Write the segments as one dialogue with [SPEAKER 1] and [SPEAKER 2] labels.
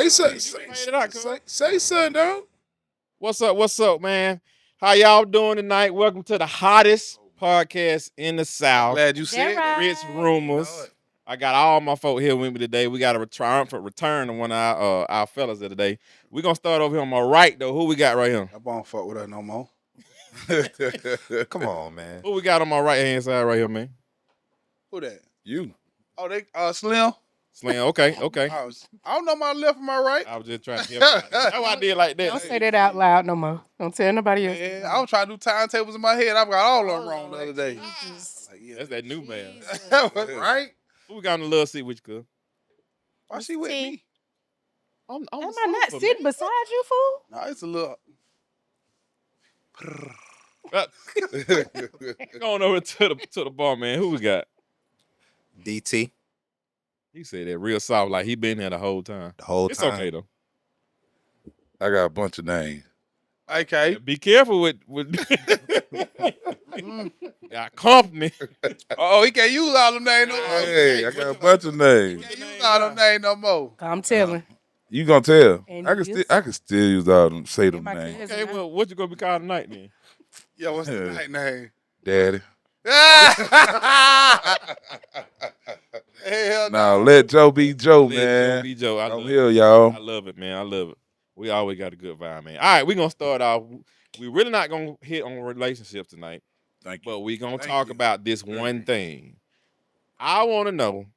[SPEAKER 1] Say something, dog.
[SPEAKER 2] What's up, man? How y'all doing tonight? Welcome to the hottest podcast in the South.
[SPEAKER 1] Glad you said
[SPEAKER 3] That
[SPEAKER 1] it.
[SPEAKER 2] Rich
[SPEAKER 3] right.
[SPEAKER 2] Rumors. I got all my folk here with me today. We got a triumphant return of one of our fellas of today. We're gonna start over here on my right though. Who we got right here?
[SPEAKER 1] I won't fuck with her no more.
[SPEAKER 4] Come on, man.
[SPEAKER 2] Who we got on my right hand side right here, man?
[SPEAKER 1] Who that?
[SPEAKER 4] You.
[SPEAKER 1] Oh, they Slim.
[SPEAKER 2] Slim. Okay.
[SPEAKER 1] I don't know my left and my right.
[SPEAKER 2] I was just trying to help. You. That's why I did like that.
[SPEAKER 3] Don't say that out loud no more. Don't tell nobody else.
[SPEAKER 1] Man, I was trying to do timetables in my head. I got all of them wrong the other day. Like, yeah.
[SPEAKER 2] That's that new man.
[SPEAKER 1] Right?
[SPEAKER 2] Who we got on the little seat with you, cuz?
[SPEAKER 1] Why she with me?
[SPEAKER 2] On
[SPEAKER 3] Am
[SPEAKER 2] the
[SPEAKER 3] I not
[SPEAKER 2] sofa,
[SPEAKER 3] sitting
[SPEAKER 2] man.
[SPEAKER 3] beside you, fool?
[SPEAKER 1] No, it's a little.
[SPEAKER 2] Going over to the bar, man. Who we got?
[SPEAKER 4] DT
[SPEAKER 2] He said that real soft, like he been here the whole time.
[SPEAKER 4] the whole
[SPEAKER 2] It's
[SPEAKER 4] time.
[SPEAKER 2] okay though.
[SPEAKER 5] I got a bunch of names.
[SPEAKER 1] Okay.
[SPEAKER 2] Be careful with got company.
[SPEAKER 1] Oh, he can't use all them names no more.
[SPEAKER 5] Hey, I got a bunch of names.
[SPEAKER 1] Can't use all them names no more.
[SPEAKER 3] I'm telling.
[SPEAKER 5] You gonna tell?
[SPEAKER 3] And
[SPEAKER 5] I can
[SPEAKER 3] you-
[SPEAKER 5] still, I can still use all them, say them
[SPEAKER 3] My
[SPEAKER 5] names.
[SPEAKER 3] cousin,
[SPEAKER 2] Okay, well, what you gonna be called tonight then?
[SPEAKER 1] Yeah, what's the
[SPEAKER 5] Yeah.
[SPEAKER 1] night name?
[SPEAKER 5] Daddy.
[SPEAKER 1] Hell no.
[SPEAKER 5] Now let Joe be Joe,
[SPEAKER 2] Let
[SPEAKER 5] man.
[SPEAKER 2] Joe be Joe. I
[SPEAKER 5] I'm
[SPEAKER 2] love
[SPEAKER 5] here,
[SPEAKER 2] it.
[SPEAKER 5] y'all.
[SPEAKER 2] I love it, man. I love it. We always got a good vibe, man. All right, we're gonna start off. We really not gonna hit on relationships tonight,
[SPEAKER 5] Thank you.
[SPEAKER 2] but we're gonna
[SPEAKER 1] Thank
[SPEAKER 2] talk
[SPEAKER 1] you.
[SPEAKER 2] about this one thing. I wanna know,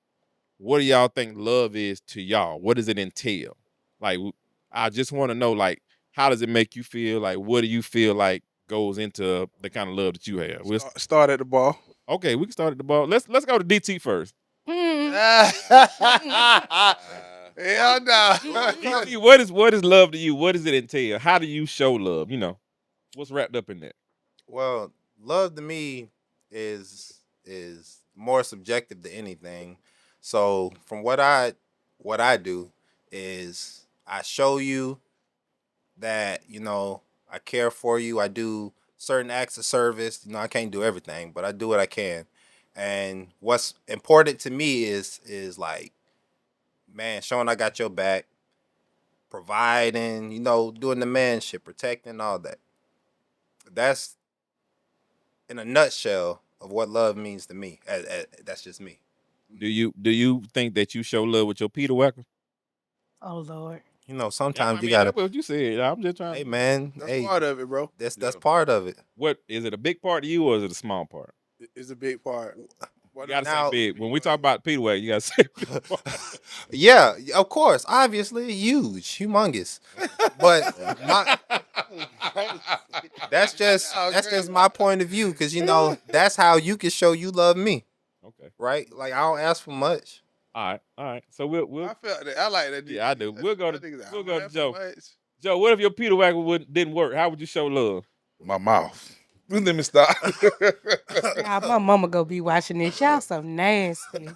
[SPEAKER 2] what do y'all think love is to y'all? What does it entail? Like, I just wanna know, like, how does it make you feel? Like, what do you feel like goes into the kind of love that you have?
[SPEAKER 1] Start at the ball.
[SPEAKER 2] Okay, we can start at the ball. Let's go to DT first.
[SPEAKER 3] Hmm.
[SPEAKER 1] Hell no.
[SPEAKER 2] DT, what is love to you? What does it entail? How do you show love? You know, what's wrapped up in that?
[SPEAKER 4] Well, love to me is more subjective than anything. So from what I do is I show you that, I care for you. I do certain acts of service. I can't do everything, but I do what I can. And what's important to me is like, man, showing I got your back, providing, doing the man shit, protecting, all that. That's in a nutshell of what love means to me. That's just me.
[SPEAKER 2] Do you think that you show love with your Peter Wacker?
[SPEAKER 3] Oh Lord.
[SPEAKER 4] Sometimes you gotta.
[SPEAKER 2] That's what you said. I'm just trying.
[SPEAKER 4] Hey man,
[SPEAKER 1] That's
[SPEAKER 4] hey,
[SPEAKER 1] part of it, bro.
[SPEAKER 4] that's part of it.
[SPEAKER 2] What is it? A big part to you, or is it a small part?
[SPEAKER 1] It's a big part.
[SPEAKER 2] You gotta
[SPEAKER 4] Now-
[SPEAKER 2] say big. When we talk about Peter Wacker, you gotta say big part.
[SPEAKER 4] Yeah, of course, obviously, huge, humongous. But that's just my point of view, because that's how you can show you love me,
[SPEAKER 2] Okay.
[SPEAKER 4] right? Like I don't ask for much.
[SPEAKER 2] All right. So we'll
[SPEAKER 1] I felt that. I like that.
[SPEAKER 2] Yeah, I do. We'll go to-
[SPEAKER 1] I think it's-
[SPEAKER 2] we'll
[SPEAKER 1] I
[SPEAKER 2] go to
[SPEAKER 1] laugh
[SPEAKER 2] Joe.
[SPEAKER 1] so much.
[SPEAKER 2] Joe, what if your Peter Wacker didn't work? How would you show love?
[SPEAKER 5] My mouth. Let me stop.
[SPEAKER 3] Y'all, my mama go be watching this. Y'all so nasty.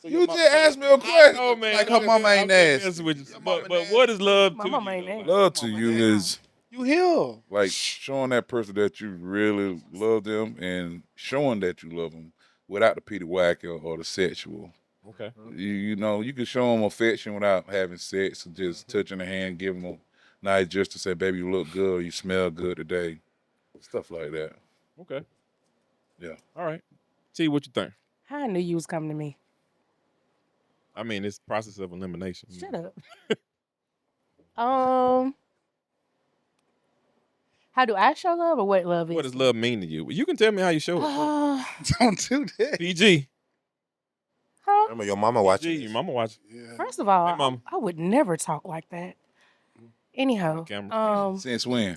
[SPEAKER 5] You just asked me a question.
[SPEAKER 2] Oh man,
[SPEAKER 1] Like her mama ain't
[SPEAKER 2] I'm just
[SPEAKER 1] nasty.
[SPEAKER 2] messing with you.
[SPEAKER 1] Your
[SPEAKER 2] But
[SPEAKER 1] mama
[SPEAKER 2] what is love
[SPEAKER 3] My
[SPEAKER 2] to
[SPEAKER 3] mama
[SPEAKER 2] you?
[SPEAKER 3] ain't
[SPEAKER 2] though?
[SPEAKER 3] nasty.
[SPEAKER 5] Love to you is
[SPEAKER 1] You heal.
[SPEAKER 5] like showing that person that you really love them and showing that you love them without the Peter Wacker or the sexual.
[SPEAKER 2] Okay.
[SPEAKER 5] You can show them affection without having sex and just touching the hand, giving them nice just to say, baby, you look good, or you smell good today. Stuff like that.
[SPEAKER 2] Okay.
[SPEAKER 5] Yeah.
[SPEAKER 2] All right. T, what you think?
[SPEAKER 3] How I knew you was coming to me.
[SPEAKER 2] I mean, it's process of elimination.
[SPEAKER 3] Shut up. How do I show love or what love is?
[SPEAKER 2] What does love mean to you? You can tell me how you show it.
[SPEAKER 1] Don't do that.
[SPEAKER 2] PG.
[SPEAKER 3] huh?
[SPEAKER 4] Remember your mama watching.
[SPEAKER 2] PG, your mama watching.
[SPEAKER 1] Yeah.
[SPEAKER 3] First of all,
[SPEAKER 2] Hey, Mama.
[SPEAKER 3] I would never talk like that. Anyhow,
[SPEAKER 2] Camera.
[SPEAKER 5] Since when?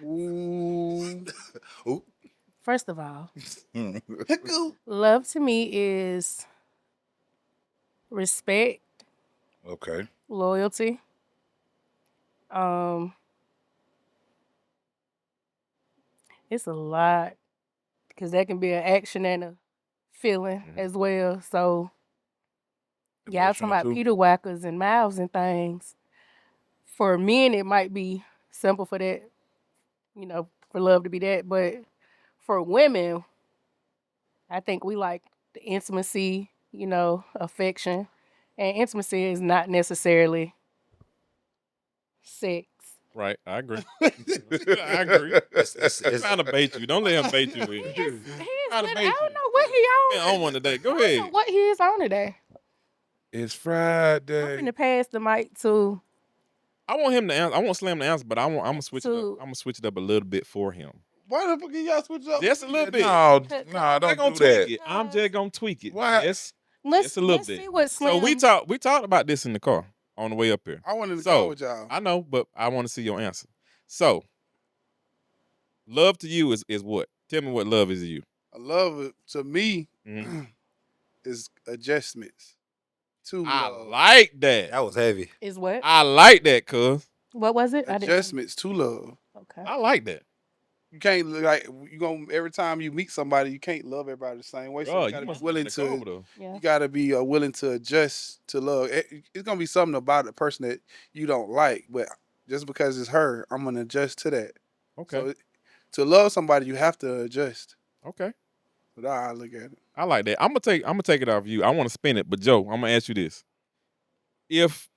[SPEAKER 1] Ooh.
[SPEAKER 3] first of all, love to me is respect,
[SPEAKER 5] Okay.
[SPEAKER 3] loyalty, it's a lot because that can be an action and a feeling as well. So, y'all talking
[SPEAKER 5] Emotional,
[SPEAKER 3] about
[SPEAKER 5] too?
[SPEAKER 3] Peter Wackers and mouths and things. For men, it might be simple for that, for love to be that. But for women, I think we like the intimacy, affection, And intimacy is not necessarily sex.
[SPEAKER 2] Right, I agree. I agree.
[SPEAKER 4] It's
[SPEAKER 2] Trying to bait you. Don't let him bait you. With.
[SPEAKER 3] He's
[SPEAKER 2] Trying to
[SPEAKER 3] I
[SPEAKER 2] bait
[SPEAKER 3] don't
[SPEAKER 2] you.
[SPEAKER 3] know what he
[SPEAKER 2] Man,
[SPEAKER 3] on.
[SPEAKER 2] on one today. Go
[SPEAKER 3] I don't know
[SPEAKER 2] ahead.
[SPEAKER 3] what he is on today.
[SPEAKER 5] It's
[SPEAKER 3] I'm
[SPEAKER 5] Friday.
[SPEAKER 3] gonna pass the mic to
[SPEAKER 2] I want him to answer. I want Slim to answer, but I'm gonna switch it up.
[SPEAKER 3] To-
[SPEAKER 2] I'm gonna switch it up a little bit for him.
[SPEAKER 1] Why the fuck y'all switch up?
[SPEAKER 2] Just a little bit.
[SPEAKER 5] No,
[SPEAKER 3] Cut-
[SPEAKER 5] no,
[SPEAKER 2] I'm
[SPEAKER 5] don't
[SPEAKER 2] gonna
[SPEAKER 5] do
[SPEAKER 2] tweak
[SPEAKER 5] that.
[SPEAKER 2] it. I'm just gonna tweak it.
[SPEAKER 5] Why?
[SPEAKER 2] Yes.
[SPEAKER 3] let's
[SPEAKER 2] Just a little
[SPEAKER 3] let's
[SPEAKER 2] bit.
[SPEAKER 3] see what Slim.
[SPEAKER 2] So we talked about this in the car on the way up here.
[SPEAKER 1] I wanted to
[SPEAKER 2] So,
[SPEAKER 1] go with y'all.
[SPEAKER 2] I know, but I want to see your answer. So, love to you is what? Tell me what love is to you.
[SPEAKER 1] I love it. To me,
[SPEAKER 2] Mhm.
[SPEAKER 1] is adjustments. To
[SPEAKER 2] I
[SPEAKER 1] love.
[SPEAKER 2] like that.
[SPEAKER 4] that was heavy.
[SPEAKER 3] is what?
[SPEAKER 2] I like that, cuz.
[SPEAKER 3] What was it? I didn't.
[SPEAKER 1] Adjustments to love.
[SPEAKER 3] Okay.
[SPEAKER 2] I like that.
[SPEAKER 1] You can't like you gonna every time you meet somebody, you can't love everybody the same way. So
[SPEAKER 2] Bro,
[SPEAKER 1] you
[SPEAKER 2] you
[SPEAKER 1] gotta be
[SPEAKER 2] must
[SPEAKER 1] willing
[SPEAKER 2] be in the car
[SPEAKER 1] to.
[SPEAKER 2] though.
[SPEAKER 3] Yeah.
[SPEAKER 1] You gotta be willing to adjust to love. It's gonna be something about the person that you don't like, but just because it's her, I'm gonna adjust to that.
[SPEAKER 2] Okay.
[SPEAKER 1] So to love somebody, you have to adjust.
[SPEAKER 2] Okay.
[SPEAKER 1] But I look at it.
[SPEAKER 2] I like that. I'm gonna take it off you. I want to spin it, but Joe, I'm gonna ask you this: if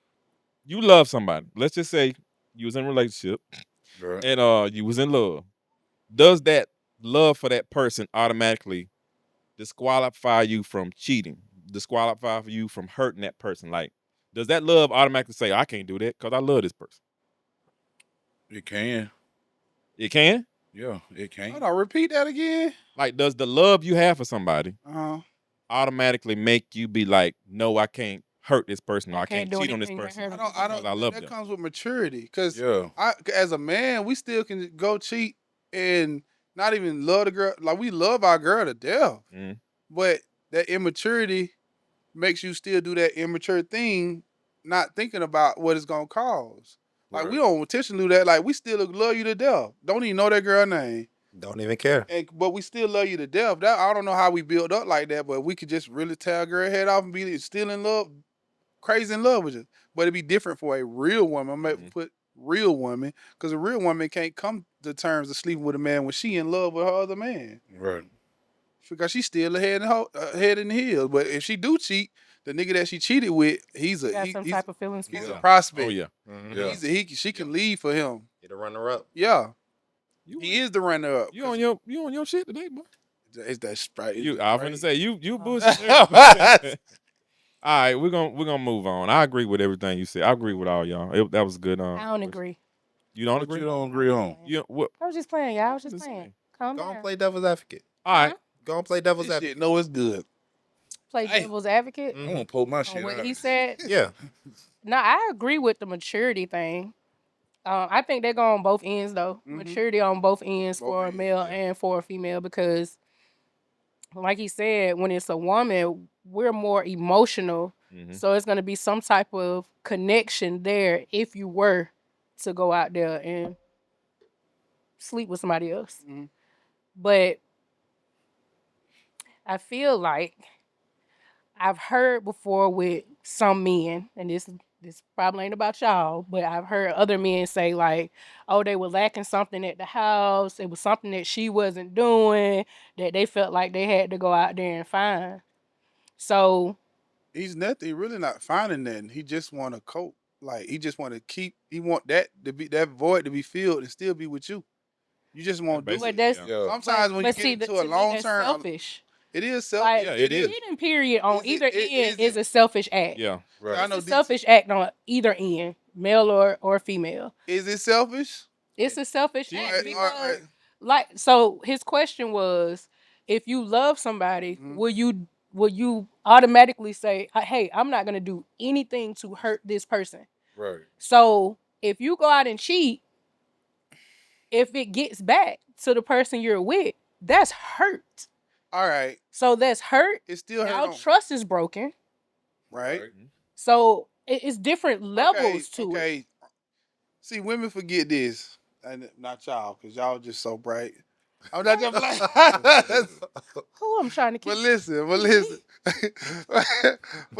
[SPEAKER 2] you love somebody, let's just say you was in a relationship
[SPEAKER 5] Right.
[SPEAKER 2] and you was in love, does that love for that person automatically disqualify you from cheating? Disqualify you from hurting that person? Like, does that love automatically say I can't do that because I love this person?
[SPEAKER 5] It can.
[SPEAKER 2] It can.
[SPEAKER 5] Yeah, it can.
[SPEAKER 1] Hold on, repeat that again.
[SPEAKER 2] Like, does the love you have for somebody
[SPEAKER 1] Uh-huh.
[SPEAKER 2] automatically make you be like, no, I can't hurt this person, or I
[SPEAKER 3] Can't
[SPEAKER 2] can't
[SPEAKER 3] do
[SPEAKER 2] cheat on this
[SPEAKER 3] anything to
[SPEAKER 2] person?
[SPEAKER 3] hurt
[SPEAKER 1] I don't.
[SPEAKER 2] Because I love
[SPEAKER 1] that
[SPEAKER 2] them.
[SPEAKER 1] comes with maturity. Because
[SPEAKER 5] Yeah.
[SPEAKER 1] as a man, we still can go cheat and not even love the girl. Like we love our girl to death,
[SPEAKER 2] Mhm.
[SPEAKER 1] but that immaturity makes you still do that immature thing, not thinking about what it's gonna cause. Like we
[SPEAKER 5] Right.
[SPEAKER 1] don't intentionally do that. Like we still love you to death. Don't even know that girl name,
[SPEAKER 4] Don't even care.
[SPEAKER 1] but we still love you to death. That I don't know how we build up like that, but we could just really tear a girl head off and be still in love, crazy in love with you. But it'd be different for a real woman. I'm gonna put real woman because a real woman can't come to terms of sleeping with a man when she in love with her other man
[SPEAKER 5] Right.
[SPEAKER 1] because she's still head in the heels. But if she do cheat, the nigga that she cheated with, he's a
[SPEAKER 3] Got some
[SPEAKER 1] he's,
[SPEAKER 3] type of feelings for
[SPEAKER 1] he's
[SPEAKER 3] it.
[SPEAKER 1] a prospect.
[SPEAKER 2] Oh yeah.
[SPEAKER 5] Yeah.
[SPEAKER 1] She can leave for him.
[SPEAKER 4] You're the runner up.
[SPEAKER 1] Yeah,
[SPEAKER 2] You,
[SPEAKER 1] he is the runner up.
[SPEAKER 2] you on your shit today, boy.
[SPEAKER 1] It's that Sprite. it's
[SPEAKER 2] You,
[SPEAKER 1] the
[SPEAKER 2] I was gonna
[SPEAKER 1] Sprite.
[SPEAKER 2] say you
[SPEAKER 3] Oh.
[SPEAKER 2] bullshit. All right, we're gonna move on. I agree with everything you said. I agree with all y'all. That was good.
[SPEAKER 3] I don't agree.
[SPEAKER 2] You don't
[SPEAKER 5] What
[SPEAKER 2] agree?
[SPEAKER 5] you don't agree on?
[SPEAKER 2] You what?
[SPEAKER 3] I was just playing, y'all. I was just
[SPEAKER 2] Just
[SPEAKER 3] playing.
[SPEAKER 2] saying.
[SPEAKER 3] Calm
[SPEAKER 4] Go
[SPEAKER 3] down.
[SPEAKER 4] and play devil's advocate.
[SPEAKER 2] All right.
[SPEAKER 4] Go and play devil's
[SPEAKER 1] This
[SPEAKER 4] advocate.
[SPEAKER 1] shit, no, it's good.
[SPEAKER 3] Play
[SPEAKER 1] Hey.
[SPEAKER 3] devil's advocate.
[SPEAKER 5] I'm gonna pull my
[SPEAKER 3] On
[SPEAKER 5] shit
[SPEAKER 3] what
[SPEAKER 5] out.
[SPEAKER 3] he said.
[SPEAKER 4] Yeah.
[SPEAKER 3] No, I agree with the maturity thing. I think they go on both ends though.
[SPEAKER 1] Mhm.
[SPEAKER 3] Maturity on both ends
[SPEAKER 1] Both
[SPEAKER 3] for a
[SPEAKER 1] ends,
[SPEAKER 3] male
[SPEAKER 1] yeah.
[SPEAKER 3] and for a female because, like he said, when it's a woman, we're more emotional.
[SPEAKER 2] Mhm.
[SPEAKER 3] So it's gonna be some type of connection there if you were to go out there and sleep with somebody else.
[SPEAKER 1] Mhm.
[SPEAKER 3] But I feel like I've heard before with some men, and this probably ain't about y'all, but I've heard other men say like, oh, they were lacking something at the house. It was something that she wasn't doing that they felt like they had to go out there and find. So
[SPEAKER 1] He's nothing. He really not finding nothing. He just want to cope. Like he just want to keep. He want that to be that void to be filled and still be with you. You just won't do
[SPEAKER 2] basically,
[SPEAKER 1] it.
[SPEAKER 3] but that's
[SPEAKER 2] yeah.
[SPEAKER 5] Yeah.
[SPEAKER 1] Sometimes when you
[SPEAKER 3] but
[SPEAKER 1] get
[SPEAKER 3] see,
[SPEAKER 1] into
[SPEAKER 3] to
[SPEAKER 1] a
[SPEAKER 3] me,
[SPEAKER 1] long
[SPEAKER 3] that's
[SPEAKER 1] term,
[SPEAKER 3] selfish.
[SPEAKER 1] it is self.
[SPEAKER 3] Like
[SPEAKER 2] Yeah, it is.
[SPEAKER 3] cheating period on
[SPEAKER 1] Is it-
[SPEAKER 3] either
[SPEAKER 1] is
[SPEAKER 3] end
[SPEAKER 1] it-
[SPEAKER 3] is a selfish act.
[SPEAKER 2] Yeah.
[SPEAKER 5] Right.
[SPEAKER 1] I
[SPEAKER 3] It's
[SPEAKER 1] know
[SPEAKER 3] a
[SPEAKER 1] this-
[SPEAKER 3] selfish act on either end, male or female.
[SPEAKER 1] Is it selfish?
[SPEAKER 3] It's a selfish
[SPEAKER 2] Yeah,
[SPEAKER 3] act
[SPEAKER 1] Alright,
[SPEAKER 3] because,
[SPEAKER 1] alright.
[SPEAKER 3] like, so his question was, if you love somebody,
[SPEAKER 1] Mhm.
[SPEAKER 3] will you automatically say, hey, I'm not gonna do anything to hurt this person?
[SPEAKER 5] Right.
[SPEAKER 3] So if you go out and cheat, if it gets back to the person you're with, that's hurt.
[SPEAKER 1] All right.
[SPEAKER 3] So that's hurt.
[SPEAKER 1] It's still hurt.
[SPEAKER 3] Now
[SPEAKER 1] on-
[SPEAKER 3] trust is broken.
[SPEAKER 1] Right.
[SPEAKER 3] So it's different levels to it.
[SPEAKER 1] Okay. See, women forget this, and not y'all, cause y'all just so bright. I'm not just like.
[SPEAKER 3] Who I'm trying to keep.
[SPEAKER 1] But listen, but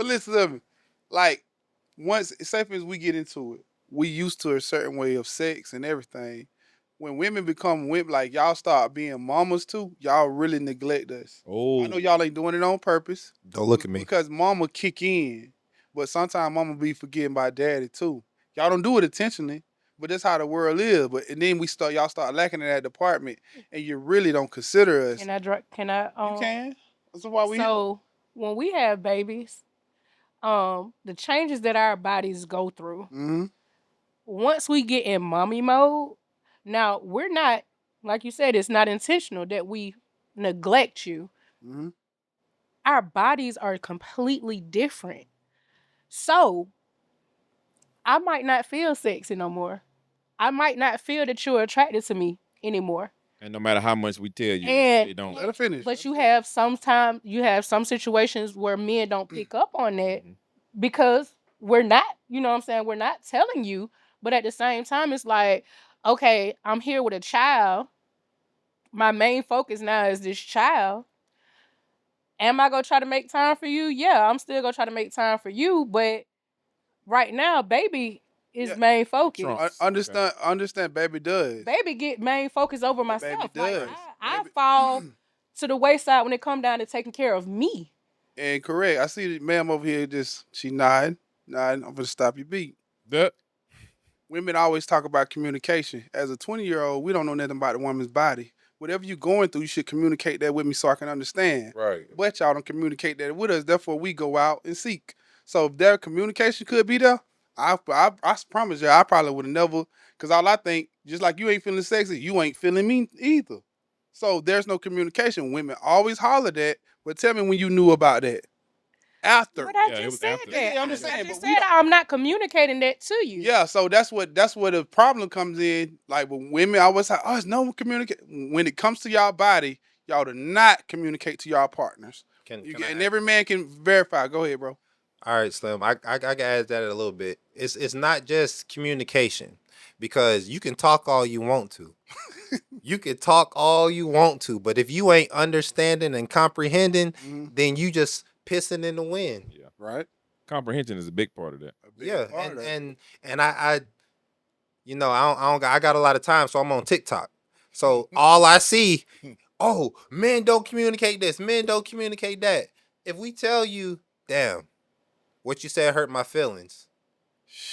[SPEAKER 1] listen to me. Like, once, say for instance, we get into it, we used to a certain way of sex and everything. When women become women, like y'all start being mamas too, y'all really neglect us.
[SPEAKER 2] Oh.
[SPEAKER 1] I know y'all ain't doing it on purpose
[SPEAKER 4] Don't look at me.
[SPEAKER 1] because mama kick in. But sometimes mama be forgetting about daddy too. Y'all don't do it intentionally, but that's how the world is. But and then y'all start lacking in that department, and you really don't consider us.
[SPEAKER 3] Can I
[SPEAKER 1] You can. That's why we here.
[SPEAKER 3] so when we have babies, the changes that our bodies go through,
[SPEAKER 1] Mm-hmm.
[SPEAKER 3] once we get in mommy mode, now we're not, like you said, it's not intentional that we neglect you.
[SPEAKER 1] Mm-hmm.
[SPEAKER 3] Our bodies are completely different. So I might not feel sexy no more. I might not feel that you're attracted to me anymore.
[SPEAKER 2] And no matter how much we tell you,
[SPEAKER 3] And
[SPEAKER 2] they don't.
[SPEAKER 1] Let her finish.
[SPEAKER 3] but you have some situations where men don't pick up on that
[SPEAKER 2] Mhm.
[SPEAKER 3] because we're not, you know what I'm saying, we're not telling you, but at the same time it's like, okay, I'm here with a child. My main focus now is this child. Am I gonna try to make time for you? Yeah, I'm still gonna try to make time for you, but right now, baby is
[SPEAKER 1] Yeah.
[SPEAKER 3] main focus.
[SPEAKER 2] Trump.
[SPEAKER 1] Understand, baby does.
[SPEAKER 3] Baby get main focus over
[SPEAKER 1] Baby
[SPEAKER 3] myself. Like
[SPEAKER 1] does.
[SPEAKER 3] I
[SPEAKER 1] Baby-
[SPEAKER 3] fall to the wayside when it come down to taking care of me.
[SPEAKER 1] And correct. I see the ma'am over here she nodding. I'm gonna stop your beat.
[SPEAKER 2] That
[SPEAKER 1] Women always talk about communication. As a 20-year-old, we don't know nothing about the woman's body. Whatever you're going through, you should communicate that with me so I can understand.
[SPEAKER 5] Right.
[SPEAKER 1] But y'all don't communicate that with us. Therefore, we go out and seek. So if their communication could be there, I promise you, I probably would have never. Because all I think, just like you ain't feeling sexy, you ain't feeling me either. So there's no communication. Women always holler that. But tell me when you knew about that. After.
[SPEAKER 3] But I
[SPEAKER 2] Yeah, it
[SPEAKER 3] just
[SPEAKER 2] was
[SPEAKER 3] said
[SPEAKER 2] after.
[SPEAKER 3] that.
[SPEAKER 1] Yeah, I'm just saying,
[SPEAKER 3] I
[SPEAKER 1] but
[SPEAKER 3] just
[SPEAKER 1] we
[SPEAKER 3] said
[SPEAKER 1] don't-
[SPEAKER 3] I'm not communicating that to you.
[SPEAKER 1] Yeah, so that's where the problem comes in. Like when women always say, "Oh, it's no communicate." When it comes to y'all body, y'all do not communicate to y'all partners.
[SPEAKER 4] Can I
[SPEAKER 1] And
[SPEAKER 4] add
[SPEAKER 1] every man can verify. Go ahead, bro.
[SPEAKER 4] All right, Slim. I can add that a little bit. It's not just communication because you can talk all you want to. You can talk all you want to, but if you ain't understanding and comprehending,
[SPEAKER 1] Mhm.
[SPEAKER 4] then you just pissing in the wind.
[SPEAKER 1] Right.
[SPEAKER 2] comprehension is a big part of that.
[SPEAKER 1] A big
[SPEAKER 4] Yeah,
[SPEAKER 1] part of that.
[SPEAKER 4] and I I don't got a lot of time, so I'm on TikTok. So all I see, oh, men don't communicate this, men don't communicate that. If we tell you, damn, what you said hurt my feelings,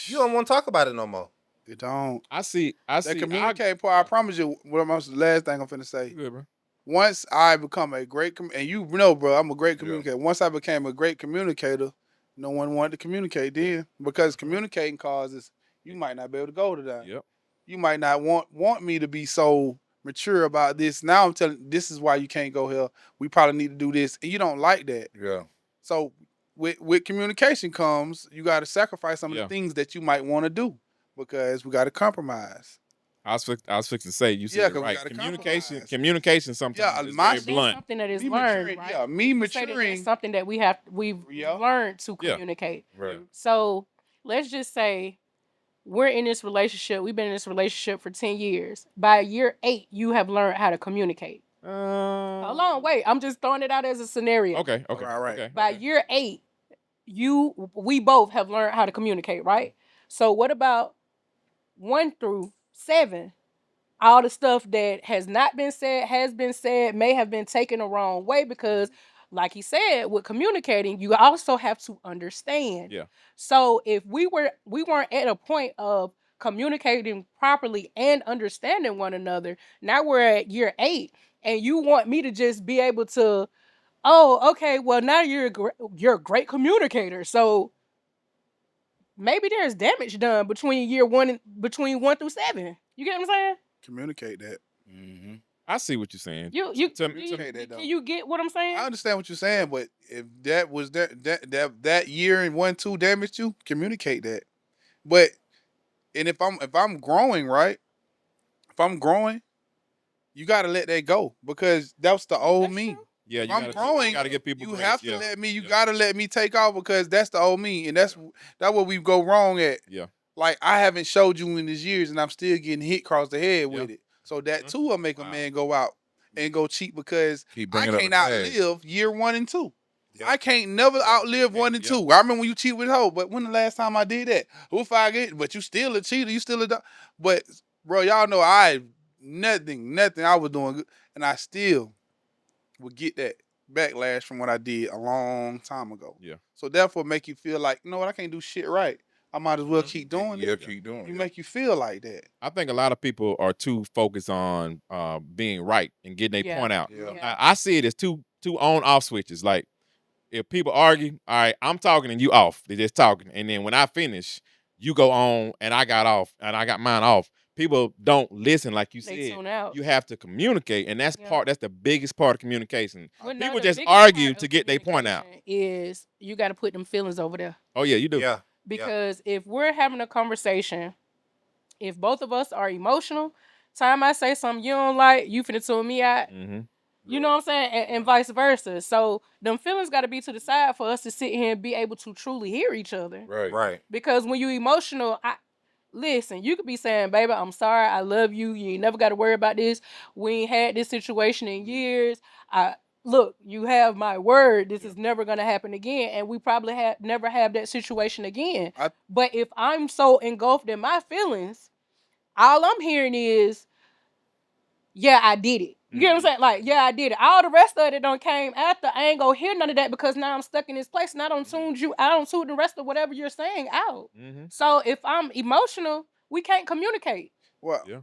[SPEAKER 4] you don't want to talk about it no more.
[SPEAKER 1] They don't.
[SPEAKER 2] I see.
[SPEAKER 1] That communicate part. I promise you. The last thing I'm finna say.
[SPEAKER 2] Good, bro.
[SPEAKER 1] Once I become a great and you know, bro, I'm a great
[SPEAKER 5] Yeah.
[SPEAKER 1] communicator. Once I became a great communicator, no one wanted to communicate then because communicating causes you might not be able to go to that.
[SPEAKER 2] Yep.
[SPEAKER 1] You might not want me to be so mature about this. Now I'm telling this is why you can't go here. We probably need to do this, and you don't like that.
[SPEAKER 5] Yeah.
[SPEAKER 1] So with communication comes you got to sacrifice some of
[SPEAKER 2] Yeah.
[SPEAKER 1] the things that you might want to do because we got to compromise.
[SPEAKER 2] I was fixing to say you said
[SPEAKER 1] Yeah,
[SPEAKER 2] it
[SPEAKER 1] 'cause we
[SPEAKER 2] right.
[SPEAKER 1] gotta
[SPEAKER 2] Communication.
[SPEAKER 1] compromise.
[SPEAKER 2] Communication sometimes
[SPEAKER 1] Yeah,
[SPEAKER 2] is
[SPEAKER 1] my-
[SPEAKER 2] very
[SPEAKER 3] That's
[SPEAKER 2] blunt.
[SPEAKER 3] something that is
[SPEAKER 1] Me
[SPEAKER 3] learned,
[SPEAKER 1] maturing,
[SPEAKER 3] right?
[SPEAKER 1] yeah, me
[SPEAKER 3] You say that
[SPEAKER 1] maturing.
[SPEAKER 3] that's something that we've
[SPEAKER 1] Yeah.
[SPEAKER 3] learned to
[SPEAKER 2] Yeah.
[SPEAKER 3] communicate.
[SPEAKER 5] Right.
[SPEAKER 3] So let's just say we're in this relationship. We've been in this relationship for 10 years. By year 8, you have learned how to communicate. Hold on, wait. I'm just throwing it out as a scenario.
[SPEAKER 2] Okay. Okay.
[SPEAKER 1] Right.
[SPEAKER 2] Okay.
[SPEAKER 3] By year 8, we both have learned how to communicate, right? So what about 1 through 7? All the stuff that has not been said, has been said, may have been taken the wrong way because, like he said, with communicating, you also have to understand.
[SPEAKER 2] Yeah.
[SPEAKER 3] So if we weren't at a point of communicating properly and understanding one another, now we're at year 8, and you want me to just be able to, oh, okay, well now you're a great communicator, so maybe there's damage done between between 1 through 7. You get what I'm saying?
[SPEAKER 1] Communicate that.
[SPEAKER 5] Mm-hmm.
[SPEAKER 2] I see what you're saying.
[SPEAKER 3] You
[SPEAKER 2] To me-
[SPEAKER 3] you-
[SPEAKER 1] to me, that
[SPEAKER 3] can
[SPEAKER 1] don't.
[SPEAKER 3] you get what I'm saying?
[SPEAKER 1] I understand what you're saying, but if that was that year in 1-2 damaged you, communicate that. But and if I'm growing, right? If I'm growing, you gotta let that go because that's the old
[SPEAKER 3] That's
[SPEAKER 1] me.
[SPEAKER 3] true.
[SPEAKER 2] Yeah,
[SPEAKER 1] If
[SPEAKER 2] you
[SPEAKER 1] I'm
[SPEAKER 2] gotta,
[SPEAKER 1] growing,
[SPEAKER 2] you gotta give people
[SPEAKER 1] You
[SPEAKER 2] grace.
[SPEAKER 1] have to
[SPEAKER 2] Yeah.
[SPEAKER 1] let me. You
[SPEAKER 2] Yeah.
[SPEAKER 1] gotta let me take off because that's the old me, and that's where we go wrong at.
[SPEAKER 2] Yeah.
[SPEAKER 1] Like I haven't showed you in these years, and I'm still getting hit across the head
[SPEAKER 2] Yeah.
[SPEAKER 1] with it. So that
[SPEAKER 2] Mhm.
[SPEAKER 1] too will make a
[SPEAKER 2] Wow.
[SPEAKER 1] man go out and go cheat because
[SPEAKER 5] Keep
[SPEAKER 1] I
[SPEAKER 5] bringing up
[SPEAKER 1] can't
[SPEAKER 5] the past.
[SPEAKER 1] outlive year 1 and 2.
[SPEAKER 4] Yep.
[SPEAKER 1] I can't never outlive
[SPEAKER 2] Yeah,
[SPEAKER 1] 1 and
[SPEAKER 2] yeah.
[SPEAKER 1] 2. I remember when you cheat with hoe, but when the last time I did that? Who if I get? But you still a cheater. You still a. But bro, y'all know nothing I was doing good, and I still would get that. backlash from what I did a long time ago.
[SPEAKER 2] Yeah.
[SPEAKER 1] So therefore, make you feel like, you know what, I can't do shit right. I might as well keep doing
[SPEAKER 5] Yeah,
[SPEAKER 1] it.
[SPEAKER 5] keep doing
[SPEAKER 1] You
[SPEAKER 5] it.
[SPEAKER 1] make you feel like that.
[SPEAKER 2] I think a lot of people are too focused on being right and getting their
[SPEAKER 3] Yeah.
[SPEAKER 2] point out.
[SPEAKER 5] Yeah.
[SPEAKER 2] I see it as two on off switches. Like if people argue, all right, I'm talking and you off. They're just talking, and then when I finish, you go on and I got off and I got mine off. People don't listen, like you
[SPEAKER 3] They
[SPEAKER 2] said.
[SPEAKER 3] tune out.
[SPEAKER 2] You have to communicate, and that's
[SPEAKER 3] Yeah.
[SPEAKER 2] that's the biggest part of communication.
[SPEAKER 3] Well, no,
[SPEAKER 2] People
[SPEAKER 3] the
[SPEAKER 2] just
[SPEAKER 3] biggest part
[SPEAKER 2] argue
[SPEAKER 3] of
[SPEAKER 2] to get their point out.
[SPEAKER 3] communication is you got to put them feelings over there.
[SPEAKER 2] Oh yeah, you do.
[SPEAKER 4] Yeah.
[SPEAKER 3] Because if we're having a conversation, if both of us are emotional, time I say something you don't like, you finna tune me out.
[SPEAKER 2] Mm-hmm.
[SPEAKER 3] You know what I'm saying? And vice versa. So them feelings got to be to the side for us to sit here and be able to truly hear each other.
[SPEAKER 5] Right.
[SPEAKER 4] Right.
[SPEAKER 3] Because when you emotional, listen, you could be saying, baby, I'm sorry, I love you. You ain't never got to worry about this. We ain't had this situation in years. Look, you have my word. This is never gonna happen again, and we probably never have that situation again. But if I'm so engulfed in my feelings, all I'm hearing is, yeah, I did it. You get what I'm saying? Like, yeah, I did it. All the rest of it don't came after. I ain't gonna hear none of that because now I'm stuck in this place and I don't tune the rest of whatever you're saying out.
[SPEAKER 2] Mm-hmm.
[SPEAKER 3] So if I'm emotional, we can't communicate.
[SPEAKER 1] Well,
[SPEAKER 2] Yeah.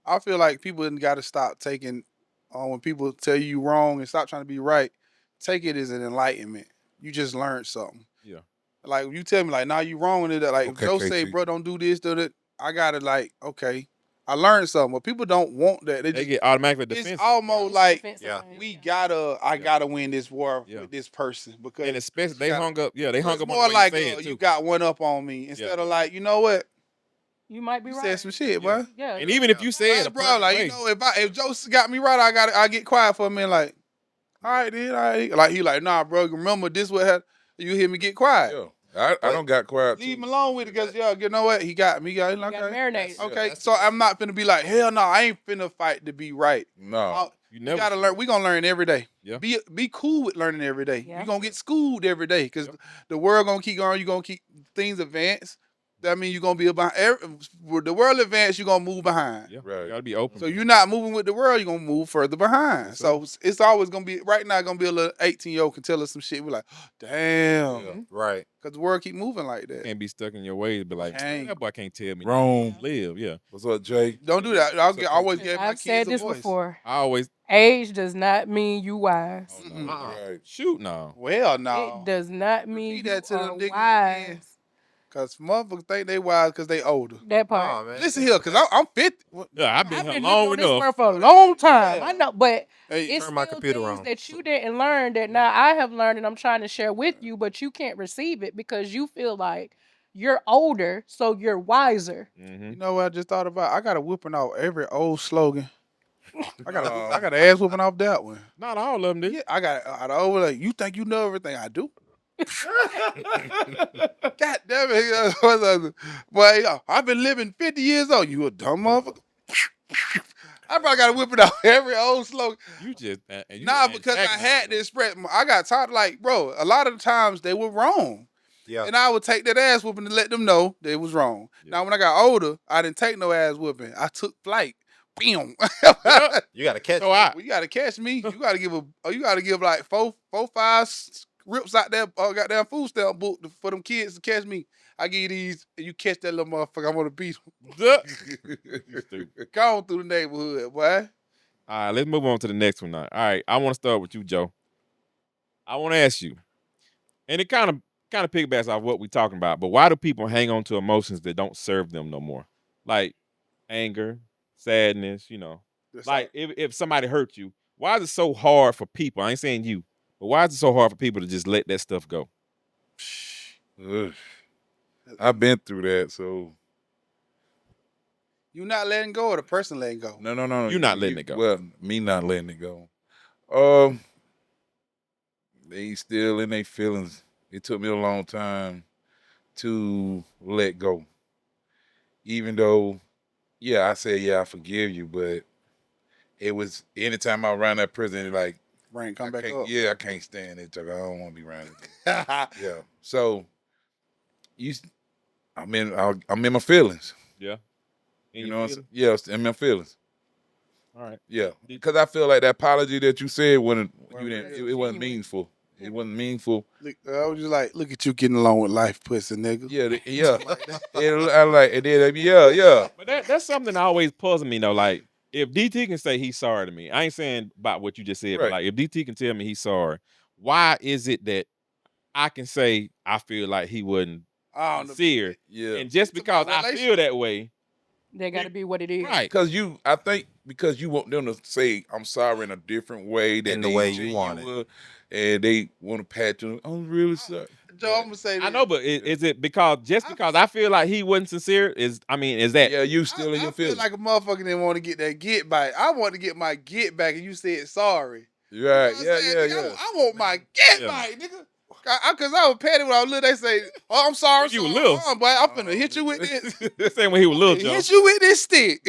[SPEAKER 1] I feel like people got to stop taking when people tell you wrong and stop trying to be right. Take it as an enlightenment. You just learned something.
[SPEAKER 2] Yeah.
[SPEAKER 1] Like you tell me, like, now you wrong with it. Like
[SPEAKER 5] Okay,
[SPEAKER 1] if Joe say,
[SPEAKER 5] KT.
[SPEAKER 1] bro, don't do this, do that. I gotta like, okay, I learned something. But people don't want that.
[SPEAKER 2] They
[SPEAKER 1] Just,
[SPEAKER 2] get automatically
[SPEAKER 1] it's
[SPEAKER 2] defensive.
[SPEAKER 1] almost like
[SPEAKER 3] Defensive
[SPEAKER 4] yeah,
[SPEAKER 3] thing,
[SPEAKER 1] I gotta win this war
[SPEAKER 2] Yeah.
[SPEAKER 1] with this person because
[SPEAKER 2] And especially they
[SPEAKER 1] gotta-
[SPEAKER 2] hung up. Yeah, they hung
[SPEAKER 1] it's
[SPEAKER 2] up on
[SPEAKER 1] more
[SPEAKER 2] the way
[SPEAKER 1] like
[SPEAKER 2] you say it
[SPEAKER 1] you
[SPEAKER 2] too.
[SPEAKER 1] got one up on me instead of like, you know what,
[SPEAKER 3] You might be
[SPEAKER 1] you
[SPEAKER 3] right.
[SPEAKER 1] said some shit,
[SPEAKER 2] Yeah.
[SPEAKER 1] boy.
[SPEAKER 3] Yeah.
[SPEAKER 2] And even if you say it,
[SPEAKER 1] Like, bro, like you know, if Joe got me right, I get quiet for a minute. Like, all right, then, all right. Like he like, nah, bro. Remember this? What happened? You hear me get quiet?
[SPEAKER 5] Yeah. I don't got quiet.
[SPEAKER 1] Leave him
[SPEAKER 5] too.
[SPEAKER 1] alone with it because you know what? He got me.
[SPEAKER 3] You
[SPEAKER 1] Okay.
[SPEAKER 3] got marinated.
[SPEAKER 1] Okay,
[SPEAKER 4] that's
[SPEAKER 1] so I'm not finna be like, hell no, I ain't finna fight to be right.
[SPEAKER 5] No.
[SPEAKER 2] you
[SPEAKER 1] We
[SPEAKER 2] never
[SPEAKER 1] gotta learn. We gonna learn every day.
[SPEAKER 2] Yeah.
[SPEAKER 1] Be cool with learning every day.
[SPEAKER 3] Yeah.
[SPEAKER 1] You gonna get schooled every day because
[SPEAKER 2] Yep.
[SPEAKER 1] the world gonna keep going. You gonna keep things advance. That means you're gonna be behind. With the world advance, you're gonna move behind.
[SPEAKER 2] Yeah.
[SPEAKER 5] Right.
[SPEAKER 2] You gotta be open.
[SPEAKER 1] So you're not moving with the world. You're gonna move further behind.
[SPEAKER 2] Yes,
[SPEAKER 1] So it's always gonna be right now. Gonna be a little 18-year-old can tell us some shit. We're like, damn,
[SPEAKER 5] Yeah.
[SPEAKER 4] right.
[SPEAKER 1] because the world keep moving like that.
[SPEAKER 2] can't be stuck in your ways. Be like,
[SPEAKER 1] Can't.
[SPEAKER 2] that boy can't tell me.
[SPEAKER 5] Wrong.
[SPEAKER 2] Live. Yeah.
[SPEAKER 5] What's up, Jay?
[SPEAKER 1] Don't do that. Always give my
[SPEAKER 3] I've
[SPEAKER 1] kids
[SPEAKER 3] said
[SPEAKER 1] a
[SPEAKER 3] this
[SPEAKER 1] voice.
[SPEAKER 3] before.
[SPEAKER 2] I always
[SPEAKER 3] Age does not mean you wise.
[SPEAKER 5] Oh, no. Right.
[SPEAKER 2] shoot now.
[SPEAKER 1] Well, no,
[SPEAKER 3] It does not mean
[SPEAKER 1] Repeat
[SPEAKER 3] you
[SPEAKER 1] that to them
[SPEAKER 3] are
[SPEAKER 1] niggas
[SPEAKER 3] wise.
[SPEAKER 1] again. Because motherfuckers think they wise because they older.
[SPEAKER 3] That part.
[SPEAKER 4] Nah, man.
[SPEAKER 1] Listen here, because I'm 50.
[SPEAKER 2] Yeah, I've been
[SPEAKER 3] I've
[SPEAKER 2] here
[SPEAKER 3] been
[SPEAKER 2] long
[SPEAKER 3] living on this
[SPEAKER 2] enough.
[SPEAKER 3] earth for a long time.
[SPEAKER 1] Yeah.
[SPEAKER 3] I know, but
[SPEAKER 1] Hey,
[SPEAKER 3] it's
[SPEAKER 4] turn my
[SPEAKER 3] still
[SPEAKER 4] computer
[SPEAKER 3] things
[SPEAKER 4] on.
[SPEAKER 3] that you didn't learn that now I have learned and I'm trying to share with you, but you can't receive it because you feel like you're older, so you're wiser.
[SPEAKER 2] Mm-hmm.
[SPEAKER 1] you know what I just thought about? I got a whooping off every old slogan. I got an ass whooping off that one.
[SPEAKER 2] Not all of them did.
[SPEAKER 1] Yeah, I got out of over like, you think you know everything I do? God damn it. Boy, yo, I've been living 50 years old. You a dumb motherfucker. I probably got to whip it off every old slogan.
[SPEAKER 2] You just and you
[SPEAKER 1] Nah, because I had to express. I got taught like, bro, a lot of the times they were wrong.
[SPEAKER 4] Yeah.
[SPEAKER 1] And I would take that ass whooping to let them know they was wrong.
[SPEAKER 2] Yeah.
[SPEAKER 1] Now, when I got older, I didn't take no ass whooping. I took flight. Bam.
[SPEAKER 4] You gotta catch.
[SPEAKER 2] So I
[SPEAKER 1] Well, you gotta catch me. You gotta give like four, five rips out there, goddamn food stamp book for them kids to catch me. I give you these, and you catch that little motherfucker. I'm gonna beat him. Go on through the neighborhood, boy.
[SPEAKER 2] All right, let's move on to the next one now. All right, I want to start with you, Joe. I want to ask you, and it kind of piggybacks off what we're talking about, but why do people hang on to emotions that don't serve them no more? Like anger, sadness, like if somebody hurt you, why is it so hard for people? I ain't saying you, but why is it so hard for people to just let that stuff go?
[SPEAKER 5] Ugh. I've been through that, so
[SPEAKER 1] You not letting go, or the person letting go?
[SPEAKER 5] no.
[SPEAKER 2] You not letting it go.
[SPEAKER 5] Well, me not letting it go. They still in their feelings. It took me a long time to let go. Even though, yeah, I said, yeah, I forgive you, but it was anytime I was around that person, like,
[SPEAKER 1] Brain come
[SPEAKER 5] I
[SPEAKER 1] back
[SPEAKER 5] can't,
[SPEAKER 1] up.
[SPEAKER 5] yeah, I can't stand it. I don't want to be around it. Yeah. So I'm in my feelings.
[SPEAKER 2] Yeah,
[SPEAKER 5] You know what I'm saying? Yeah, I'm in my feelings.
[SPEAKER 2] All right.
[SPEAKER 5] Yeah, because I feel like that apology that you said
[SPEAKER 1] Well,
[SPEAKER 5] it wasn't meaningful. It wasn't meaningful.
[SPEAKER 1] Look, I was just like, look at you getting along with life, pussy nigga.
[SPEAKER 5] Yeah. I like, and then yeah.
[SPEAKER 2] But that's something that always puzzles me though. Like if DT can say he's sorry to me, I ain't saying about what you just said, but
[SPEAKER 5] Right.
[SPEAKER 2] like if DT can tell me he's sorry, why is it that I can say I feel like he wasn't
[SPEAKER 1] I don't know.
[SPEAKER 2] sincere,
[SPEAKER 5] Yeah.
[SPEAKER 2] and just
[SPEAKER 1] It's about
[SPEAKER 2] because I feel that way,
[SPEAKER 3] That got to be what it is.
[SPEAKER 2] right?
[SPEAKER 5] I think because you want them to say I'm sorry in a different way than
[SPEAKER 4] In the
[SPEAKER 5] they
[SPEAKER 4] way you want it.
[SPEAKER 5] would, and they want to pat you. I'm really sorry.
[SPEAKER 1] Joe, I'm gonna say this.
[SPEAKER 2] I know, but is it because I feel like he wasn't sincere? Is that
[SPEAKER 5] Yeah, you still in
[SPEAKER 1] I
[SPEAKER 5] your
[SPEAKER 1] feel
[SPEAKER 5] feelings.
[SPEAKER 1] like a motherfucker didn't want to get that get back. I want to get my get back, and you said sorry.
[SPEAKER 5] Right?
[SPEAKER 1] You know what I'm
[SPEAKER 5] Yeah.
[SPEAKER 1] saying? Nigga, I want my get
[SPEAKER 2] Yeah.
[SPEAKER 1] back, nigga. Cause I was petty when I was little. They say, "Oh, I'm sorry,
[SPEAKER 2] When you
[SPEAKER 1] sorry.
[SPEAKER 2] was little.
[SPEAKER 1] Boy, I'm finna hit you with this.
[SPEAKER 2] Same when he was little, Joe.
[SPEAKER 1] Hit you with this stick."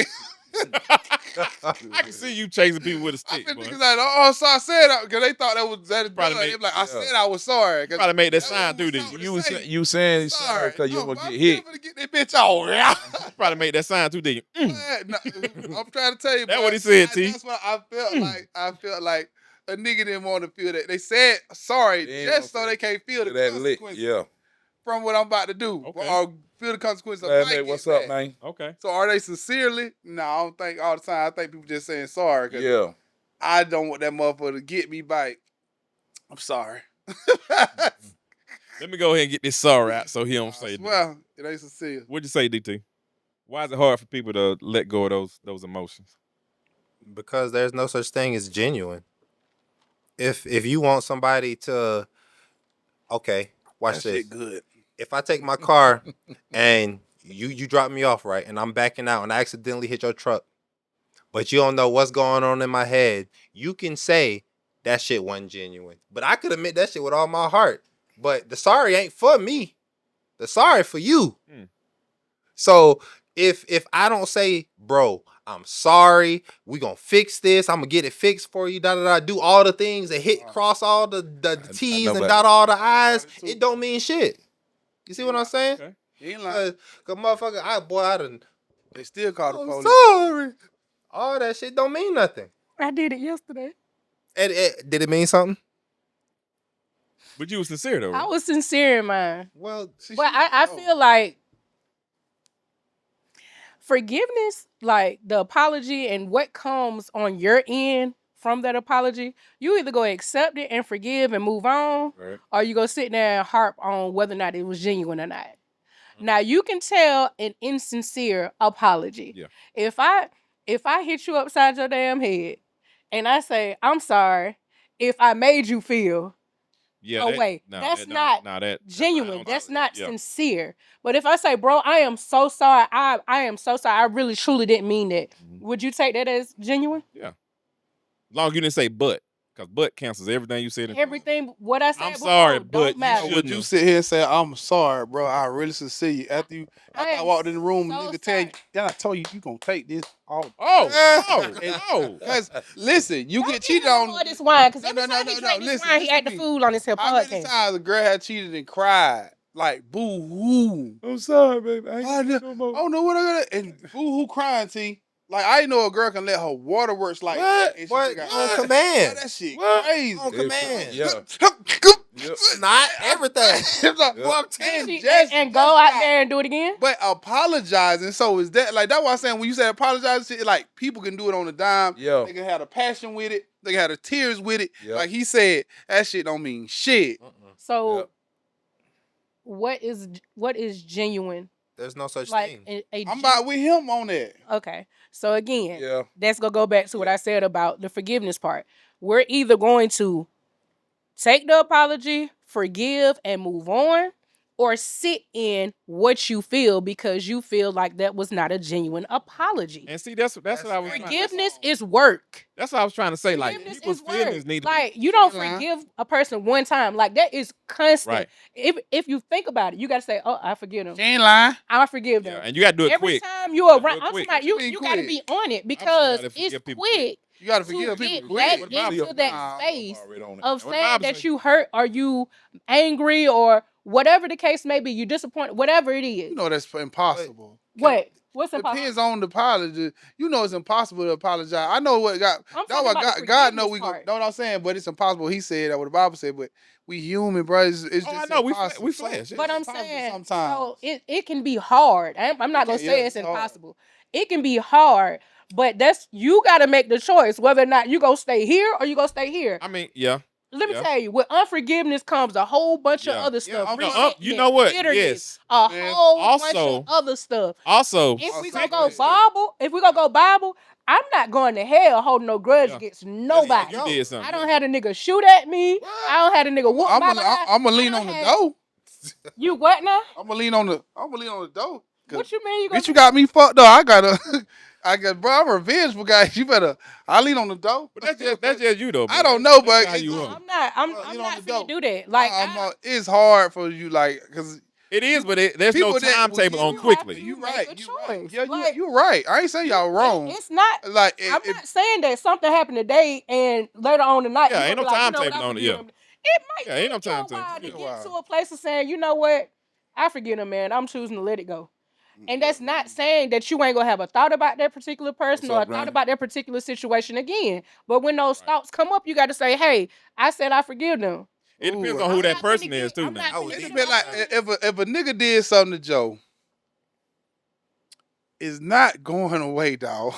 [SPEAKER 2] I can see you chasing people with a
[SPEAKER 1] I
[SPEAKER 2] stick.
[SPEAKER 1] been
[SPEAKER 2] Boy.
[SPEAKER 1] niggas like, "Oh, so I said," because they thought that was that.
[SPEAKER 2] Probably
[SPEAKER 1] They
[SPEAKER 2] made-
[SPEAKER 1] be like, I
[SPEAKER 5] yeah.
[SPEAKER 1] said I was sorry. 'Cause
[SPEAKER 2] Probably made that
[SPEAKER 1] that
[SPEAKER 2] sign
[SPEAKER 1] was
[SPEAKER 2] through
[SPEAKER 1] something
[SPEAKER 2] the.
[SPEAKER 1] to say.
[SPEAKER 5] You saying sorry because you
[SPEAKER 1] No,
[SPEAKER 5] want to
[SPEAKER 1] I'm
[SPEAKER 5] get hit.
[SPEAKER 1] finna get that bitch on.
[SPEAKER 2] Probably made that sign through the.
[SPEAKER 1] No, I'm trying to tell you.
[SPEAKER 2] That
[SPEAKER 1] boy,
[SPEAKER 2] what he said, T.
[SPEAKER 1] That's what I felt like. I felt like a nigga didn't want to feel that. They said sorry
[SPEAKER 5] They
[SPEAKER 1] just so
[SPEAKER 5] don't
[SPEAKER 1] they can't feel the
[SPEAKER 5] That lick.
[SPEAKER 1] consequences
[SPEAKER 5] Yeah.
[SPEAKER 1] from what I'm about to do,
[SPEAKER 2] Okay.
[SPEAKER 1] or feel the consequences of
[SPEAKER 5] Man,
[SPEAKER 1] my
[SPEAKER 5] hey,
[SPEAKER 1] get
[SPEAKER 5] what's up,
[SPEAKER 1] back.
[SPEAKER 5] man?
[SPEAKER 2] Okay.
[SPEAKER 1] So are they sincerely? No, I don't think all the time. I think people just saying sorry because
[SPEAKER 5] Yeah.
[SPEAKER 1] I don't want that motherfucker to get me back. I'm sorry.
[SPEAKER 2] Let me go ahead and get this sorry out so he don't say that.
[SPEAKER 1] Well, it ain't sincere.
[SPEAKER 2] What'd you say, DT? Why is it hard for people to let go of those emotions?
[SPEAKER 4] Because there's no such thing as genuine. If you want somebody to, okay, watch
[SPEAKER 1] That
[SPEAKER 4] this.
[SPEAKER 1] shit good.
[SPEAKER 4] If I take my car and you drop me off, right, and I'm backing out and I accidentally hit your truck, but you don't know what's going on in my head, you can say that shit wasn't genuine. But I could admit that shit with all my heart. But the sorry ain't for me. The sorry for you.
[SPEAKER 2] Hmm.
[SPEAKER 4] So if I don't say, bro, I'm sorry, we gonna fix this, I'm gonna get it fixed for you, do all the things and cross all the T's
[SPEAKER 5] know
[SPEAKER 4] and
[SPEAKER 5] about
[SPEAKER 4] dot
[SPEAKER 5] it.
[SPEAKER 4] all the I's,
[SPEAKER 1] Too.
[SPEAKER 4] it don't mean shit. You see what I'm saying?
[SPEAKER 2] Okay.
[SPEAKER 1] He ain't lying.
[SPEAKER 4] Cause motherfucker, I done,
[SPEAKER 1] They still call the
[SPEAKER 4] I'm
[SPEAKER 1] police.
[SPEAKER 4] sorry. All that shit don't mean nothing.
[SPEAKER 3] I did it yesterday.
[SPEAKER 4] And did it mean something?
[SPEAKER 2] But you was sincere though.
[SPEAKER 3] I was sincere in mine.
[SPEAKER 4] Well,
[SPEAKER 3] But I feel like forgiveness, like the apology and what comes on your end from that apology, you either go accept it and forgive and move on,
[SPEAKER 5] Right.
[SPEAKER 3] or you go sit there and harp on whether or not it was genuine or not. Now you can tell an insincere apology.
[SPEAKER 2] Yeah.
[SPEAKER 3] If I hit you upside your damn head and I say, I'm sorry if I made you feel
[SPEAKER 2] Yeah.
[SPEAKER 3] oh, wait, that's not
[SPEAKER 2] that
[SPEAKER 3] genuine.
[SPEAKER 2] not
[SPEAKER 3] That's
[SPEAKER 2] apology.
[SPEAKER 3] not
[SPEAKER 2] Yeah.
[SPEAKER 3] sincere. But if I say, bro, I am so sorry. I am so sorry. I really truly didn't mean that.
[SPEAKER 2] Mhm.
[SPEAKER 3] Would you take that as genuine?
[SPEAKER 2] As long as you didn't say but, because but cancels everything you said. in front.
[SPEAKER 3] Everything what I said
[SPEAKER 2] I'm
[SPEAKER 3] before
[SPEAKER 2] sorry,
[SPEAKER 3] don't
[SPEAKER 2] but you
[SPEAKER 3] matter.
[SPEAKER 2] should-
[SPEAKER 1] Would you sit here and say, "I'm sorry, bro. I really sincere you." After I
[SPEAKER 3] am
[SPEAKER 1] walked in the room,
[SPEAKER 3] so
[SPEAKER 1] nigga tell you,
[SPEAKER 3] sorry.
[SPEAKER 1] then I told you gonna take this off.
[SPEAKER 2] Oh.
[SPEAKER 1] Cause listen, you
[SPEAKER 3] Don't
[SPEAKER 1] get
[SPEAKER 3] give
[SPEAKER 1] cheated
[SPEAKER 3] him
[SPEAKER 1] on.
[SPEAKER 3] all this wine, because
[SPEAKER 1] No,
[SPEAKER 3] every
[SPEAKER 1] no,
[SPEAKER 3] time
[SPEAKER 1] no,
[SPEAKER 3] he
[SPEAKER 1] no,
[SPEAKER 3] drank
[SPEAKER 1] no,
[SPEAKER 3] this
[SPEAKER 1] listen,
[SPEAKER 3] wine, he
[SPEAKER 1] listen
[SPEAKER 3] act
[SPEAKER 1] to
[SPEAKER 3] the
[SPEAKER 1] me.
[SPEAKER 3] fool on his
[SPEAKER 1] How many
[SPEAKER 3] podcast.
[SPEAKER 1] times a girl had cheated and cried like boo hoo?
[SPEAKER 5] I'm sorry, baby. I
[SPEAKER 1] I
[SPEAKER 5] ain't
[SPEAKER 1] know-
[SPEAKER 5] no more.
[SPEAKER 1] I don't know what I got and boo hoo crying. T like I didn't know a girl can let her waterworks like
[SPEAKER 5] What?
[SPEAKER 1] that and she
[SPEAKER 4] What?
[SPEAKER 1] think
[SPEAKER 4] On
[SPEAKER 1] I-
[SPEAKER 4] command.
[SPEAKER 1] Boy, that shit
[SPEAKER 5] What?
[SPEAKER 1] crazy.
[SPEAKER 4] On command.
[SPEAKER 5] Yeah. Yep.
[SPEAKER 4] Not everything.
[SPEAKER 1] It's like,
[SPEAKER 5] Yeah.
[SPEAKER 1] boy, I'm
[SPEAKER 3] And
[SPEAKER 1] telling you,
[SPEAKER 3] and go out there and do it again.
[SPEAKER 1] But apologizing, so is that like that's why I'm saying when you say apologize, shit, like people can do it on a dime.
[SPEAKER 5] Yeah.
[SPEAKER 1] They can have the passion with it. They can have the tears with it.
[SPEAKER 5] Yep.
[SPEAKER 1] Like he said, that shit don't mean shit.
[SPEAKER 3] So
[SPEAKER 5] Yep.
[SPEAKER 3] what is genuine?
[SPEAKER 4] There's no such
[SPEAKER 3] Like
[SPEAKER 4] thing.
[SPEAKER 1] I'm about with him on that.
[SPEAKER 3] okay. So again,
[SPEAKER 5] Yeah.
[SPEAKER 3] that's gonna go back to what I said about the forgiveness part. We're either going to take the apology, forgive, and move on, or sit in what you feel because you feel like that was not a genuine apology.
[SPEAKER 2] And see, that's what I was.
[SPEAKER 3] Forgiveness is work.
[SPEAKER 2] That's what I was trying to say. Like
[SPEAKER 3] Forgiveness
[SPEAKER 2] people's
[SPEAKER 3] is
[SPEAKER 2] feelings
[SPEAKER 3] work.
[SPEAKER 2] need to
[SPEAKER 3] Like you don't
[SPEAKER 1] Line.
[SPEAKER 3] forgive a person one time. Like that is constant.
[SPEAKER 2] Right.
[SPEAKER 3] If you think about it, you gotta say, "Oh, I forgive them.
[SPEAKER 1] She ain't lying.
[SPEAKER 3] I forgive
[SPEAKER 2] Yeah,
[SPEAKER 3] them."
[SPEAKER 2] and you got to do it
[SPEAKER 3] Every
[SPEAKER 2] quick.
[SPEAKER 3] time you
[SPEAKER 2] gotta do
[SPEAKER 3] around,
[SPEAKER 2] it
[SPEAKER 3] I'm
[SPEAKER 2] quick.
[SPEAKER 3] talking about
[SPEAKER 1] What you
[SPEAKER 3] you
[SPEAKER 1] mean
[SPEAKER 3] gotta
[SPEAKER 1] quick?
[SPEAKER 3] be on it because
[SPEAKER 2] somebody
[SPEAKER 3] it's
[SPEAKER 2] forgive people
[SPEAKER 3] quick
[SPEAKER 1] You gotta
[SPEAKER 3] to
[SPEAKER 1] forgive
[SPEAKER 3] get
[SPEAKER 1] people
[SPEAKER 3] back
[SPEAKER 1] quick.
[SPEAKER 3] into
[SPEAKER 1] Nah,
[SPEAKER 3] that
[SPEAKER 1] I'm
[SPEAKER 3] space
[SPEAKER 5] already on it.
[SPEAKER 3] of
[SPEAKER 2] What
[SPEAKER 3] saying
[SPEAKER 2] Bible
[SPEAKER 3] that
[SPEAKER 2] say?
[SPEAKER 3] you hurt or you angry or whatever the case may be, you're disappointed, whatever it is.
[SPEAKER 1] You know that's impossible.
[SPEAKER 3] What's impossible?
[SPEAKER 1] Depends on the apology. You know it's impossible to apologize. I know what God.
[SPEAKER 3] I'm
[SPEAKER 1] That's
[SPEAKER 3] talking
[SPEAKER 1] what
[SPEAKER 3] about the
[SPEAKER 1] God know
[SPEAKER 3] forgiveness
[SPEAKER 1] we go.
[SPEAKER 3] part.
[SPEAKER 1] Know what I'm saying? But it's impossible. He said that what the Bible said. But we human, bro. It's
[SPEAKER 2] Oh,
[SPEAKER 1] just
[SPEAKER 2] I know, we
[SPEAKER 1] impossible.
[SPEAKER 2] flesh, yeah.
[SPEAKER 3] But I'm
[SPEAKER 1] Impossible
[SPEAKER 3] saying,
[SPEAKER 1] sometimes.
[SPEAKER 3] so it can be hard. I'm not gonna
[SPEAKER 1] can-
[SPEAKER 3] say
[SPEAKER 1] yeah,
[SPEAKER 3] it's
[SPEAKER 1] it's hard.
[SPEAKER 3] impossible. It can be hard, but you got to make the choice whether or not you gonna stay here or you gonna stay here.
[SPEAKER 2] I mean, yeah.
[SPEAKER 3] Let me
[SPEAKER 2] yeah.
[SPEAKER 3] tell you, with unforgiveness comes a whole bunch of
[SPEAKER 2] Yeah.
[SPEAKER 3] other
[SPEAKER 1] Yeah,
[SPEAKER 3] stuff.
[SPEAKER 1] I'm
[SPEAKER 2] No,
[SPEAKER 3] resentment,
[SPEAKER 2] you know what?
[SPEAKER 3] bitterness,
[SPEAKER 2] Yes.
[SPEAKER 3] a
[SPEAKER 1] Man,
[SPEAKER 3] whole bunch
[SPEAKER 2] also-
[SPEAKER 3] of other stuff.
[SPEAKER 2] Also,
[SPEAKER 3] If we
[SPEAKER 1] secret
[SPEAKER 3] gonna go
[SPEAKER 1] stuff.
[SPEAKER 3] Bible, I'm not going to hell holding no grudge
[SPEAKER 2] Yeah.
[SPEAKER 3] against nobody.
[SPEAKER 2] you did something.
[SPEAKER 3] I don't have a nigga shoot at me. I don't have a nigga whoop my behind.
[SPEAKER 1] I'm gonna
[SPEAKER 3] I
[SPEAKER 1] lean
[SPEAKER 3] done
[SPEAKER 1] on the
[SPEAKER 3] had-
[SPEAKER 1] door.
[SPEAKER 3] You what now?
[SPEAKER 1] I'm gonna lean on the door. 'Cause,
[SPEAKER 3] What you mean you gonna
[SPEAKER 1] bitch, you got me fucked up. I got, bro. I'm a revengeful guy. You better. I lean on the door.
[SPEAKER 2] But that's just you though.
[SPEAKER 1] I
[SPEAKER 2] bro.
[SPEAKER 1] don't know,
[SPEAKER 2] That's
[SPEAKER 1] but
[SPEAKER 2] how
[SPEAKER 1] it's-
[SPEAKER 2] you
[SPEAKER 3] No,
[SPEAKER 2] are.
[SPEAKER 3] I'm not. I'm
[SPEAKER 1] Well, you know,
[SPEAKER 3] not
[SPEAKER 1] the
[SPEAKER 3] finna
[SPEAKER 1] dope.
[SPEAKER 3] do that. Like
[SPEAKER 1] it's hard for you, like, cause
[SPEAKER 2] It is, but there's no
[SPEAKER 1] people that-
[SPEAKER 2] timetable
[SPEAKER 1] well,
[SPEAKER 2] on
[SPEAKER 1] you
[SPEAKER 2] quickly.
[SPEAKER 3] have
[SPEAKER 1] you
[SPEAKER 3] to
[SPEAKER 1] right.
[SPEAKER 3] make a
[SPEAKER 1] You right.
[SPEAKER 3] choice.
[SPEAKER 1] Yeah,
[SPEAKER 3] Like,
[SPEAKER 1] you right. I ain't saying y'all wrong.
[SPEAKER 3] It's not.
[SPEAKER 1] Like,
[SPEAKER 3] I'm not saying that something happened today and later on tonight.
[SPEAKER 2] Yeah,
[SPEAKER 3] you
[SPEAKER 2] ain't
[SPEAKER 3] gonna
[SPEAKER 2] no
[SPEAKER 3] be like, you know
[SPEAKER 2] timetable
[SPEAKER 3] what, I
[SPEAKER 2] on it,
[SPEAKER 3] forgive
[SPEAKER 2] yeah.
[SPEAKER 3] him. It might
[SPEAKER 2] Yeah, ain't no
[SPEAKER 3] take you a
[SPEAKER 2] timetable.
[SPEAKER 3] while to
[SPEAKER 1] Yeah.
[SPEAKER 3] get to a place of saying, you know what, I forgive him, man. I'm choosing to let it go. And that's not saying that you ain't gonna have a thought about that particular person
[SPEAKER 5] What's
[SPEAKER 3] or
[SPEAKER 5] up,
[SPEAKER 3] a thought
[SPEAKER 5] Ronnie?
[SPEAKER 3] about that particular situation again. But when those thoughts come up, you got to say, "Hey, I said I forgive them."
[SPEAKER 2] It depends
[SPEAKER 1] Ooh,
[SPEAKER 2] on who
[SPEAKER 3] I'm
[SPEAKER 2] that
[SPEAKER 3] not
[SPEAKER 2] person
[SPEAKER 3] finna
[SPEAKER 2] is
[SPEAKER 3] get-
[SPEAKER 2] too.
[SPEAKER 3] I'm
[SPEAKER 2] Now.
[SPEAKER 3] not
[SPEAKER 4] I
[SPEAKER 3] finna
[SPEAKER 4] was
[SPEAKER 1] It's
[SPEAKER 3] get
[SPEAKER 1] a bit like
[SPEAKER 3] myself-
[SPEAKER 1] if a nigga did something to Joe, it's not going away, dog.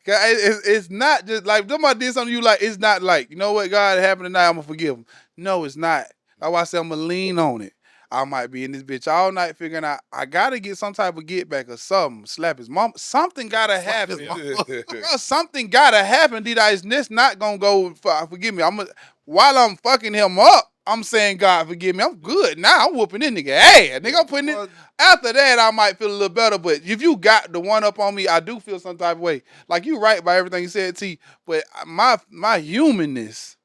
[SPEAKER 1] It's not just like somebody did something to you. Like it's not like, you know what, God, it happened tonight. I'm gonna forgive him. No, it's not. That's why I said I'm gonna lean on it. I might be in this bitch all night figuring out I gotta get some type of get back or something. Slap his mom. Something gotta
[SPEAKER 4] Slap his
[SPEAKER 1] happen.
[SPEAKER 4] mama.
[SPEAKER 1] Bro, something gotta happen. This not gonna go. Forgive me. While I'm fucking him up, I'm saying, God, forgive me. I'm good now. I'm whooping this nigga ass. Nigga, I'm putting it.
[SPEAKER 4] Well,
[SPEAKER 1] After that, I might feel a little better. But if you got the one up on me, I do feel some type of way. Like you right by everything you said, T. But my humanness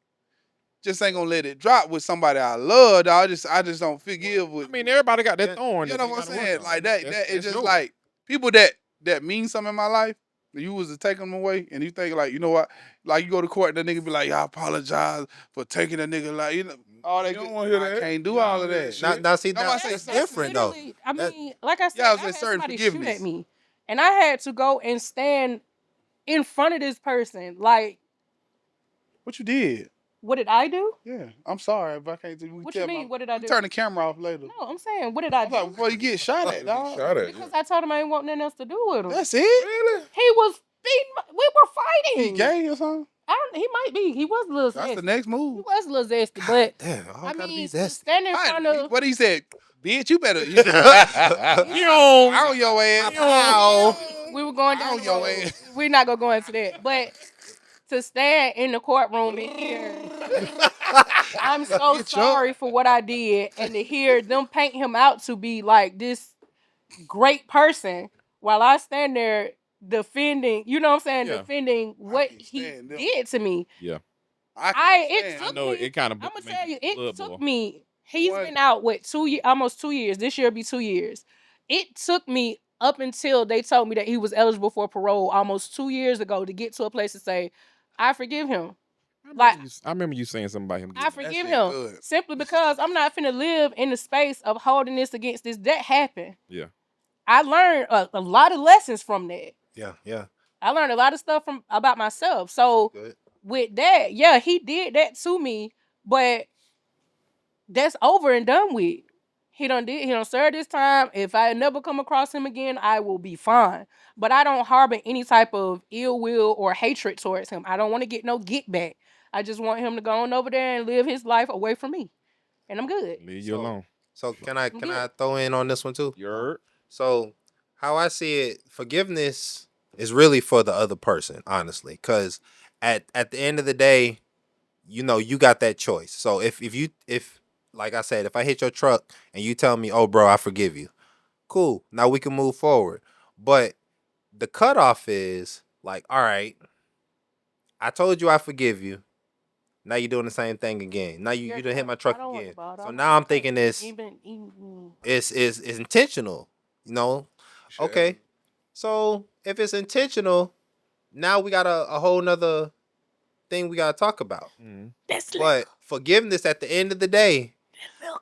[SPEAKER 1] just ain't gonna let it drop with somebody I love. Dog. I just don't forgive with.
[SPEAKER 2] I mean, everybody got that
[SPEAKER 4] Yeah,
[SPEAKER 2] thorn.
[SPEAKER 1] You
[SPEAKER 2] that
[SPEAKER 1] know
[SPEAKER 2] they
[SPEAKER 1] what I'm
[SPEAKER 2] gotta work
[SPEAKER 1] saying?
[SPEAKER 2] on.
[SPEAKER 1] Like that
[SPEAKER 2] That's
[SPEAKER 1] it's just
[SPEAKER 2] yours.
[SPEAKER 1] like people that mean something in my life. You was to take them away, and you think like, you know what? Like you go to court, and that nigga be like, I apologize for taking a nigga, like, you know, all that.
[SPEAKER 5] You don't
[SPEAKER 1] good-
[SPEAKER 5] wanna hear
[SPEAKER 1] I
[SPEAKER 5] that.
[SPEAKER 1] can't do
[SPEAKER 5] You
[SPEAKER 1] all
[SPEAKER 5] don't
[SPEAKER 1] of
[SPEAKER 5] hear
[SPEAKER 1] that.
[SPEAKER 5] that
[SPEAKER 1] shit.
[SPEAKER 4] now see,
[SPEAKER 1] That's why I say
[SPEAKER 4] that's
[SPEAKER 1] that's
[SPEAKER 4] different though.
[SPEAKER 3] literally- I
[SPEAKER 4] That-
[SPEAKER 3] mean, like I said,
[SPEAKER 1] Yeah, I
[SPEAKER 3] I
[SPEAKER 1] was
[SPEAKER 3] had
[SPEAKER 1] saying certain
[SPEAKER 3] somebody shoot
[SPEAKER 1] forgiveness.
[SPEAKER 3] at me, and I had to go and stand in front of this person. Like,
[SPEAKER 1] What you did?
[SPEAKER 3] what did I do?
[SPEAKER 1] Yeah, I'm sorry if I can't.
[SPEAKER 3] What you mean? What did I do?
[SPEAKER 1] Turn the camera off later.
[SPEAKER 3] No, I'm saying, what did I
[SPEAKER 1] I'm like,
[SPEAKER 3] do?
[SPEAKER 1] before you get shot at, dog.
[SPEAKER 5] Shot at.
[SPEAKER 3] Because I told him I ain't want nothing else to do with him.
[SPEAKER 1] That's it.
[SPEAKER 5] Really?
[SPEAKER 3] He was beating. We were
[SPEAKER 1] He
[SPEAKER 3] fighting.
[SPEAKER 1] gay or something?
[SPEAKER 3] He might be. He was a little
[SPEAKER 1] That's
[SPEAKER 3] zesty.
[SPEAKER 1] the next
[SPEAKER 3] He
[SPEAKER 1] move.
[SPEAKER 3] was a little zesty, but
[SPEAKER 4] Damn, all
[SPEAKER 3] I
[SPEAKER 4] gotta be
[SPEAKER 3] mean, to
[SPEAKER 4] zesty.
[SPEAKER 3] stand in front of.
[SPEAKER 1] What he said, bitch, you better.
[SPEAKER 2] You don't.
[SPEAKER 1] On your ass.
[SPEAKER 3] Ow. We were going
[SPEAKER 1] Ow,
[SPEAKER 3] down the
[SPEAKER 1] your
[SPEAKER 3] road.
[SPEAKER 1] ass.
[SPEAKER 3] We're not gonna go into that, but to stand in the courtroom and hear, I'm so
[SPEAKER 1] Get
[SPEAKER 3] sorry for what I did, and to hear them paint him out to be like this great person, while I stand there defending, you know what I'm saying,
[SPEAKER 2] Yeah.
[SPEAKER 3] defending what
[SPEAKER 1] can't
[SPEAKER 3] he
[SPEAKER 1] stand them.
[SPEAKER 3] did to me.
[SPEAKER 1] I
[SPEAKER 3] It
[SPEAKER 2] I
[SPEAKER 3] took
[SPEAKER 2] know
[SPEAKER 3] me,
[SPEAKER 2] it kind of.
[SPEAKER 3] I'm gonna tell you, it took
[SPEAKER 2] boil.
[SPEAKER 3] me. He's
[SPEAKER 1] What?
[SPEAKER 3] been out what almost 2 years. This year will be 2 years. It took me up until they told me that he was eligible for parole almost 2 years ago to get to a place to say, I forgive him. Like,
[SPEAKER 2] I remember you saying something about him.
[SPEAKER 3] I forgive
[SPEAKER 1] shit
[SPEAKER 3] him
[SPEAKER 1] good.
[SPEAKER 3] simply because I'm not finna live in the space of holding this against this. That happened.
[SPEAKER 2] Yeah.
[SPEAKER 3] I learned a lot of lessons from that.
[SPEAKER 4] Yeah.
[SPEAKER 3] I learned a lot of stuff about myself. So
[SPEAKER 4] Good.
[SPEAKER 3] with that, yeah, he did that to me, but that's over and done with. He don't serve this time. If I never come across him again, I will be fine. But I don't harbor any type of ill will or hatred towards him. I don't want to get no get back. I just want him to go on over there and live his life away from me. And I'm good.
[SPEAKER 2] Leave you
[SPEAKER 4] So-
[SPEAKER 2] alone.
[SPEAKER 4] So can I
[SPEAKER 3] good.
[SPEAKER 4] throw in on this one too?
[SPEAKER 2] You're.
[SPEAKER 4] So how I see it, forgiveness is really for the other person, honestly, because at the end of the day, you know, you got that choice. So if like I said, if I hit your truck and you tell me, oh bro, I forgive you, cool. Now we can move forward. But the cutoff is like, all right, I told you I forgive you. Now you're doing the same thing again. Now you done hit my truck again. So now I'm thinking it's intentional. You know?
[SPEAKER 5] Sure.
[SPEAKER 4] Okay. So if it's intentional, now we got a whole nother thing we gotta talk about.
[SPEAKER 2] Mhm.
[SPEAKER 3] That's
[SPEAKER 4] But forgiveness at the end of the day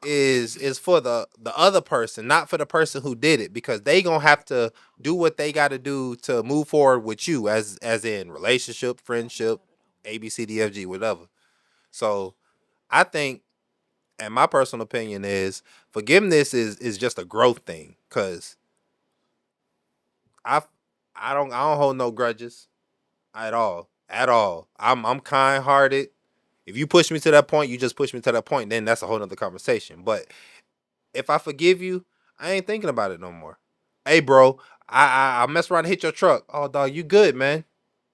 [SPEAKER 4] is for the other person, not for the person who did it, because they gonna have to do what they got to do to move forward with you, as in relationship, friendship, ABCDFG, whatever. So I think, and my personal opinion is, forgiveness is just a growth thing, because I I don't hold no grudges at all. I'm kind hearted. If you push me to that point, you just push me to that point. Then that's a whole nother conversation. But if I forgive you, I ain't thinking about it no more. Hey, bro, I mess around and hit your truck. Oh, dog, you good, man?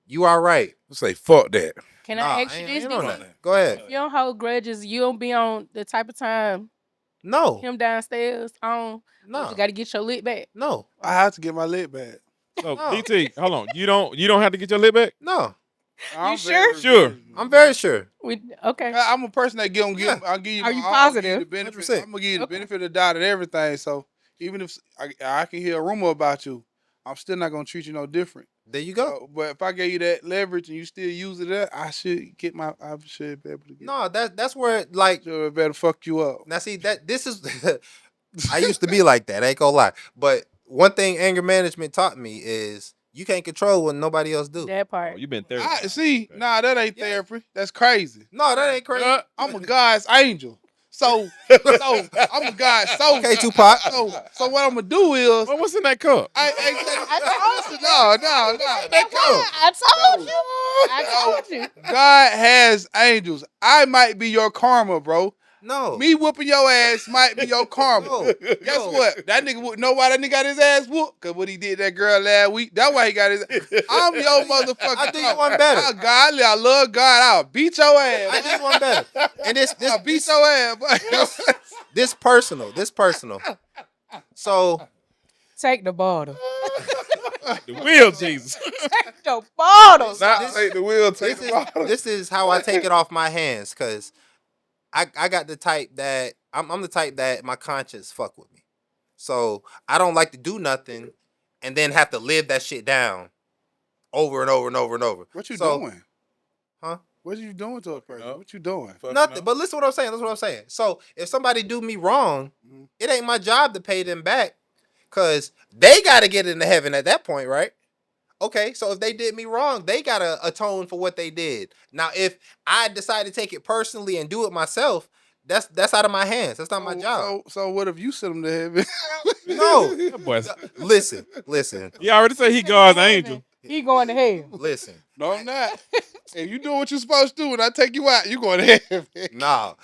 [SPEAKER 4] You all right?
[SPEAKER 5] I say fuck that.
[SPEAKER 3] Can
[SPEAKER 4] Nah,
[SPEAKER 3] I ask you
[SPEAKER 4] ain't-
[SPEAKER 3] this?
[SPEAKER 4] ain't on
[SPEAKER 3] D?
[SPEAKER 4] that. Go ahead.
[SPEAKER 3] You don't hold grudges. You don't be on the type of time
[SPEAKER 4] No,
[SPEAKER 3] him downstairs on.
[SPEAKER 4] no,
[SPEAKER 3] You got to get your lick back.
[SPEAKER 4] no,
[SPEAKER 1] I have to get my lid back.
[SPEAKER 2] So
[SPEAKER 4] No.
[SPEAKER 2] DT, hold on. You don't have to get your lip back?
[SPEAKER 4] no.
[SPEAKER 1] I'm
[SPEAKER 3] sure?
[SPEAKER 1] very
[SPEAKER 2] Sure.
[SPEAKER 1] good.
[SPEAKER 4] I'm very sure.
[SPEAKER 3] Okay.
[SPEAKER 1] I'm a person that
[SPEAKER 4] Yeah.
[SPEAKER 1] I'll give you.
[SPEAKER 3] Are you
[SPEAKER 1] I'll give you
[SPEAKER 3] positive?
[SPEAKER 1] the benefit.
[SPEAKER 4] 100%.
[SPEAKER 1] I'm gonna give you the
[SPEAKER 3] Okay.
[SPEAKER 1] benefit of the doubt and everything. So even if I can hear a rumor about you, I'm still not gonna treat you no different.
[SPEAKER 4] There you go.
[SPEAKER 1] So, but if I gave you that leverage and you still use it, I should get my. I should be able to get.
[SPEAKER 4] No, that's where, like,
[SPEAKER 1] Should better fuck you up.
[SPEAKER 4] now see that this is I used to be like that, I ain't gonna lie. But one thing anger management taught me is you can't control what nobody else do.
[SPEAKER 3] That
[SPEAKER 2] Oh,
[SPEAKER 3] part.
[SPEAKER 2] you been therapy.
[SPEAKER 1] I see.
[SPEAKER 2] Okay.
[SPEAKER 1] Nah, that ain't
[SPEAKER 4] Yeah.
[SPEAKER 1] therapy. That's crazy.
[SPEAKER 4] No, that ain't crazy.
[SPEAKER 1] I'm a God's angel. So I'm a God's soldier.
[SPEAKER 4] Okay, Tupac.
[SPEAKER 1] So what I'm gonna do is
[SPEAKER 2] Well, what's in that cup?
[SPEAKER 1] I
[SPEAKER 3] told you.
[SPEAKER 1] no.
[SPEAKER 3] That's why I told you. I told you.
[SPEAKER 1] God has angels. I might be your karma, bro.
[SPEAKER 4] No.
[SPEAKER 1] Me whooping your ass might be your karma.
[SPEAKER 4] No.
[SPEAKER 1] Guess
[SPEAKER 4] No.
[SPEAKER 1] what? That nigga would know why that nigga got his ass whooped. Cause what he did that girl last week. That's why he got his. I'm your motherfucker.
[SPEAKER 4] I do you one better.
[SPEAKER 1] I'm godly. I love God. I'll beat your ass.
[SPEAKER 4] I just want better. And this
[SPEAKER 1] I'll beat your ass. Boy.
[SPEAKER 4] this personal. So
[SPEAKER 3] Take the bottle.
[SPEAKER 2] The wheel, Jesus.
[SPEAKER 3] Take the bottle.
[SPEAKER 5] Not take the wheel, take
[SPEAKER 4] this
[SPEAKER 5] the
[SPEAKER 4] is
[SPEAKER 5] bottle.
[SPEAKER 4] this is how I take it off my hands, cause I got the type that I'm the type that my conscience fuck with me. So I don't like to do nothing and then have to live that shit down over and over and over and over.
[SPEAKER 1] What you
[SPEAKER 4] So-
[SPEAKER 1] doing?
[SPEAKER 4] Huh?
[SPEAKER 1] What you doing to a person?
[SPEAKER 5] No.
[SPEAKER 1] What you doing?
[SPEAKER 5] Fucking
[SPEAKER 4] Nothing.
[SPEAKER 5] up.
[SPEAKER 4] But listen what I'm saying. That's what I'm saying. So if somebody do me wrong,
[SPEAKER 1] Mhm.
[SPEAKER 4] it ain't my job to pay them back, cause they gotta get into heaven at that point, right? Okay, so if they did me wrong, they gotta atone for what they did. Now, if I decide to take it personally and do it myself, that's out of my hands. That's not my job.
[SPEAKER 1] So what if you send them to heaven?
[SPEAKER 4] No.
[SPEAKER 2] That boy,
[SPEAKER 4] Listen,
[SPEAKER 2] he already said he God's angel.
[SPEAKER 3] He going to hell.
[SPEAKER 4] listen.
[SPEAKER 1] No, I'm not. If you do what you're supposed to do and I take you out, you going to heaven.
[SPEAKER 4] No.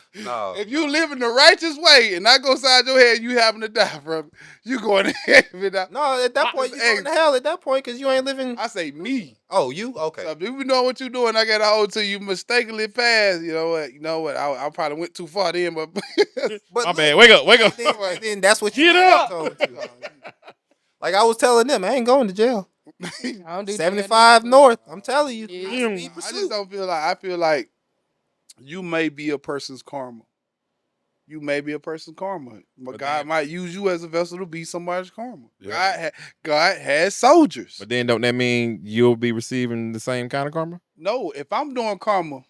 [SPEAKER 1] If you live in the righteous way and I go inside your head, you having to die from it, you going to heaven.
[SPEAKER 4] No, at that point, you going to hell at that point, because you ain't living.
[SPEAKER 1] I say me.
[SPEAKER 4] Oh, you? Okay.
[SPEAKER 1] So if you know what you're doing, I got to hold to you mistakenly pass. You know what? I probably went too far then, but
[SPEAKER 4] But
[SPEAKER 2] My bad. Wake up.
[SPEAKER 4] then that's what you
[SPEAKER 2] Get up.
[SPEAKER 4] told you. Like I was telling them, I ain't going to jail.
[SPEAKER 3] I don't do
[SPEAKER 4] 75 North. I'm telling you.
[SPEAKER 3] Yeah.
[SPEAKER 4] Speed
[SPEAKER 1] I
[SPEAKER 4] pursuit.
[SPEAKER 1] just don't feel like. I feel like you may be a person's karma. You may be a person's karma, but
[SPEAKER 2] But
[SPEAKER 1] God
[SPEAKER 2] then-
[SPEAKER 1] might use you as a vessel to be somebody's karma.
[SPEAKER 5] Yeah.
[SPEAKER 1] God has soldiers.
[SPEAKER 2] But then don't that mean you'll be receiving the same kind of karma?
[SPEAKER 1] No, if I'm doing karma,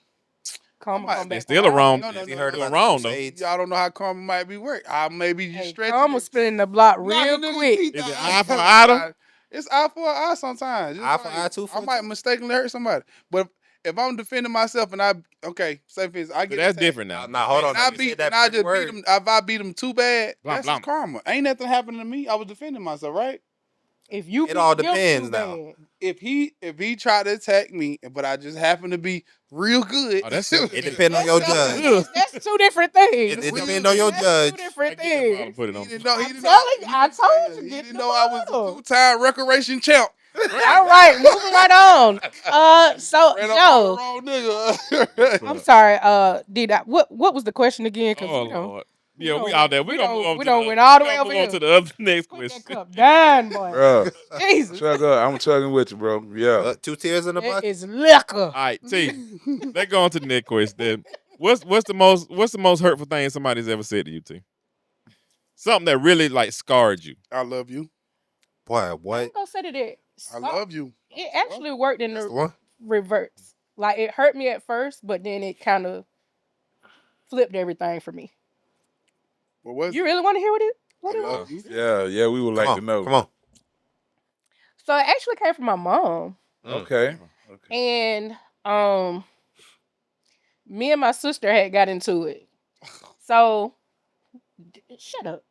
[SPEAKER 3] Come
[SPEAKER 1] It's
[SPEAKER 3] on back.
[SPEAKER 2] It's still a wrong.
[SPEAKER 1] No, no,
[SPEAKER 4] You
[SPEAKER 1] no,
[SPEAKER 4] heard
[SPEAKER 1] no.
[SPEAKER 4] about
[SPEAKER 2] Wrong,
[SPEAKER 4] the
[SPEAKER 2] though.
[SPEAKER 4] Crusades?
[SPEAKER 1] y'all don't know how karma might be work. I maybe just
[SPEAKER 3] Hey,
[SPEAKER 1] stretch
[SPEAKER 3] come spinning the block real quick.
[SPEAKER 2] Is it eye for eye, though?
[SPEAKER 1] It's eye for eye sometimes. It's
[SPEAKER 4] Eye for eye, tooth for
[SPEAKER 1] I might
[SPEAKER 4] tooth.
[SPEAKER 1] mistakenly hurt somebody, but if I'm defending myself and say for instance, I
[SPEAKER 2] So
[SPEAKER 1] get
[SPEAKER 2] that's
[SPEAKER 1] attacked,
[SPEAKER 2] different now.
[SPEAKER 4] Now hold on.
[SPEAKER 1] And
[SPEAKER 4] now,
[SPEAKER 1] I
[SPEAKER 4] you
[SPEAKER 1] beat,
[SPEAKER 4] said that
[SPEAKER 1] and I
[SPEAKER 4] pretty
[SPEAKER 1] just
[SPEAKER 4] word.
[SPEAKER 1] beat him. If I beat him too bad,
[SPEAKER 2] Blah,
[SPEAKER 1] that's
[SPEAKER 2] blah.
[SPEAKER 1] his karma. Ain't nothing happening to me. I was defending myself, right?
[SPEAKER 3] If you
[SPEAKER 4] It
[SPEAKER 3] beat
[SPEAKER 4] all
[SPEAKER 3] him
[SPEAKER 4] depends
[SPEAKER 3] too
[SPEAKER 4] now.
[SPEAKER 3] bad,
[SPEAKER 1] If he tried to attack me, but I just happened to be real good,
[SPEAKER 2] Oh, that's
[SPEAKER 4] It depends on your judge.
[SPEAKER 3] that's two different things.
[SPEAKER 4] It depends on your
[SPEAKER 3] That's
[SPEAKER 4] judge.
[SPEAKER 3] two different
[SPEAKER 2] I get the bottle,
[SPEAKER 3] things.
[SPEAKER 2] put it
[SPEAKER 1] He
[SPEAKER 2] on.
[SPEAKER 1] didn't know. He
[SPEAKER 3] I'm
[SPEAKER 1] didn't
[SPEAKER 3] telling you,
[SPEAKER 1] know.
[SPEAKER 3] I told you,
[SPEAKER 1] He
[SPEAKER 3] get
[SPEAKER 1] didn't
[SPEAKER 3] the
[SPEAKER 1] know I was
[SPEAKER 3] bottle.
[SPEAKER 1] a two-time recreation champ.
[SPEAKER 3] All right, moving right on. So
[SPEAKER 1] Ran up on
[SPEAKER 3] Joe,
[SPEAKER 1] the wrong nigga.
[SPEAKER 3] I'm sorry. What was the question again? Because
[SPEAKER 2] Oh Lord. Yeah, we out there. We gonna move on.
[SPEAKER 3] we
[SPEAKER 2] to
[SPEAKER 3] don't
[SPEAKER 2] the
[SPEAKER 3] went all the
[SPEAKER 2] we
[SPEAKER 3] way
[SPEAKER 2] gonna
[SPEAKER 3] over
[SPEAKER 2] move on
[SPEAKER 3] here.
[SPEAKER 2] to the other next
[SPEAKER 3] Put that
[SPEAKER 2] question.
[SPEAKER 3] cup down, boy.
[SPEAKER 5] Bro,
[SPEAKER 3] Jesus,
[SPEAKER 5] chug up. I'm chugging with you, bro. Yeah.
[SPEAKER 4] 2 tears in the
[SPEAKER 3] it
[SPEAKER 4] bucket.
[SPEAKER 3] is liquor.
[SPEAKER 2] All right, T. Let's go on to the next question. What's the most hurtful thing somebody's ever said to you, T? Something that really like scarred you.
[SPEAKER 1] I love you.
[SPEAKER 4] Boy,
[SPEAKER 3] I
[SPEAKER 4] what?
[SPEAKER 3] ain't gonna say that
[SPEAKER 1] I love you.
[SPEAKER 3] it actually worked in
[SPEAKER 4] That's
[SPEAKER 3] the
[SPEAKER 4] the one.
[SPEAKER 3] reverse. Like it hurt me at first, but then it kind of flipped everything for me.
[SPEAKER 1] What was
[SPEAKER 3] You
[SPEAKER 1] it?
[SPEAKER 3] really want to hear what
[SPEAKER 1] I
[SPEAKER 3] it was?
[SPEAKER 1] love you.
[SPEAKER 5] Yeah, we would like
[SPEAKER 4] Come
[SPEAKER 5] to
[SPEAKER 4] on,
[SPEAKER 5] know.
[SPEAKER 4] come on.
[SPEAKER 3] So it actually came from my mom.
[SPEAKER 5] Okay.
[SPEAKER 3] And me and my sister had got into it. So shut up.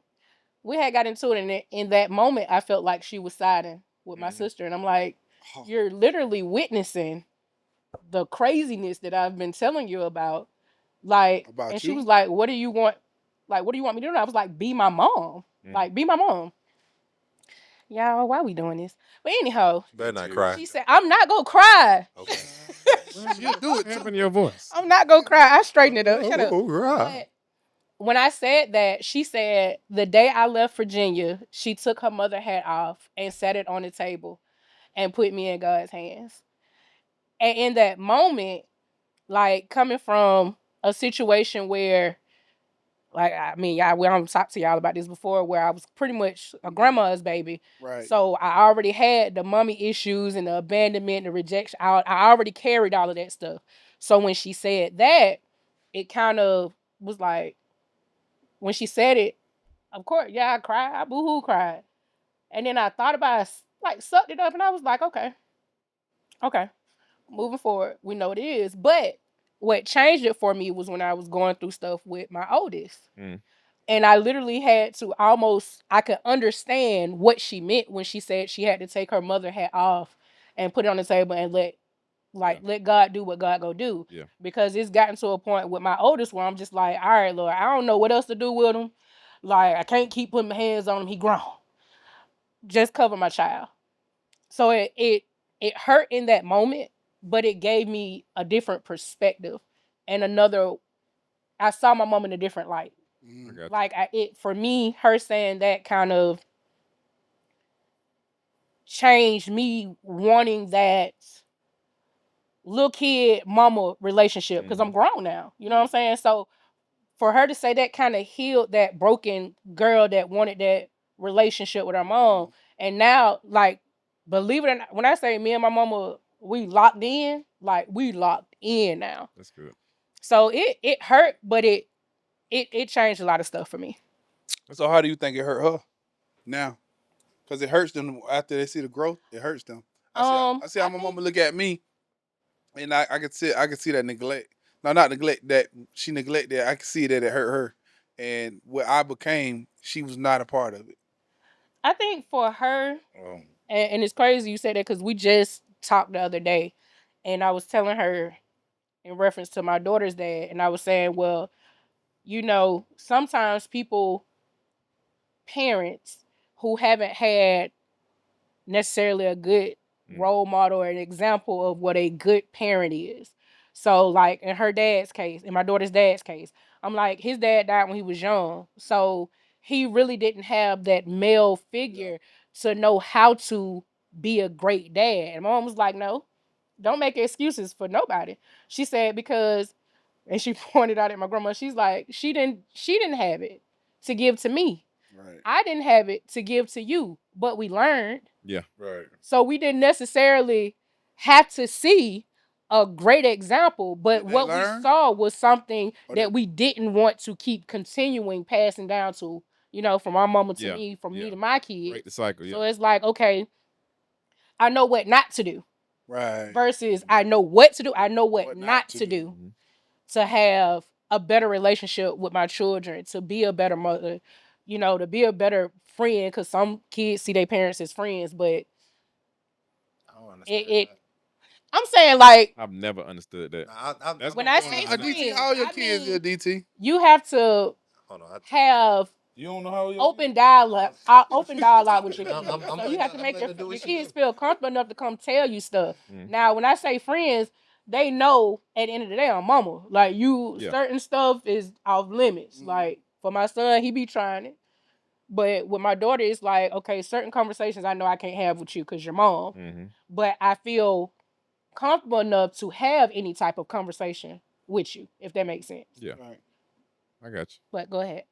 [SPEAKER 3] We had got into it, and in that moment, I felt like she was siding with my
[SPEAKER 2] Mhm.
[SPEAKER 3] sister, and I'm like,
[SPEAKER 1] Oh.
[SPEAKER 3] "You're literally witnessing the craziness that I've been telling you about." Like,
[SPEAKER 1] About
[SPEAKER 3] and she
[SPEAKER 1] you?
[SPEAKER 3] was like, "What do you want? Like, what do you want me to do?" And I was like, "Be my mom.
[SPEAKER 2] Mhm.
[SPEAKER 3] Like, be my mom." Y'all, why we doing this? But anyhow,
[SPEAKER 4] Better not
[SPEAKER 2] Cheers.
[SPEAKER 4] cry.
[SPEAKER 3] she said, "I'm not gonna cry.
[SPEAKER 4] Okay.
[SPEAKER 1] You do
[SPEAKER 2] What
[SPEAKER 1] it
[SPEAKER 2] happened
[SPEAKER 1] too.
[SPEAKER 2] to your voice?
[SPEAKER 3] I'm not gonna cry." I straightened it up. Shut up.
[SPEAKER 4] Oh, right.
[SPEAKER 3] But when I said that, she said the day I left Virginia, she took her mother hat off and set it on the table and put me in God's hands. And in that moment, like coming from a situation where, like, I mean, I've talked to y'all about this before, where I was pretty much a grandma's baby.
[SPEAKER 1] Right.
[SPEAKER 3] So I already had the mommy issues and the abandonment, the rejection. I already carried all of that stuff. So when she said that, it kind of was like, when she said it, of course, yeah, I cried. I boo-hoo cried. And then I thought about it, like sucked it up, and I was like, okay, moving forward, we know what it is. But what changed it for me was when I was going through stuff with my oldest.
[SPEAKER 2] Mm.
[SPEAKER 3] And I literally had to I could understand what she meant when she said she had to take her mother hat off and put it on the table and let God do what God go do.
[SPEAKER 2] Yeah.
[SPEAKER 3] Because it's gotten to a point with my oldest where I'm just like, all right, Lord, I don't know what else to do with him. Like, I can't keep putting my hands on him. He grown. Just cover my child. So it hurt in that moment, but it gave me a different perspective and I saw my mom in a different light.
[SPEAKER 2] I got you.
[SPEAKER 3] Like, for me, her saying that kind of changed me wanting that little kid mama relationship because I'm grown now. You know what I'm saying? So for her to say that kind of healed that broken girl that wanted that relationship with her mom. And now, like, believe it or not, when I say me and my mama, we locked in, like, we locked in now.
[SPEAKER 2] That's good.
[SPEAKER 3] So it hurt, but it changed a lot of stuff for me.
[SPEAKER 1] So how do you think it hurt her now? Because it hurts them after they see the growth. It hurts them. I see how my mama look at me, and I can see that neglect. No, not neglect, that she neglected. I can see that it hurt her, and what I became, she was not a part of it.
[SPEAKER 3] I think for her,
[SPEAKER 5] Oh,
[SPEAKER 3] and it's crazy you said that because we just talked the other day, and I was telling her in reference to my daughter's dad, and I was saying, well, sometimes parents who haven't had necessarily a good role model or an example of what a good parent is. So, like in her dad's case, in my daughter's dad's case, I'm like, his dad died when he was young. So he really didn't have that male figure to know how to be a great dad. And my mom was like, no, don't make excuses for nobody. She said, because, and she pointed out at my grandma, she's like, she didn't have it to give to me.
[SPEAKER 1] Right.
[SPEAKER 3] I didn't have it to give to you, but we learned.
[SPEAKER 5] right.
[SPEAKER 3] So we didn't necessarily have to see a great example, but
[SPEAKER 1] Did they
[SPEAKER 3] what
[SPEAKER 1] learn?
[SPEAKER 3] we saw was something
[SPEAKER 1] Or
[SPEAKER 3] that
[SPEAKER 1] did-
[SPEAKER 3] we didn't want to keep continuing passing down to, from our mama to
[SPEAKER 2] Yeah,
[SPEAKER 3] me, from me
[SPEAKER 2] yeah.
[SPEAKER 3] to my kids.
[SPEAKER 2] Break the cycle.
[SPEAKER 3] So
[SPEAKER 2] Yeah.
[SPEAKER 3] it's like, okay, I know what not to do
[SPEAKER 1] Right.
[SPEAKER 3] versus I know what to do. I know what
[SPEAKER 1] What
[SPEAKER 3] not to do
[SPEAKER 2] Mhm.
[SPEAKER 3] to have a better relationship with my children, to be a better mother, to be a better friend. Because some kids see their parents as friends, but
[SPEAKER 4] I don't understand.
[SPEAKER 3] I'm saying, like,
[SPEAKER 2] I've never understood that. That's
[SPEAKER 3] when
[SPEAKER 2] gonna
[SPEAKER 3] I
[SPEAKER 2] go on
[SPEAKER 3] say
[SPEAKER 2] the
[SPEAKER 1] DT,
[SPEAKER 3] friends,
[SPEAKER 1] how old your
[SPEAKER 3] I
[SPEAKER 1] kids
[SPEAKER 3] mean,
[SPEAKER 1] is, DT?
[SPEAKER 3] you have to
[SPEAKER 4] Hold on.
[SPEAKER 3] have
[SPEAKER 5] You don't know how you
[SPEAKER 3] open dialogue with your
[SPEAKER 4] I'm-
[SPEAKER 3] kids.
[SPEAKER 4] I'm
[SPEAKER 3] So you have to
[SPEAKER 4] letting
[SPEAKER 3] make
[SPEAKER 4] her
[SPEAKER 3] your
[SPEAKER 4] do what she
[SPEAKER 3] kids
[SPEAKER 4] do.
[SPEAKER 3] feel comfortable enough to come tell you stuff.
[SPEAKER 2] Mhm.
[SPEAKER 3] Now, when I say friends, they know at the end of the day, I'm mama. Like,
[SPEAKER 2] Yeah.
[SPEAKER 3] certain stuff is off limits.
[SPEAKER 1] Mhm.
[SPEAKER 3] Like, for my son, he be trying it. But with my daughter, it's like, okay, certain conversations I know I can't have with you because you're mom.
[SPEAKER 2] Mm-hmm.
[SPEAKER 3] But I feel comfortable enough to have any type of conversation with you, if that makes sense.
[SPEAKER 2] Yeah.
[SPEAKER 1] Right.
[SPEAKER 2] I got you.
[SPEAKER 3] But go ahead.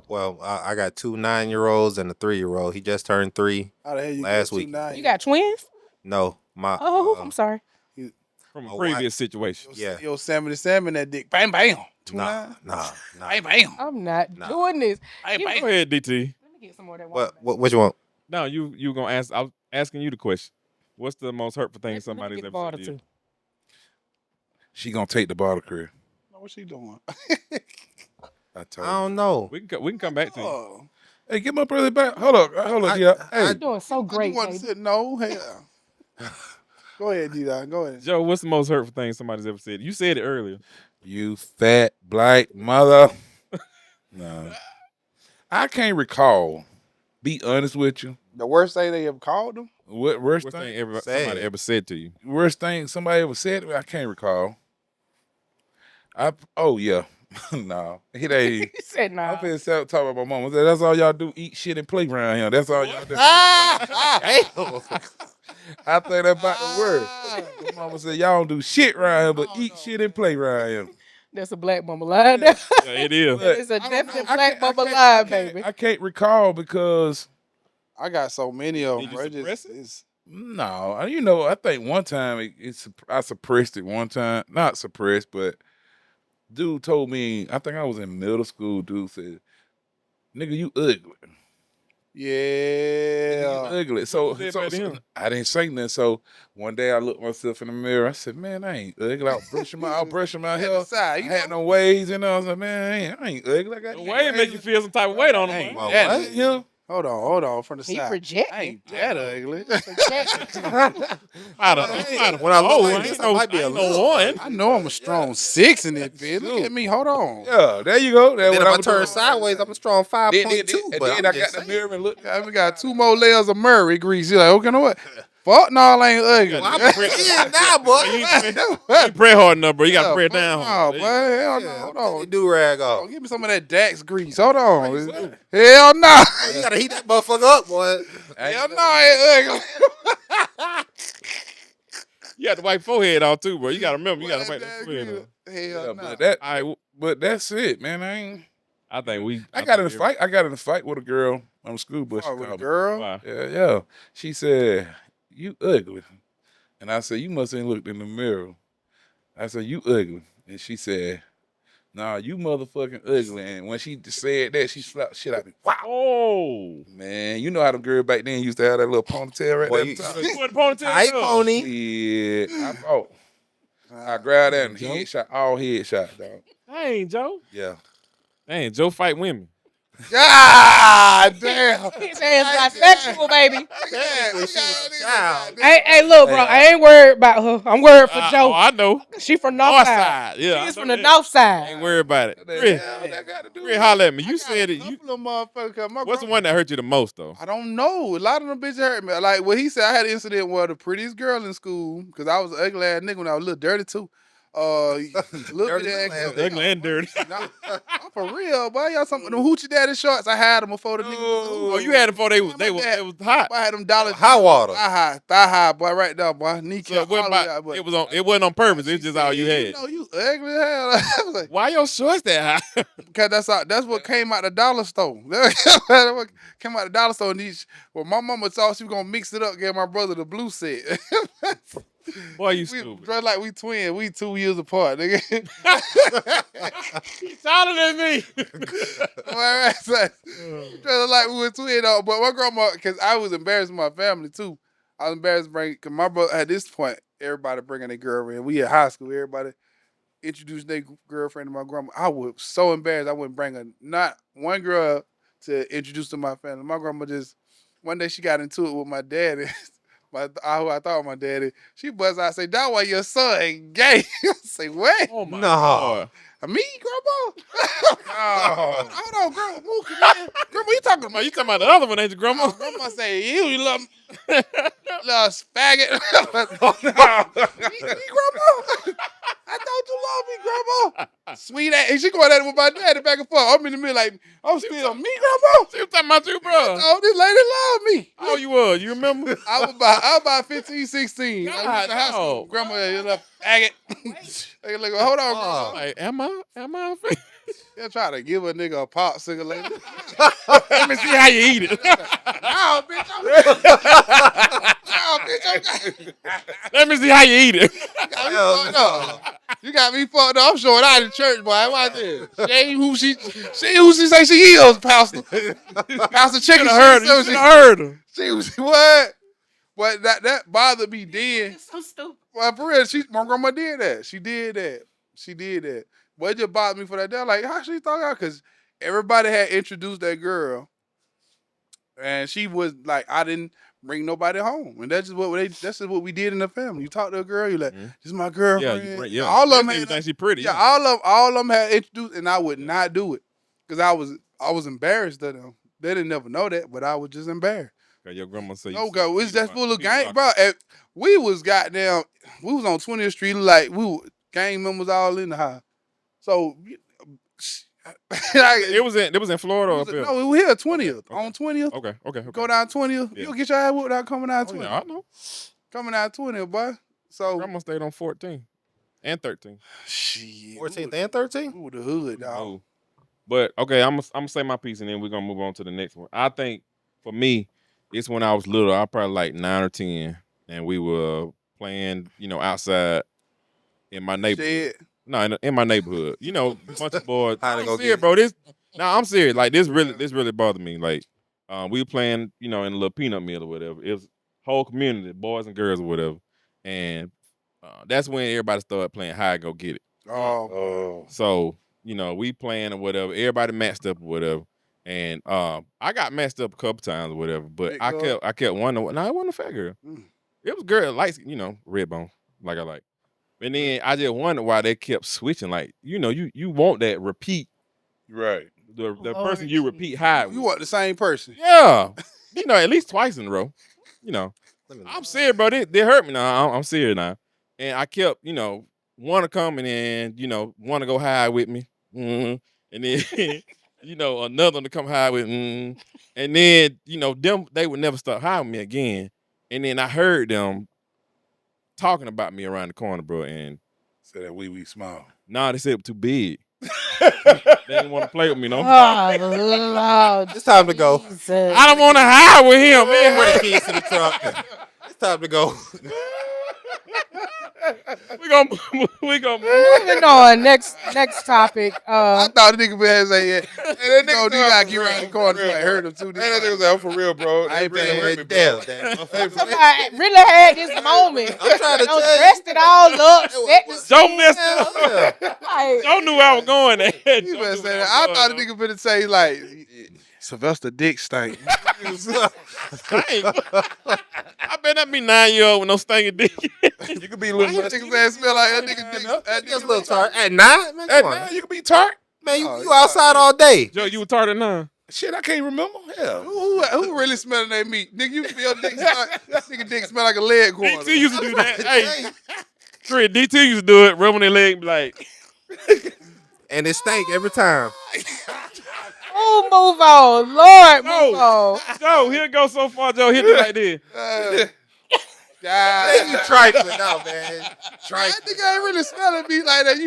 [SPEAKER 4] Well, I got 2 9-year-olds and a 3-year-old. He just turned 3.
[SPEAKER 1] How the hell you
[SPEAKER 4] Last
[SPEAKER 1] get
[SPEAKER 4] week.
[SPEAKER 1] 2 9?
[SPEAKER 3] You got twins?
[SPEAKER 4] No, my
[SPEAKER 3] Oh, I'm sorry.
[SPEAKER 2] From a
[SPEAKER 4] Oh,
[SPEAKER 2] previous situation.
[SPEAKER 4] Yeah.
[SPEAKER 1] Yo, Sammy the Salmon, that dick. Bam, bam. 29?
[SPEAKER 4] Nah.
[SPEAKER 1] Hey, bam.
[SPEAKER 3] I'm not
[SPEAKER 4] Nah.
[SPEAKER 3] doing this.
[SPEAKER 1] Hey,
[SPEAKER 3] You-
[SPEAKER 2] Go
[SPEAKER 1] bam.
[SPEAKER 2] ahead, DT.
[SPEAKER 3] Let me get some more of that water.
[SPEAKER 4] What you want?
[SPEAKER 2] No, you gonna ask. I was asking you the question. What's the most hurtful thing
[SPEAKER 3] Let me
[SPEAKER 2] somebody's
[SPEAKER 3] get the
[SPEAKER 2] ever
[SPEAKER 3] water
[SPEAKER 2] said to you?
[SPEAKER 3] too.
[SPEAKER 5] She gonna take the bottle, Chris.
[SPEAKER 1] What's she doing?
[SPEAKER 5] I
[SPEAKER 4] I
[SPEAKER 5] told you.
[SPEAKER 4] don't know.
[SPEAKER 2] We can come back to you.
[SPEAKER 1] Oh.
[SPEAKER 5] Hey, get my brother back. Hold up, yeah. Hey,
[SPEAKER 3] You're doing so
[SPEAKER 1] I
[SPEAKER 3] great,
[SPEAKER 1] just want to
[SPEAKER 3] baby.
[SPEAKER 1] sit. No, hell. Go ahead, D-Dot. Go ahead.
[SPEAKER 2] Joe, what's the most hurtful thing somebody's ever said? You said it earlier.
[SPEAKER 5] you fat black mother. No, I can't recall. Be honest with you.
[SPEAKER 1] The worst thing they ever called them?
[SPEAKER 5] What
[SPEAKER 2] Worst
[SPEAKER 5] worst
[SPEAKER 2] thing
[SPEAKER 5] thing?
[SPEAKER 2] somebody ever said to you.
[SPEAKER 5] Worst thing somebody ever said to me? I can't recall. Yeah. No, it ain't.
[SPEAKER 3] He said,
[SPEAKER 5] I'm
[SPEAKER 3] nah.
[SPEAKER 5] finna talk about my mama. I said, that's all y'all do, eat shit and play around here. That's all y'all do.
[SPEAKER 4] Hey.
[SPEAKER 5] I think that's about the word. My mama said, y'all don't do shit around here, but eat shit and play around here.
[SPEAKER 3] That's a black mama line. There.
[SPEAKER 2] Yeah, it is.
[SPEAKER 5] But
[SPEAKER 3] It's a
[SPEAKER 1] don't know.
[SPEAKER 3] definite
[SPEAKER 5] I
[SPEAKER 3] black
[SPEAKER 5] can't-
[SPEAKER 3] mama
[SPEAKER 5] I
[SPEAKER 3] line,
[SPEAKER 5] can't-
[SPEAKER 3] baby.
[SPEAKER 5] I can't recall because
[SPEAKER 1] I got so many of them,
[SPEAKER 2] Did you
[SPEAKER 1] bro.
[SPEAKER 2] suppress it?
[SPEAKER 1] It's,
[SPEAKER 5] no, I think one time I suppressed it one time. Not suppressed, but dude told me, I think I was in middle school, dude said, nigga, you ugly. Nigga, you
[SPEAKER 1] yeah.
[SPEAKER 5] ugly. So,
[SPEAKER 2] you say back to him?
[SPEAKER 5] I didn't say nothing. So one day I looked myself in the mirror. I said, man, I ain't ugly. I was brushing my
[SPEAKER 1] At the
[SPEAKER 5] hair.
[SPEAKER 1] side,
[SPEAKER 5] I
[SPEAKER 1] you
[SPEAKER 5] had
[SPEAKER 1] know?
[SPEAKER 5] no waves, and I was like, man, I ain't ugly. I got
[SPEAKER 2] The
[SPEAKER 5] these
[SPEAKER 2] way it make you
[SPEAKER 5] waves.
[SPEAKER 2] feel some type of weight on
[SPEAKER 1] Hey,
[SPEAKER 2] them.
[SPEAKER 4] Well,
[SPEAKER 1] that
[SPEAKER 4] what?
[SPEAKER 1] is-
[SPEAKER 5] Yeah.
[SPEAKER 1] Hold on, from the
[SPEAKER 3] He
[SPEAKER 1] side. I
[SPEAKER 3] projecting.
[SPEAKER 1] ain't that ugly.
[SPEAKER 4] When I look like
[SPEAKER 2] ain't
[SPEAKER 4] this,
[SPEAKER 2] no-
[SPEAKER 4] I might be a
[SPEAKER 2] ain't no
[SPEAKER 4] little
[SPEAKER 2] one.
[SPEAKER 1] I know I'm a strong 6 in this bitch. Look at me. Hold on.
[SPEAKER 5] Yeah, there you go. That's
[SPEAKER 4] Then
[SPEAKER 5] what
[SPEAKER 4] if I
[SPEAKER 5] was
[SPEAKER 4] turn
[SPEAKER 5] doing.
[SPEAKER 4] sideways, I'm a strong
[SPEAKER 5] Then,
[SPEAKER 4] 5.2.
[SPEAKER 5] and
[SPEAKER 4] But
[SPEAKER 5] then
[SPEAKER 4] I'm
[SPEAKER 5] I got
[SPEAKER 4] just
[SPEAKER 5] the
[SPEAKER 4] saying.
[SPEAKER 5] mirror and looked.
[SPEAKER 1] We got 2 more layers of Murray grease. You're like, okay, you know what? Fuck no, I ain't ugly.
[SPEAKER 4] Well, I'm a 10 now, boy.
[SPEAKER 2] You pray hard enough, bro. You got to pray it down.
[SPEAKER 1] No, boy. Hell no.
[SPEAKER 4] Yeah,
[SPEAKER 1] Hold
[SPEAKER 4] take the
[SPEAKER 1] on.
[SPEAKER 4] do-rag
[SPEAKER 1] Oh,
[SPEAKER 4] off.
[SPEAKER 1] give me some of that Dax grease. Hold on.
[SPEAKER 5] What?
[SPEAKER 1] Hell no.
[SPEAKER 4] Oh, you gotta heat that motherfucker up, boy.
[SPEAKER 1] Hell no, I ain't ugly.
[SPEAKER 2] You got the white forehead on too, bro. You got to remember, you got to
[SPEAKER 1] Boy,
[SPEAKER 2] wipe that
[SPEAKER 1] Dax
[SPEAKER 2] forehead
[SPEAKER 1] grease.
[SPEAKER 2] off.
[SPEAKER 1] Hell
[SPEAKER 5] Yeah,
[SPEAKER 1] no.
[SPEAKER 5] but that's it, man.
[SPEAKER 2] I think we.
[SPEAKER 5] I got in a
[SPEAKER 2] think
[SPEAKER 5] fight. I got in a fight with a girl on the school bus. She
[SPEAKER 1] Oh, with a
[SPEAKER 5] called me.
[SPEAKER 1] girl?
[SPEAKER 2] Why?
[SPEAKER 5] Yeah. She said, you ugly. And I said, you must ain't looked in the mirror. I said, you ugly. And she said, nah, you motherfucking ugly. And when she said that, she slapped shit out of me. Wow.
[SPEAKER 2] Oh.
[SPEAKER 5] Man, you know how them girls back then used to have that little ponytail right
[SPEAKER 4] Boy,
[SPEAKER 5] there
[SPEAKER 4] you-
[SPEAKER 5] at the top?
[SPEAKER 2] You put the ponytail
[SPEAKER 4] Tight
[SPEAKER 2] up.
[SPEAKER 4] pony.
[SPEAKER 5] Yeah, I fought. I grabbed that and headshot, all headshot, dog.
[SPEAKER 2] Dang, Joe.
[SPEAKER 5] Yeah.
[SPEAKER 2] Dang, Joe fight women.
[SPEAKER 1] God damn.
[SPEAKER 3] His hands bisexual, baby.
[SPEAKER 4] That when she was a child.
[SPEAKER 3] Hey, look, bro. I ain't worried about her. I'm worried for
[SPEAKER 2] Oh,
[SPEAKER 3] Joe.
[SPEAKER 2] I know.
[SPEAKER 3] She from
[SPEAKER 2] North
[SPEAKER 3] North side.
[SPEAKER 2] side. Yeah.
[SPEAKER 3] She's
[SPEAKER 2] I
[SPEAKER 3] from
[SPEAKER 2] know
[SPEAKER 3] the
[SPEAKER 2] that.
[SPEAKER 3] North side.
[SPEAKER 2] Ain't worried about it.
[SPEAKER 5] What the
[SPEAKER 2] Chris,
[SPEAKER 5] hell that got to do
[SPEAKER 2] Chris, holler at me. You
[SPEAKER 1] I
[SPEAKER 2] said
[SPEAKER 1] got a
[SPEAKER 2] it. You,
[SPEAKER 1] couple of motherfuckers. 'Cause my
[SPEAKER 2] what's the
[SPEAKER 1] girl-
[SPEAKER 2] one that hurt you the most, though?
[SPEAKER 1] I don't know. A lot of them bitches hurt me. Like what he said, I had an incident where the prettiest girl in school, because I was an ugly ass nigga when I was a little dirty too. Little
[SPEAKER 4] Dirty
[SPEAKER 1] bit
[SPEAKER 4] little
[SPEAKER 1] ass.
[SPEAKER 4] ass
[SPEAKER 2] Ugly and dirty.
[SPEAKER 1] Nah, I'm for real, boy. Y'all some of them hoochie daddy shorts. I had them before the niggas was
[SPEAKER 2] Oh, you had it before they was
[SPEAKER 1] Man, my dad-
[SPEAKER 2] was hot.
[SPEAKER 1] I had them dollar
[SPEAKER 4] High water.
[SPEAKER 1] thigh high, boy, right there, boy.
[SPEAKER 2] So
[SPEAKER 1] Kneecap.
[SPEAKER 2] it wasn't,
[SPEAKER 1] all the way out, but
[SPEAKER 2] it wasn't on purpose. It's
[SPEAKER 1] she
[SPEAKER 2] just all
[SPEAKER 1] said,
[SPEAKER 2] you
[SPEAKER 1] You
[SPEAKER 2] had.
[SPEAKER 1] know, you ugly as hell. I was like,
[SPEAKER 2] Why your shorts that high?
[SPEAKER 1] because that's what came out the dollar store. That's what came out the dollar store. And well, my mama thought she was gonna mix it up, give my brother the blue set.
[SPEAKER 2] Boy, you
[SPEAKER 1] We
[SPEAKER 2] stupid.
[SPEAKER 1] dressed like we twins. We 2 years apart, nigga.
[SPEAKER 2] He's taller than me.
[SPEAKER 1] Alright, so, dressed like we were twins, though. But my grandma, because I was embarrassing my family too. I was embarrassed to bring, because my brother, at this point, everybody bringing their girlfriend. We at high school, everybody introduced their girlfriend to my grandma. I was so embarrassed. I wouldn't bring not one girl to introduce to my family. My grandma just, one day she got into it with my daddy. Who I thought was my daddy. She buzzed out and say, "That why your son ain't gay." I say, "What?
[SPEAKER 2] Oh my
[SPEAKER 4] No.
[SPEAKER 2] God.
[SPEAKER 1] Me, grandma?" Hold on, grandma. Move, come here. Grandma, you talking
[SPEAKER 2] Grandma,
[SPEAKER 1] about?
[SPEAKER 2] you talking about the other one, ain't you, Grandma?
[SPEAKER 1] Oh, grandma say, you little faggot. Me, grandma? I thought you loved me, grandma. Sweet ass. And she going at it with my daddy back and forth. I'm in the middle like, I'm still me, grandma.
[SPEAKER 2] She was talking about you, bro.
[SPEAKER 1] Oh, this lady love me.
[SPEAKER 2] How old you was? You remember?
[SPEAKER 1] I was about 15, 16. I went to high school.
[SPEAKER 2] God,
[SPEAKER 1] Grandma, you little faggot. Hey, look, hold on, grandma.
[SPEAKER 2] Like, am I?
[SPEAKER 1] They'll try to give a nigga a popsicle later.
[SPEAKER 2] Let me see how you eat it.
[SPEAKER 1] No, bitch, no, bitch,
[SPEAKER 2] Let me see how you eat it.
[SPEAKER 1] You She got me fucked up. I'm showing out in church, boy. Watch this. She ain't who she say she is, Pastor. Pastor Chicken.
[SPEAKER 2] You heard her. You heard her.
[SPEAKER 1] She was what? But that bothered me then.
[SPEAKER 3] So stupid.
[SPEAKER 1] Well, for real, my grandma did that. She did that. But it just bothered me for that. They're like, how she thought out? Because everybody had introduced that girl, and she was like, I didn't bring nobody home, and that's just what we did in the family. You talk to a girl, you like, this is my girlfriend.
[SPEAKER 2] Yeah.
[SPEAKER 1] All of them
[SPEAKER 2] You think she pretty?
[SPEAKER 1] yeah, all of them had introduced, and I would not do it because I was embarrassed of them. They didn't never know that, but I was just embarrassed.
[SPEAKER 2] Your grandma say.
[SPEAKER 1] No, go. It's just full of gang, bro. We was on 20th Street, like we were gang members all in the house. So
[SPEAKER 2] It was in Florida or up here?
[SPEAKER 1] no, we here 20th
[SPEAKER 2] Okay.
[SPEAKER 1] on 20th.
[SPEAKER 2] Okay.
[SPEAKER 1] Go down 20th.
[SPEAKER 2] Yeah.
[SPEAKER 1] You'll get your ass whooped out coming down
[SPEAKER 2] Oh,
[SPEAKER 1] 20th.
[SPEAKER 2] yeah, I know.
[SPEAKER 1] Coming down 20th, boy. So
[SPEAKER 2] Grandma stayed on 14 and 13.
[SPEAKER 1] shit.
[SPEAKER 4] 14th and 13th.
[SPEAKER 1] Ooh, the hood, dog.
[SPEAKER 2] Oh. But okay, I'm gonna say my piece and then we're gonna move on to the next one. I think for me, it's when I was little. I was probably like 9 or 10, and we were playing, outside in my neighborhood.
[SPEAKER 1] Shit.
[SPEAKER 2] No, in my neighborhood. Bunch of boys.
[SPEAKER 4] How'd it
[SPEAKER 2] I'm
[SPEAKER 4] go
[SPEAKER 2] serious,
[SPEAKER 4] get?
[SPEAKER 2] bro. I'm serious. Like this really bothered me. Like, we were playing, in a little peanut mill or whatever. It was whole community, boys and girls or whatever, and that's when everybody started playing hide go get it.
[SPEAKER 1] Oh,
[SPEAKER 2] So, we playing or whatever. Everybody matched up or whatever. And I got messed up a couple times or whatever, but
[SPEAKER 1] Big
[SPEAKER 2] I
[SPEAKER 1] girl?
[SPEAKER 2] kept wondering. No, it wasn't a fat girl.
[SPEAKER 1] Mm.
[SPEAKER 2] It was a girl, like, red bone, like I like. And then I just wondered why they kept switching. Like, you want that repeat,
[SPEAKER 5] Right.
[SPEAKER 2] the
[SPEAKER 3] Lord
[SPEAKER 2] person you repeat
[SPEAKER 3] Jesus.
[SPEAKER 2] high
[SPEAKER 1] you
[SPEAKER 2] with.
[SPEAKER 1] want the same person?
[SPEAKER 2] Yeah. At least twice in a row.
[SPEAKER 4] Let me
[SPEAKER 2] I'm serious, bro. They hurt me now. I'm serious now. And I kept, want to come and then, want to go high with me. And then, another one to come high with. And then, them, they would never stop high with me again. And then I heard them talking about me around the corner, bro. And
[SPEAKER 5] Say that wee small.
[SPEAKER 2] nah, they said it was too big. They didn't want to play with me, no.
[SPEAKER 3] Oh, Lord.
[SPEAKER 4] It's time to go.
[SPEAKER 3] Jesus.
[SPEAKER 2] I don't want to high with him, man.
[SPEAKER 4] Bring the keys to the truck. It's time to go.
[SPEAKER 2] We gonna move.
[SPEAKER 3] Moving on. Next topic.
[SPEAKER 1] I thought the nigga had say, no, you gotta get around the corner. I heard him too.
[SPEAKER 5] And that nigga was out for real, bro.
[SPEAKER 1] I ain't paying
[SPEAKER 4] Man,
[SPEAKER 1] with
[SPEAKER 4] damn, damn.
[SPEAKER 3] Somebody really had this moment.
[SPEAKER 4] I'm trying to tell you.
[SPEAKER 3] Dressed it all up. Set the
[SPEAKER 2] Joe messed it up.
[SPEAKER 3] like,
[SPEAKER 2] Joe knew I was going there.
[SPEAKER 1] You better say that. I thought the nigga better say like Sylvester Dick stank.
[SPEAKER 2] I bet that be 9-year-old with no stinking dick.
[SPEAKER 5] You could be a little
[SPEAKER 1] That nigga said smell like that nigga dick. That
[SPEAKER 4] Just
[SPEAKER 1] nigga
[SPEAKER 4] a little tart. At 9? Man, come on.
[SPEAKER 5] you could be tart.
[SPEAKER 4] Man,
[SPEAKER 1] Oh,
[SPEAKER 4] you outside all day.
[SPEAKER 2] Joe, you were tarted now.
[SPEAKER 5] Shit, I can't remember. Hell.
[SPEAKER 1] who really smelling that meat? Nigga, you feel dick nigga dick smell like a leg quarter.
[SPEAKER 2] DT used to do that. Hey, Chris, DT used to do it, rub on their leg and be like,
[SPEAKER 4] And it stank every time.
[SPEAKER 3] oh, move on. Lord, move on.
[SPEAKER 2] Joe, he'll go so far, Joe, he'll do like this.
[SPEAKER 4] Man, you trifling now, man.
[SPEAKER 1] That nigga ain't really smelling me like that.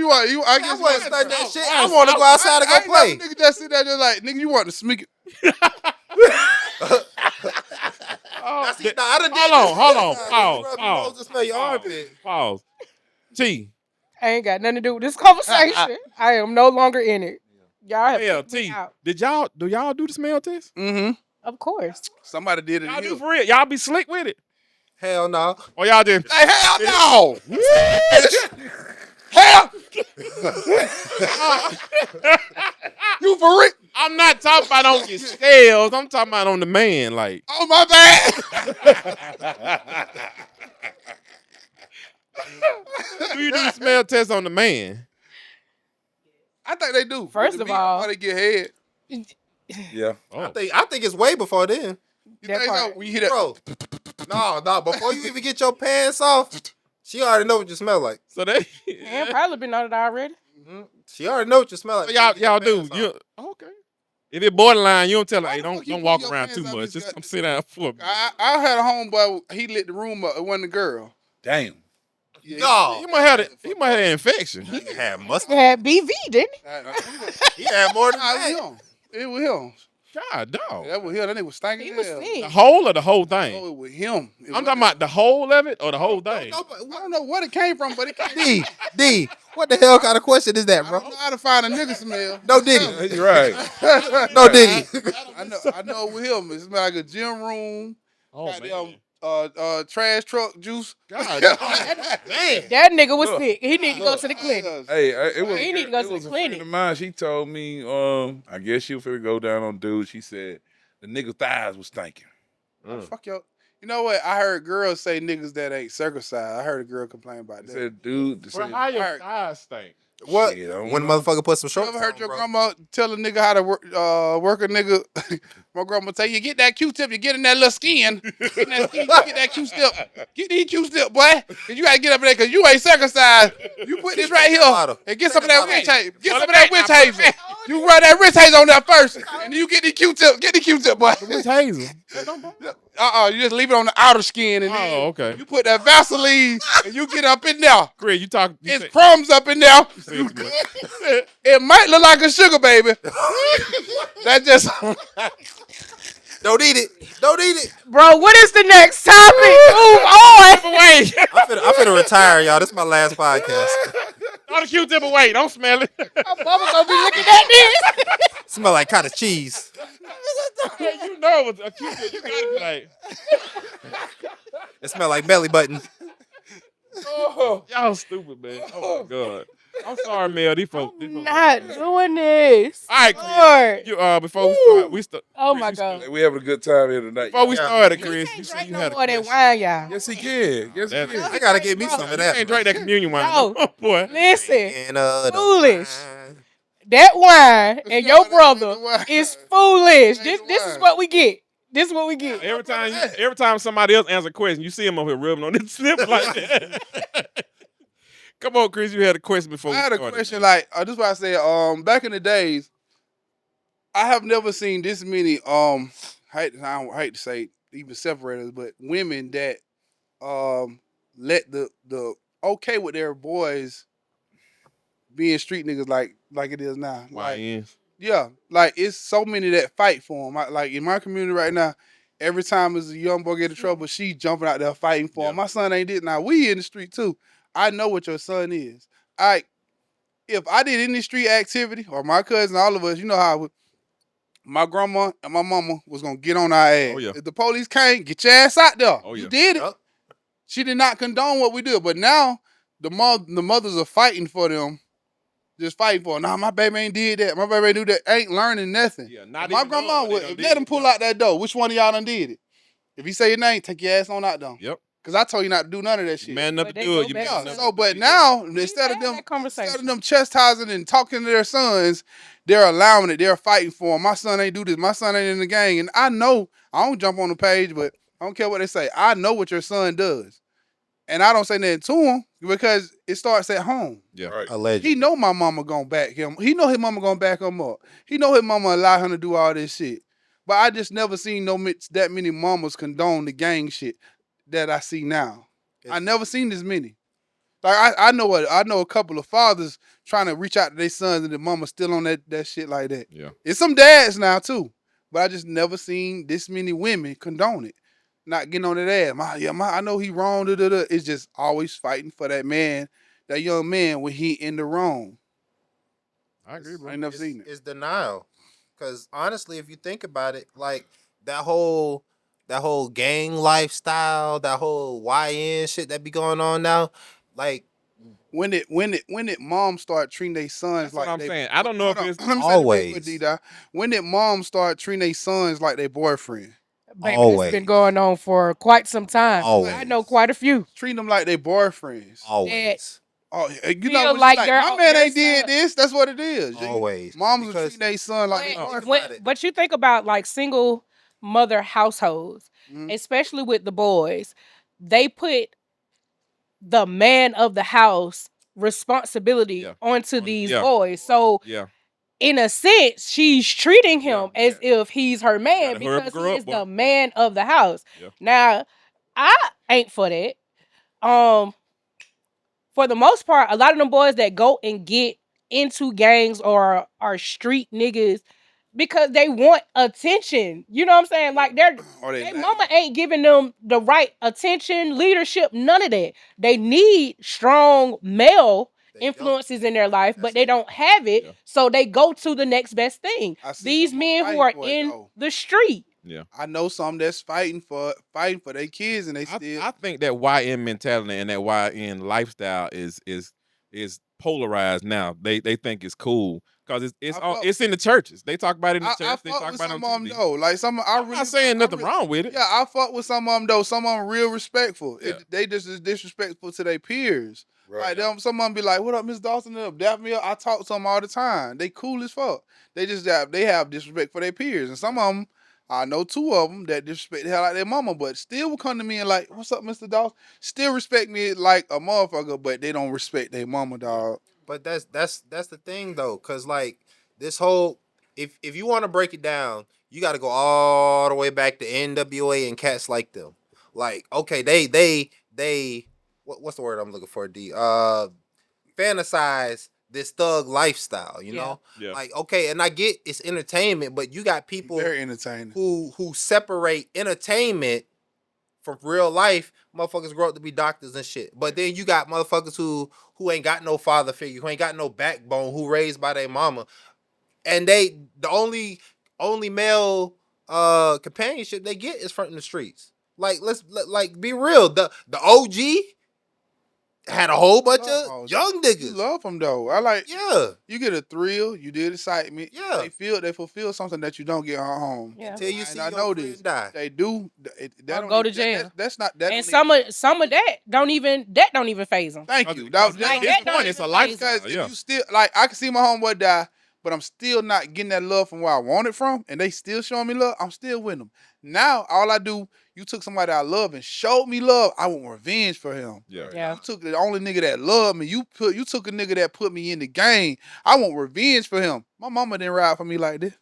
[SPEAKER 1] I guess
[SPEAKER 4] I wasn't studying that shit. I
[SPEAKER 2] I-
[SPEAKER 4] want to go outside and
[SPEAKER 1] I
[SPEAKER 4] go
[SPEAKER 1] ain't
[SPEAKER 4] play.
[SPEAKER 1] never nigga just sit there just like, nigga, you want to sneak it.
[SPEAKER 2] Oh,
[SPEAKER 4] See, nah, I done did
[SPEAKER 2] hold on.
[SPEAKER 4] this.
[SPEAKER 2] Pause,
[SPEAKER 4] Rub your
[SPEAKER 2] pause.
[SPEAKER 4] nose to smell your armpit.
[SPEAKER 2] Pause. T.
[SPEAKER 3] I ain't got nothing to do with this conversation. I am no longer in it. Y'all have
[SPEAKER 2] Hell,
[SPEAKER 3] kicked me
[SPEAKER 2] T.
[SPEAKER 3] out.
[SPEAKER 2] Do y'all do the smell test?
[SPEAKER 1] Mm-hmm.
[SPEAKER 3] Of course.
[SPEAKER 1] Somebody did it.
[SPEAKER 2] Y'all
[SPEAKER 1] in
[SPEAKER 2] do
[SPEAKER 1] here.
[SPEAKER 2] for real. Y'all be slick with it.
[SPEAKER 4] Hell no.
[SPEAKER 2] Or y'all just
[SPEAKER 1] Hey, hell no! Hell! You for real?
[SPEAKER 2] I'm not talking about on your scales. I'm talking about on the man. Like,
[SPEAKER 1] Oh, my bad.
[SPEAKER 2] do you do the smell test on the man?
[SPEAKER 1] I think they do.
[SPEAKER 3] First
[SPEAKER 1] The
[SPEAKER 3] of
[SPEAKER 1] meat
[SPEAKER 3] all-
[SPEAKER 1] before they get head.
[SPEAKER 5] Yeah.
[SPEAKER 2] Oh.
[SPEAKER 4] I think it's way before then.
[SPEAKER 1] You
[SPEAKER 3] That
[SPEAKER 1] think so?
[SPEAKER 3] part.
[SPEAKER 1] When you hear that,
[SPEAKER 4] Bro. No. Before you even get your pants off, she already know what you smell like.
[SPEAKER 2] So they
[SPEAKER 3] Man, probably been on it already.
[SPEAKER 4] She already know what you smell like.
[SPEAKER 2] So y'all
[SPEAKER 4] before you
[SPEAKER 2] do.
[SPEAKER 4] get your pants off.
[SPEAKER 2] You okay? If it borderline, you don't tell her,
[SPEAKER 1] Why
[SPEAKER 2] hey,
[SPEAKER 1] the fuck
[SPEAKER 2] don't
[SPEAKER 1] you
[SPEAKER 2] walk
[SPEAKER 1] put your
[SPEAKER 2] around
[SPEAKER 1] pants
[SPEAKER 2] too
[SPEAKER 1] up
[SPEAKER 2] much.
[SPEAKER 1] his
[SPEAKER 2] Just
[SPEAKER 1] gut-
[SPEAKER 2] come sit down for a minute.
[SPEAKER 1] I had a homeboy. He lit the room up. It wasn't a girl.
[SPEAKER 5] Damn.
[SPEAKER 1] Yeah,
[SPEAKER 4] No.
[SPEAKER 2] He might have an infection.
[SPEAKER 4] He had mustard.
[SPEAKER 3] He had BV, didn't he?
[SPEAKER 4] He had more than
[SPEAKER 1] Nah, it
[SPEAKER 4] that.
[SPEAKER 1] was him. It was him.
[SPEAKER 2] God, dog.
[SPEAKER 1] That was him. That nigga was stinking.
[SPEAKER 3] He
[SPEAKER 1] as
[SPEAKER 3] was
[SPEAKER 1] hell.
[SPEAKER 3] sick.
[SPEAKER 2] The whole or the whole thing?
[SPEAKER 1] Oh, it was him.
[SPEAKER 2] I'm talking about the whole of it or the whole thing.
[SPEAKER 1] I don't know what it came from, but it came.
[SPEAKER 4] D, what the hell kind of question is that,
[SPEAKER 1] I
[SPEAKER 4] bro?
[SPEAKER 1] don't know how to find a nigga smell.
[SPEAKER 4] No Diddy.
[SPEAKER 5] You're right.
[SPEAKER 4] No Diddy.
[SPEAKER 1] I know with him. It smell like a gym room.
[SPEAKER 2] Oh man.
[SPEAKER 1] Goddamn, trash truck juice.
[SPEAKER 2] God,
[SPEAKER 3] That nigga was
[SPEAKER 5] Look,
[SPEAKER 3] sick. He need to go
[SPEAKER 5] look.
[SPEAKER 3] to the clinic.
[SPEAKER 5] Hey, it was,
[SPEAKER 3] He need to go
[SPEAKER 5] it
[SPEAKER 3] to the
[SPEAKER 5] was a
[SPEAKER 3] clinic.
[SPEAKER 5] friend of mine. She told me, I guess she was finna go down on dude. She said the nigga thighs was stinking.
[SPEAKER 1] Fuck yo. You know what? I heard girls say niggas that ain't circumcised. I heard a girl complain about
[SPEAKER 5] They
[SPEAKER 1] that.
[SPEAKER 5] said, dude,
[SPEAKER 2] Bro, how your thighs stink?
[SPEAKER 4] What?
[SPEAKER 5] Shit, I don't
[SPEAKER 4] When
[SPEAKER 5] know.
[SPEAKER 4] motherfucker put some
[SPEAKER 1] You
[SPEAKER 4] shorts
[SPEAKER 1] ever heard
[SPEAKER 4] on,
[SPEAKER 1] your
[SPEAKER 4] bro?
[SPEAKER 1] grandma tell a nigga how to work a nigga? My grandma tell you, get that Q-tip, you get in that little skin. Get in that skin, you get that Q-tip. Get these Q-tip, boy. Cause you gotta get up in there, cause you ain't circumcised. You put this right here and get some of that witch hazel. Get some of that witch hazel. You run that witch hazel on there first, and then you get the Q-tip. Get the Q-tip, boy.
[SPEAKER 2] What's hazel?
[SPEAKER 1] You just leave it on the outer skin, and then
[SPEAKER 2] Oh, okay.
[SPEAKER 1] you put that Vaseline, and you get up in there.
[SPEAKER 2] Chris, you talk. You
[SPEAKER 1] It's
[SPEAKER 2] say-
[SPEAKER 1] crumbs up in there.
[SPEAKER 2] say too much.
[SPEAKER 1] It might look like a sugar baby. That just
[SPEAKER 4] Don't eat it. Don't eat it.
[SPEAKER 3] Bro, what is the next topic? Move on.
[SPEAKER 2] Wait,
[SPEAKER 4] I'm finna retire, y'all. This is my last podcast.
[SPEAKER 2] throw the Q-tip away. Don't smell it.
[SPEAKER 3] Mama gonna be looking at this.
[SPEAKER 4] Smell like kind of cheese.
[SPEAKER 2] You know it was a Q-tip. You gotta be like,
[SPEAKER 4] It smell like belly button.
[SPEAKER 2] y'all stupid, man. Oh my god. I'm sorry, Mel. These folks.
[SPEAKER 3] Not doing this.
[SPEAKER 2] All right, Chris.
[SPEAKER 3] Lord.
[SPEAKER 2] You before we start,
[SPEAKER 3] Oh
[SPEAKER 2] Chris,
[SPEAKER 3] my
[SPEAKER 2] you
[SPEAKER 3] God.
[SPEAKER 5] We having a good time here tonight.
[SPEAKER 2] Before we
[SPEAKER 4] Yeah.
[SPEAKER 2] started,
[SPEAKER 3] He
[SPEAKER 2] Chris,
[SPEAKER 3] can't
[SPEAKER 2] you said
[SPEAKER 3] drink
[SPEAKER 2] you
[SPEAKER 3] no
[SPEAKER 2] had a
[SPEAKER 3] more than
[SPEAKER 2] question.
[SPEAKER 3] wine, y'all.
[SPEAKER 5] Yes, he can. Yes, he
[SPEAKER 2] That-
[SPEAKER 5] can.
[SPEAKER 4] I gotta get me some of
[SPEAKER 2] You
[SPEAKER 4] that.
[SPEAKER 2] can't drink that communion wine.
[SPEAKER 3] No.
[SPEAKER 2] Oh, boy.
[SPEAKER 3] Listen,
[SPEAKER 4] And, the
[SPEAKER 3] Foolish.
[SPEAKER 4] wine.
[SPEAKER 3] that wine and your
[SPEAKER 1] That
[SPEAKER 3] brother
[SPEAKER 1] ain't the wine.
[SPEAKER 3] is foolish.
[SPEAKER 1] That ain't
[SPEAKER 3] This
[SPEAKER 1] the
[SPEAKER 3] is
[SPEAKER 1] wine.
[SPEAKER 3] what we get. This is what we get.
[SPEAKER 2] Every time somebody else answers a question, you see him over here rubbing on his slip like that. Come on, Chris. You had a question before
[SPEAKER 1] I
[SPEAKER 2] we
[SPEAKER 1] had a
[SPEAKER 2] started,
[SPEAKER 1] question.
[SPEAKER 2] man.
[SPEAKER 1] Like this is why I said, back in the days, I have never seen this many. I don't hate to say even separators, but women that let the okay with their boys being street niggas like it is now. Like,
[SPEAKER 2] YNs.
[SPEAKER 1] yeah, like it's so many that fight for him. Like in my community right now, every time there's a young boy get in trouble, she jumping out there fighting for him.
[SPEAKER 2] Yeah.
[SPEAKER 1] My son ain't did. Now we in the street too. I know what your son is. If I did any street activity or my cousin, all of us, you know how I would. My grandma and my mama was gonna get on our ass.
[SPEAKER 2] Oh, yeah.
[SPEAKER 1] If the police came, get your ass out there.
[SPEAKER 2] Oh,
[SPEAKER 1] You
[SPEAKER 2] yeah.
[SPEAKER 1] did it.
[SPEAKER 4] Yup.
[SPEAKER 1] She did not condone what we did, but now the mothers are fighting for them. Just fighting for them. Nah, my baby ain't did that. My baby ain't do that. Ain't learning nothing.
[SPEAKER 2] Yeah, not
[SPEAKER 1] My
[SPEAKER 2] even knowing
[SPEAKER 1] grandma
[SPEAKER 2] what they
[SPEAKER 1] would
[SPEAKER 2] done
[SPEAKER 1] let
[SPEAKER 2] did.
[SPEAKER 1] him pull out that door. Which one of y'all done did it? If he say your name, take your ass on out there.
[SPEAKER 2] Yep.
[SPEAKER 1] Cause I told you not to do none of that shit.
[SPEAKER 2] Man enough to
[SPEAKER 3] But they
[SPEAKER 2] do
[SPEAKER 3] go
[SPEAKER 2] it. You
[SPEAKER 3] back
[SPEAKER 2] man
[SPEAKER 1] Yeah,
[SPEAKER 3] to
[SPEAKER 2] enough
[SPEAKER 1] so
[SPEAKER 2] to
[SPEAKER 1] but
[SPEAKER 2] do it.
[SPEAKER 1] now
[SPEAKER 3] We
[SPEAKER 1] instead of
[SPEAKER 3] had
[SPEAKER 1] them
[SPEAKER 3] that conversation.
[SPEAKER 1] instead of them chastising and talking to their sons, they're allowing it. They're fighting for them. My son ain't do this. My son ain't in the gang. And I know I don't jump on the page, but I don't care what they say. I know what your son does, and I don't say nothing to him because it starts at home.
[SPEAKER 2] Yeah.
[SPEAKER 5] Right.
[SPEAKER 4] Allegedly.
[SPEAKER 1] He know my mama gonna back him. He know his mama gonna back him up. He know his mama allow him to do all this shit. But I just never seen that many mamas condone the gang shit that I see now. I never seen this many. Like I know a couple of fathers trying to reach out to their sons and the mama still on that shit like that.
[SPEAKER 2] Yeah.
[SPEAKER 1] It's some dads now too, but I just never seen this many women condone it, not getting on that ass. I know he wrong. It's just always fighting for that man, that young man when he in the wrong.
[SPEAKER 2] I agree, bro.
[SPEAKER 1] I ain't never seen it.
[SPEAKER 4] It's denial. Because honestly, if you think about it, like that whole gang lifestyle, that whole YN shit that be going on now, like
[SPEAKER 1] When did mom start treating their sons
[SPEAKER 2] That's
[SPEAKER 1] like
[SPEAKER 2] what I'm
[SPEAKER 1] they
[SPEAKER 2] saying. I don't know if
[SPEAKER 1] Hold on.
[SPEAKER 2] it's
[SPEAKER 1] Let me say this real quick,
[SPEAKER 4] Always.
[SPEAKER 1] D-Dot. When did mom start treating their sons like their boyfriend?
[SPEAKER 3] Baby,
[SPEAKER 4] Always.
[SPEAKER 3] it's been going on for quite some time.
[SPEAKER 4] Always.
[SPEAKER 3] I know quite a few.
[SPEAKER 1] Treating them like their boyfriends.
[SPEAKER 4] always.
[SPEAKER 1] Oh, you
[SPEAKER 3] Feel
[SPEAKER 1] know what
[SPEAKER 3] like
[SPEAKER 1] like
[SPEAKER 3] they're-
[SPEAKER 1] my man
[SPEAKER 3] they're
[SPEAKER 1] ain't did
[SPEAKER 3] son-
[SPEAKER 1] this. That's what it is.
[SPEAKER 4] Always.
[SPEAKER 1] Moms are
[SPEAKER 4] Because-
[SPEAKER 1] treating their son like their
[SPEAKER 3] But,
[SPEAKER 1] boyfriend.
[SPEAKER 4] about it.
[SPEAKER 3] but you think about like single mother households,
[SPEAKER 1] Mhm.
[SPEAKER 3] especially with the boys, they put the man of the house responsibility
[SPEAKER 2] Yeah.
[SPEAKER 3] onto these
[SPEAKER 2] yeah.
[SPEAKER 3] boys. So
[SPEAKER 2] Yeah.
[SPEAKER 3] in a sense, she's treating him
[SPEAKER 2] Yeah,
[SPEAKER 3] as if he's her man
[SPEAKER 2] Gotta hurry up and
[SPEAKER 3] because
[SPEAKER 2] grow
[SPEAKER 3] he
[SPEAKER 2] up,
[SPEAKER 3] is
[SPEAKER 2] boy.
[SPEAKER 3] the man of the house.
[SPEAKER 2] Yeah.
[SPEAKER 3] Now, I ain't for that. For the most part, a lot of them boys that go and get into gangs or are street niggas, because they want attention. You know what I'm saying? Like
[SPEAKER 1] Or they
[SPEAKER 3] their
[SPEAKER 1] lack
[SPEAKER 3] mama ain't giving them the right attention, leadership, none of that. They need strong male
[SPEAKER 4] They don't.
[SPEAKER 3] influences in their life, but
[SPEAKER 4] That's
[SPEAKER 3] they
[SPEAKER 4] it.
[SPEAKER 3] don't have it.
[SPEAKER 2] Yeah.
[SPEAKER 3] So they go to the next best thing.
[SPEAKER 1] I see
[SPEAKER 3] These
[SPEAKER 1] some
[SPEAKER 3] men who
[SPEAKER 1] fighting
[SPEAKER 3] are
[SPEAKER 1] for it,
[SPEAKER 3] in
[SPEAKER 1] though.
[SPEAKER 3] the street.
[SPEAKER 2] Yeah.
[SPEAKER 1] I know some that's fighting for their kids, and they still.
[SPEAKER 2] I think that YN mentality and that YN lifestyle is polarized now. They think it's cool because it's in the churches. They talk about it in the
[SPEAKER 1] I
[SPEAKER 2] church. They
[SPEAKER 1] fuck
[SPEAKER 2] talk
[SPEAKER 1] with
[SPEAKER 2] about it
[SPEAKER 1] some
[SPEAKER 2] on
[SPEAKER 1] of them
[SPEAKER 2] TV.
[SPEAKER 1] though. Like some,
[SPEAKER 2] I'm not saying nothing wrong with it.
[SPEAKER 1] Yeah, I fuck with some of them though. Some of them real respectful.
[SPEAKER 2] Yeah.
[SPEAKER 1] They just is disrespectful to their peers.
[SPEAKER 5] Right.
[SPEAKER 1] Like them, some of them be like, "What up, Miss Dawson?" Up, dap me up. I talk to them all the time. They cool as fuck. They have disrespect for their peers, and some of them, I know two of them that disrespect the hell out of their mama, but still will come to me and like, "What's up, Mr. Dawson?" Still respect me like a motherfucker, but they don't respect their mama, dog.
[SPEAKER 4] But that's the thing though, cause like this whole if you want to break it down, you got to go all the way back to NWA and cats like them. Like okay, they what's the word I'm looking for? Fantasize this thug lifestyle, you
[SPEAKER 3] Yeah.
[SPEAKER 4] know?
[SPEAKER 2] Yeah.
[SPEAKER 4] Like okay, and I get it's entertainment, but you got people
[SPEAKER 1] Very entertaining.
[SPEAKER 4] who separate entertainment from real life. Motherfuckers grow up to be doctors and shit. But then you got motherfuckers who ain't got no father figure, who ain't got no backbone, who raised by their mama. And the only male companionship they get is from the streets. Like like be real. The OG had a whole bunch
[SPEAKER 1] Love
[SPEAKER 4] of
[SPEAKER 1] OG.
[SPEAKER 4] young
[SPEAKER 1] You
[SPEAKER 4] niggas.
[SPEAKER 1] love them though. I like.
[SPEAKER 4] Yeah.
[SPEAKER 1] You get a thrill. You did excitement.
[SPEAKER 4] Yeah.
[SPEAKER 1] They fulfill something that you don't get at home.
[SPEAKER 3] Yeah.
[SPEAKER 4] Until you
[SPEAKER 1] And
[SPEAKER 4] see
[SPEAKER 1] I
[SPEAKER 4] your
[SPEAKER 1] know
[SPEAKER 4] friend
[SPEAKER 1] this.
[SPEAKER 4] die.
[SPEAKER 1] They do. That
[SPEAKER 3] Or
[SPEAKER 1] don't
[SPEAKER 3] go
[SPEAKER 1] even-
[SPEAKER 3] to jail.
[SPEAKER 1] That's not. That
[SPEAKER 3] And
[SPEAKER 1] don't
[SPEAKER 3] some of that don't even phase them.
[SPEAKER 1] Thank you.
[SPEAKER 2] Because
[SPEAKER 1] That-
[SPEAKER 2] at
[SPEAKER 3] Like,
[SPEAKER 2] this
[SPEAKER 3] that don't
[SPEAKER 2] point, it's a
[SPEAKER 3] even
[SPEAKER 2] lifestyle.
[SPEAKER 1] because
[SPEAKER 2] Yeah.
[SPEAKER 1] if you still like, I can see my homeboy die, but I'm still not getting that love from where I want it from, and they still showing me love. I'm still with them. Now all I do, you took somebody I love and showed me love. I want revenge for him.
[SPEAKER 2] Yeah.
[SPEAKER 3] Yeah.
[SPEAKER 1] You took the only nigga that loved me. You took a nigga that put me in the game. I want revenge for him. My mama didn't ride for me like this.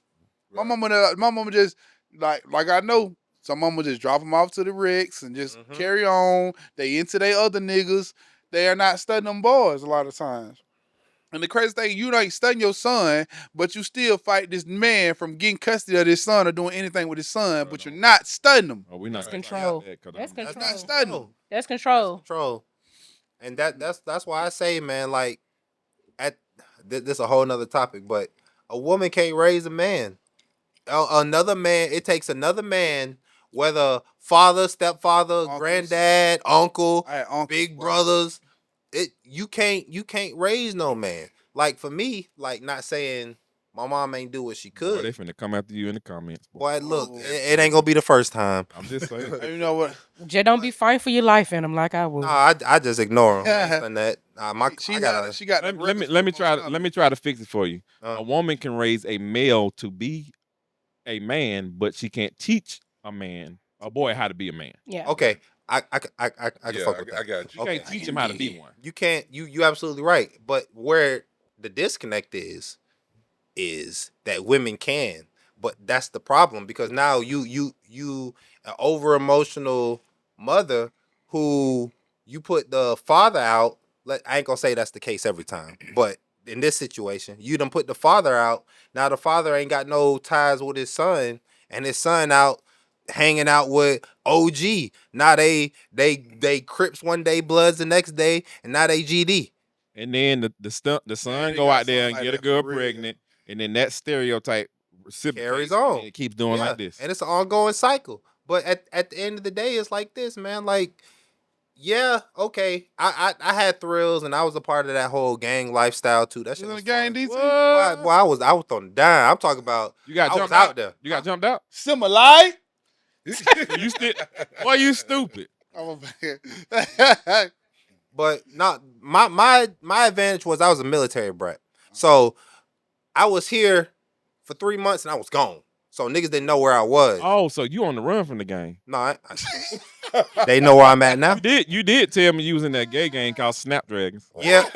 [SPEAKER 1] My mama just like I know some mama just drop them off to the Rex and just
[SPEAKER 4] Mhm.
[SPEAKER 1] carry on. They into their other niggas. They are not studying them boys a lot of times. And the crazy thing, you ain't studying your son, but you still fight this man from getting custody of his son or doing anything with his son, but you're not studying him.
[SPEAKER 2] Oh, we're not
[SPEAKER 3] That's
[SPEAKER 2] gonna
[SPEAKER 3] control.
[SPEAKER 2] talk about that 'cause
[SPEAKER 3] That's
[SPEAKER 2] I'm-
[SPEAKER 1] That's
[SPEAKER 3] control.
[SPEAKER 1] not studying him.
[SPEAKER 3] That's control.
[SPEAKER 4] Control. And that's why I say, man, like this a whole nother topic, but a woman can't raise a man. Another man, it takes another man, whether father, stepfather,
[SPEAKER 1] Uncles.
[SPEAKER 4] granddad, uncle,
[SPEAKER 1] I had uncles,
[SPEAKER 4] big
[SPEAKER 1] boy.
[SPEAKER 4] brothers. You can't raise no man. Like for me, like not saying my mom ain't do what she
[SPEAKER 2] Boy, they
[SPEAKER 4] could.
[SPEAKER 2] finna come after you in the comments. Boy.
[SPEAKER 4] Boy, look,
[SPEAKER 1] Oh.
[SPEAKER 4] it ain't gonna be the first time.
[SPEAKER 2] I'm just saying.
[SPEAKER 1] You know what?
[SPEAKER 3] Just don't be fighting for your life in them like I would.
[SPEAKER 4] Nah, I just ignore them. And that
[SPEAKER 1] She
[SPEAKER 4] I gotta.
[SPEAKER 1] got.
[SPEAKER 2] let me try to fix it for you. A woman can raise a male to be a man, but she can't teach a boy how to be a man.
[SPEAKER 3] Yeah.
[SPEAKER 4] Okay, I can
[SPEAKER 5] Yeah,
[SPEAKER 4] fuck with that.
[SPEAKER 5] I got you.
[SPEAKER 2] You can't teach him how to be one.
[SPEAKER 4] You can't. You absolutely right. But where the disconnect is that women can, but that's the problem because now you an over emotional mother who you put the father out. I ain't gonna say that's the case every time, but in this situation, you done put the father out. Now the father ain't got no ties with his son, and his son out hanging out with OG. Now they Crips one day, Bloods the next day, and now they GD.
[SPEAKER 2] And then the son
[SPEAKER 1] they
[SPEAKER 2] go
[SPEAKER 1] got
[SPEAKER 2] out there
[SPEAKER 1] something
[SPEAKER 2] and
[SPEAKER 1] like
[SPEAKER 2] get a
[SPEAKER 1] that
[SPEAKER 2] girl
[SPEAKER 1] for real.
[SPEAKER 2] pregnant, and then that stereotype reciprocates,
[SPEAKER 4] Carries on.
[SPEAKER 2] and it keeps doing
[SPEAKER 4] Yeah,
[SPEAKER 2] like this.
[SPEAKER 4] and it's an ongoing cycle. But at the end of the day, it's like this, man. Like, yeah, okay, I had thrills, and I was a part of that whole gang lifestyle too. That
[SPEAKER 1] You
[SPEAKER 4] shit
[SPEAKER 1] in
[SPEAKER 4] was
[SPEAKER 1] the game,
[SPEAKER 4] fun.
[SPEAKER 1] DC?
[SPEAKER 4] Boy, I was on the dime. I'm talking about.
[SPEAKER 2] You got
[SPEAKER 4] I was
[SPEAKER 2] jumped
[SPEAKER 4] out
[SPEAKER 2] out
[SPEAKER 4] there.
[SPEAKER 2] You got jumped out.
[SPEAKER 1] Similar.
[SPEAKER 2] You still, boy, you stupid.
[SPEAKER 1] I'm a
[SPEAKER 4] But not my advantage was I was a military brat. So I was here for 3 months and I was gone. So niggas didn't know where I was.
[SPEAKER 2] Oh, so you on the run from the game?
[SPEAKER 4] No, they know where I'm at now.
[SPEAKER 2] You did tell me you was in that gay game called Snapdragons.
[SPEAKER 4] Yep.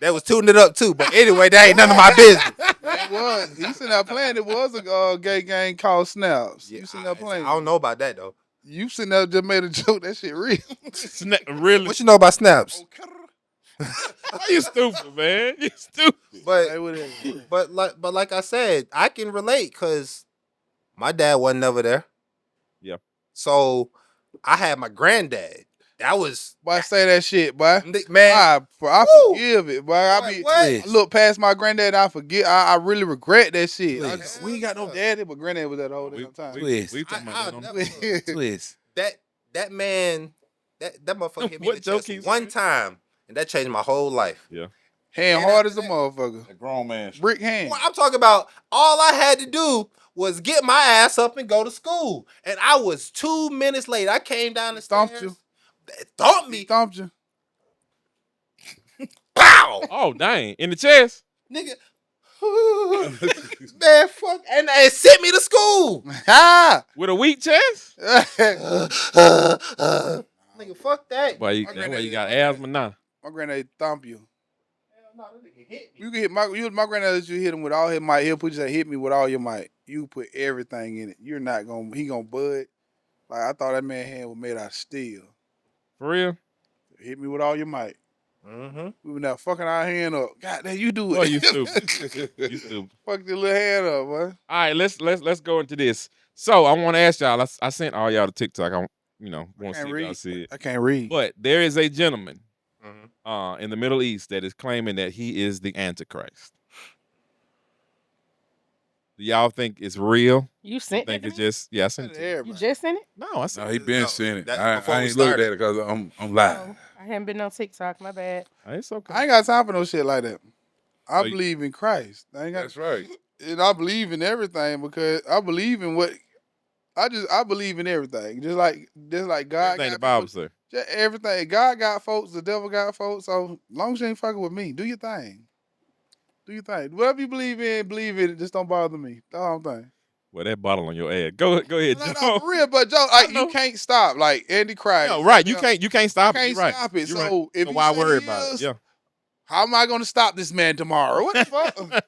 [SPEAKER 4] They was tuning it up too. But anyway, that ain't none of my business.
[SPEAKER 1] It was. He sitting there playing. It was a gay game called Snaps. You sitting there playing.
[SPEAKER 4] I don't know about that though.
[SPEAKER 1] You sitting there just made a joke. That shit real.
[SPEAKER 2] Really?
[SPEAKER 4] What you know about snaps?
[SPEAKER 2] You stupid, man. You stupid.
[SPEAKER 4] But
[SPEAKER 1] Hey, whatever.
[SPEAKER 4] but like I said, I can relate because my dad wasn't never there.
[SPEAKER 2] Yep.
[SPEAKER 4] So I had my granddad. That was
[SPEAKER 1] Boy, say that shit, boy.
[SPEAKER 4] man.
[SPEAKER 1] I
[SPEAKER 4] Woo!
[SPEAKER 1] forgive it, boy. I
[SPEAKER 4] What?
[SPEAKER 1] be
[SPEAKER 4] What?
[SPEAKER 1] I look past my granddad. I forget. I really regret that shit.
[SPEAKER 5] Twist.
[SPEAKER 1] We ain't got no daddy, but granddad was that whole damn time.
[SPEAKER 5] Twist.
[SPEAKER 2] We talking
[SPEAKER 4] I'll
[SPEAKER 2] about that.
[SPEAKER 4] never-
[SPEAKER 5] Twist.
[SPEAKER 4] that man, that motherfucker hit me in
[SPEAKER 2] What
[SPEAKER 4] the
[SPEAKER 2] joke
[SPEAKER 4] chest
[SPEAKER 2] he
[SPEAKER 4] one
[SPEAKER 2] said?
[SPEAKER 4] time, and that changed my whole life.
[SPEAKER 1] Hand
[SPEAKER 4] And
[SPEAKER 1] hard as
[SPEAKER 4] after
[SPEAKER 1] a
[SPEAKER 4] that-
[SPEAKER 1] motherfucker.
[SPEAKER 5] A grown man.
[SPEAKER 1] Brick hand.
[SPEAKER 4] Well, I'm talking about all I had to do was get my ass up and go to school, and I was 2 minutes late. I came down the
[SPEAKER 1] Stomped
[SPEAKER 4] stairs,
[SPEAKER 1] you.
[SPEAKER 4] thumped
[SPEAKER 1] He
[SPEAKER 4] me,
[SPEAKER 1] stomped you.
[SPEAKER 4] pow,
[SPEAKER 2] Oh, dang. In the chest.
[SPEAKER 4] nigga. Man, fuck, and it sent me to school.
[SPEAKER 1] Ha!
[SPEAKER 2] With a weak chest?
[SPEAKER 4] Nigga, fuck that.
[SPEAKER 2] Boy,
[SPEAKER 1] My
[SPEAKER 2] that's why you
[SPEAKER 1] granddaddy-
[SPEAKER 2] got asthma now.
[SPEAKER 1] My granddad thump you.
[SPEAKER 4] Hell no, that nigga hit me.
[SPEAKER 1] You can hit my granddad. You hit him with all his might. He'll put you say, hit me with all your might. You put everything in it. You're not gonna. He gonna bud. Like I thought that man hand was made out of steel.
[SPEAKER 2] For real?
[SPEAKER 1] Hit me with all your might.
[SPEAKER 4] Mm-hmm.
[SPEAKER 1] We were now fucking our hand up. God damn, you do it.
[SPEAKER 2] Boy, you stupid. You stupid.
[SPEAKER 1] Fuck your little hand up, boy.
[SPEAKER 2] All right, let's go into this. So I want to ask y'all. I sent all y'all to TikTok. I want to
[SPEAKER 1] can't
[SPEAKER 2] see if y'all
[SPEAKER 1] read.
[SPEAKER 2] see it.
[SPEAKER 1] I can't read.
[SPEAKER 2] But there is a gentleman
[SPEAKER 4] Mm-hmm.
[SPEAKER 2] in the Middle East that is claiming that he is the Antichrist. Do y'all think it's real?
[SPEAKER 3] You sent
[SPEAKER 2] Think
[SPEAKER 3] it to
[SPEAKER 2] it's
[SPEAKER 3] me?
[SPEAKER 2] just I sent it to you.
[SPEAKER 3] You
[SPEAKER 1] Everybody.
[SPEAKER 3] just sent it?
[SPEAKER 2] No, I sent
[SPEAKER 5] No, he been
[SPEAKER 4] No,
[SPEAKER 5] saying it.
[SPEAKER 4] that- before
[SPEAKER 5] I
[SPEAKER 4] we
[SPEAKER 5] ain't looked at
[SPEAKER 4] started.
[SPEAKER 5] it because I'm live.
[SPEAKER 3] Oh, I haven't been on TikTok. My bad.
[SPEAKER 2] It's okay.
[SPEAKER 1] I ain't got time for no shit like that. I
[SPEAKER 2] Oh, you-
[SPEAKER 1] believe in Christ. I ain't got.
[SPEAKER 5] That's right.
[SPEAKER 1] And I believe in everything because I believe in what. I believe in everything. Just like God
[SPEAKER 2] Everything the
[SPEAKER 1] got
[SPEAKER 2] Bible
[SPEAKER 1] people,
[SPEAKER 2] say.
[SPEAKER 1] just everything. God got folks. The devil got folks. So as long as you ain't fucking with me, do your thing. Do your thing. Whatever you believe in it. Just don't bother me. That's all I'm saying.
[SPEAKER 2] Well, that bottle on your ass. Go ahead,
[SPEAKER 1] No,
[SPEAKER 2] Joe.
[SPEAKER 1] for real, but Joe, like,
[SPEAKER 2] know.
[SPEAKER 1] you can't stop. Like Andy Christ.
[SPEAKER 2] No, right. You can't stop it.
[SPEAKER 1] Can't
[SPEAKER 2] You're right.
[SPEAKER 1] stop it.
[SPEAKER 2] You're
[SPEAKER 1] So
[SPEAKER 2] right.
[SPEAKER 1] if
[SPEAKER 2] So
[SPEAKER 1] you
[SPEAKER 2] why
[SPEAKER 1] say
[SPEAKER 2] worry
[SPEAKER 1] he
[SPEAKER 2] about it?
[SPEAKER 1] is,
[SPEAKER 2] Yeah.
[SPEAKER 1] how am I going to stop this man tomorrow? What the fuck?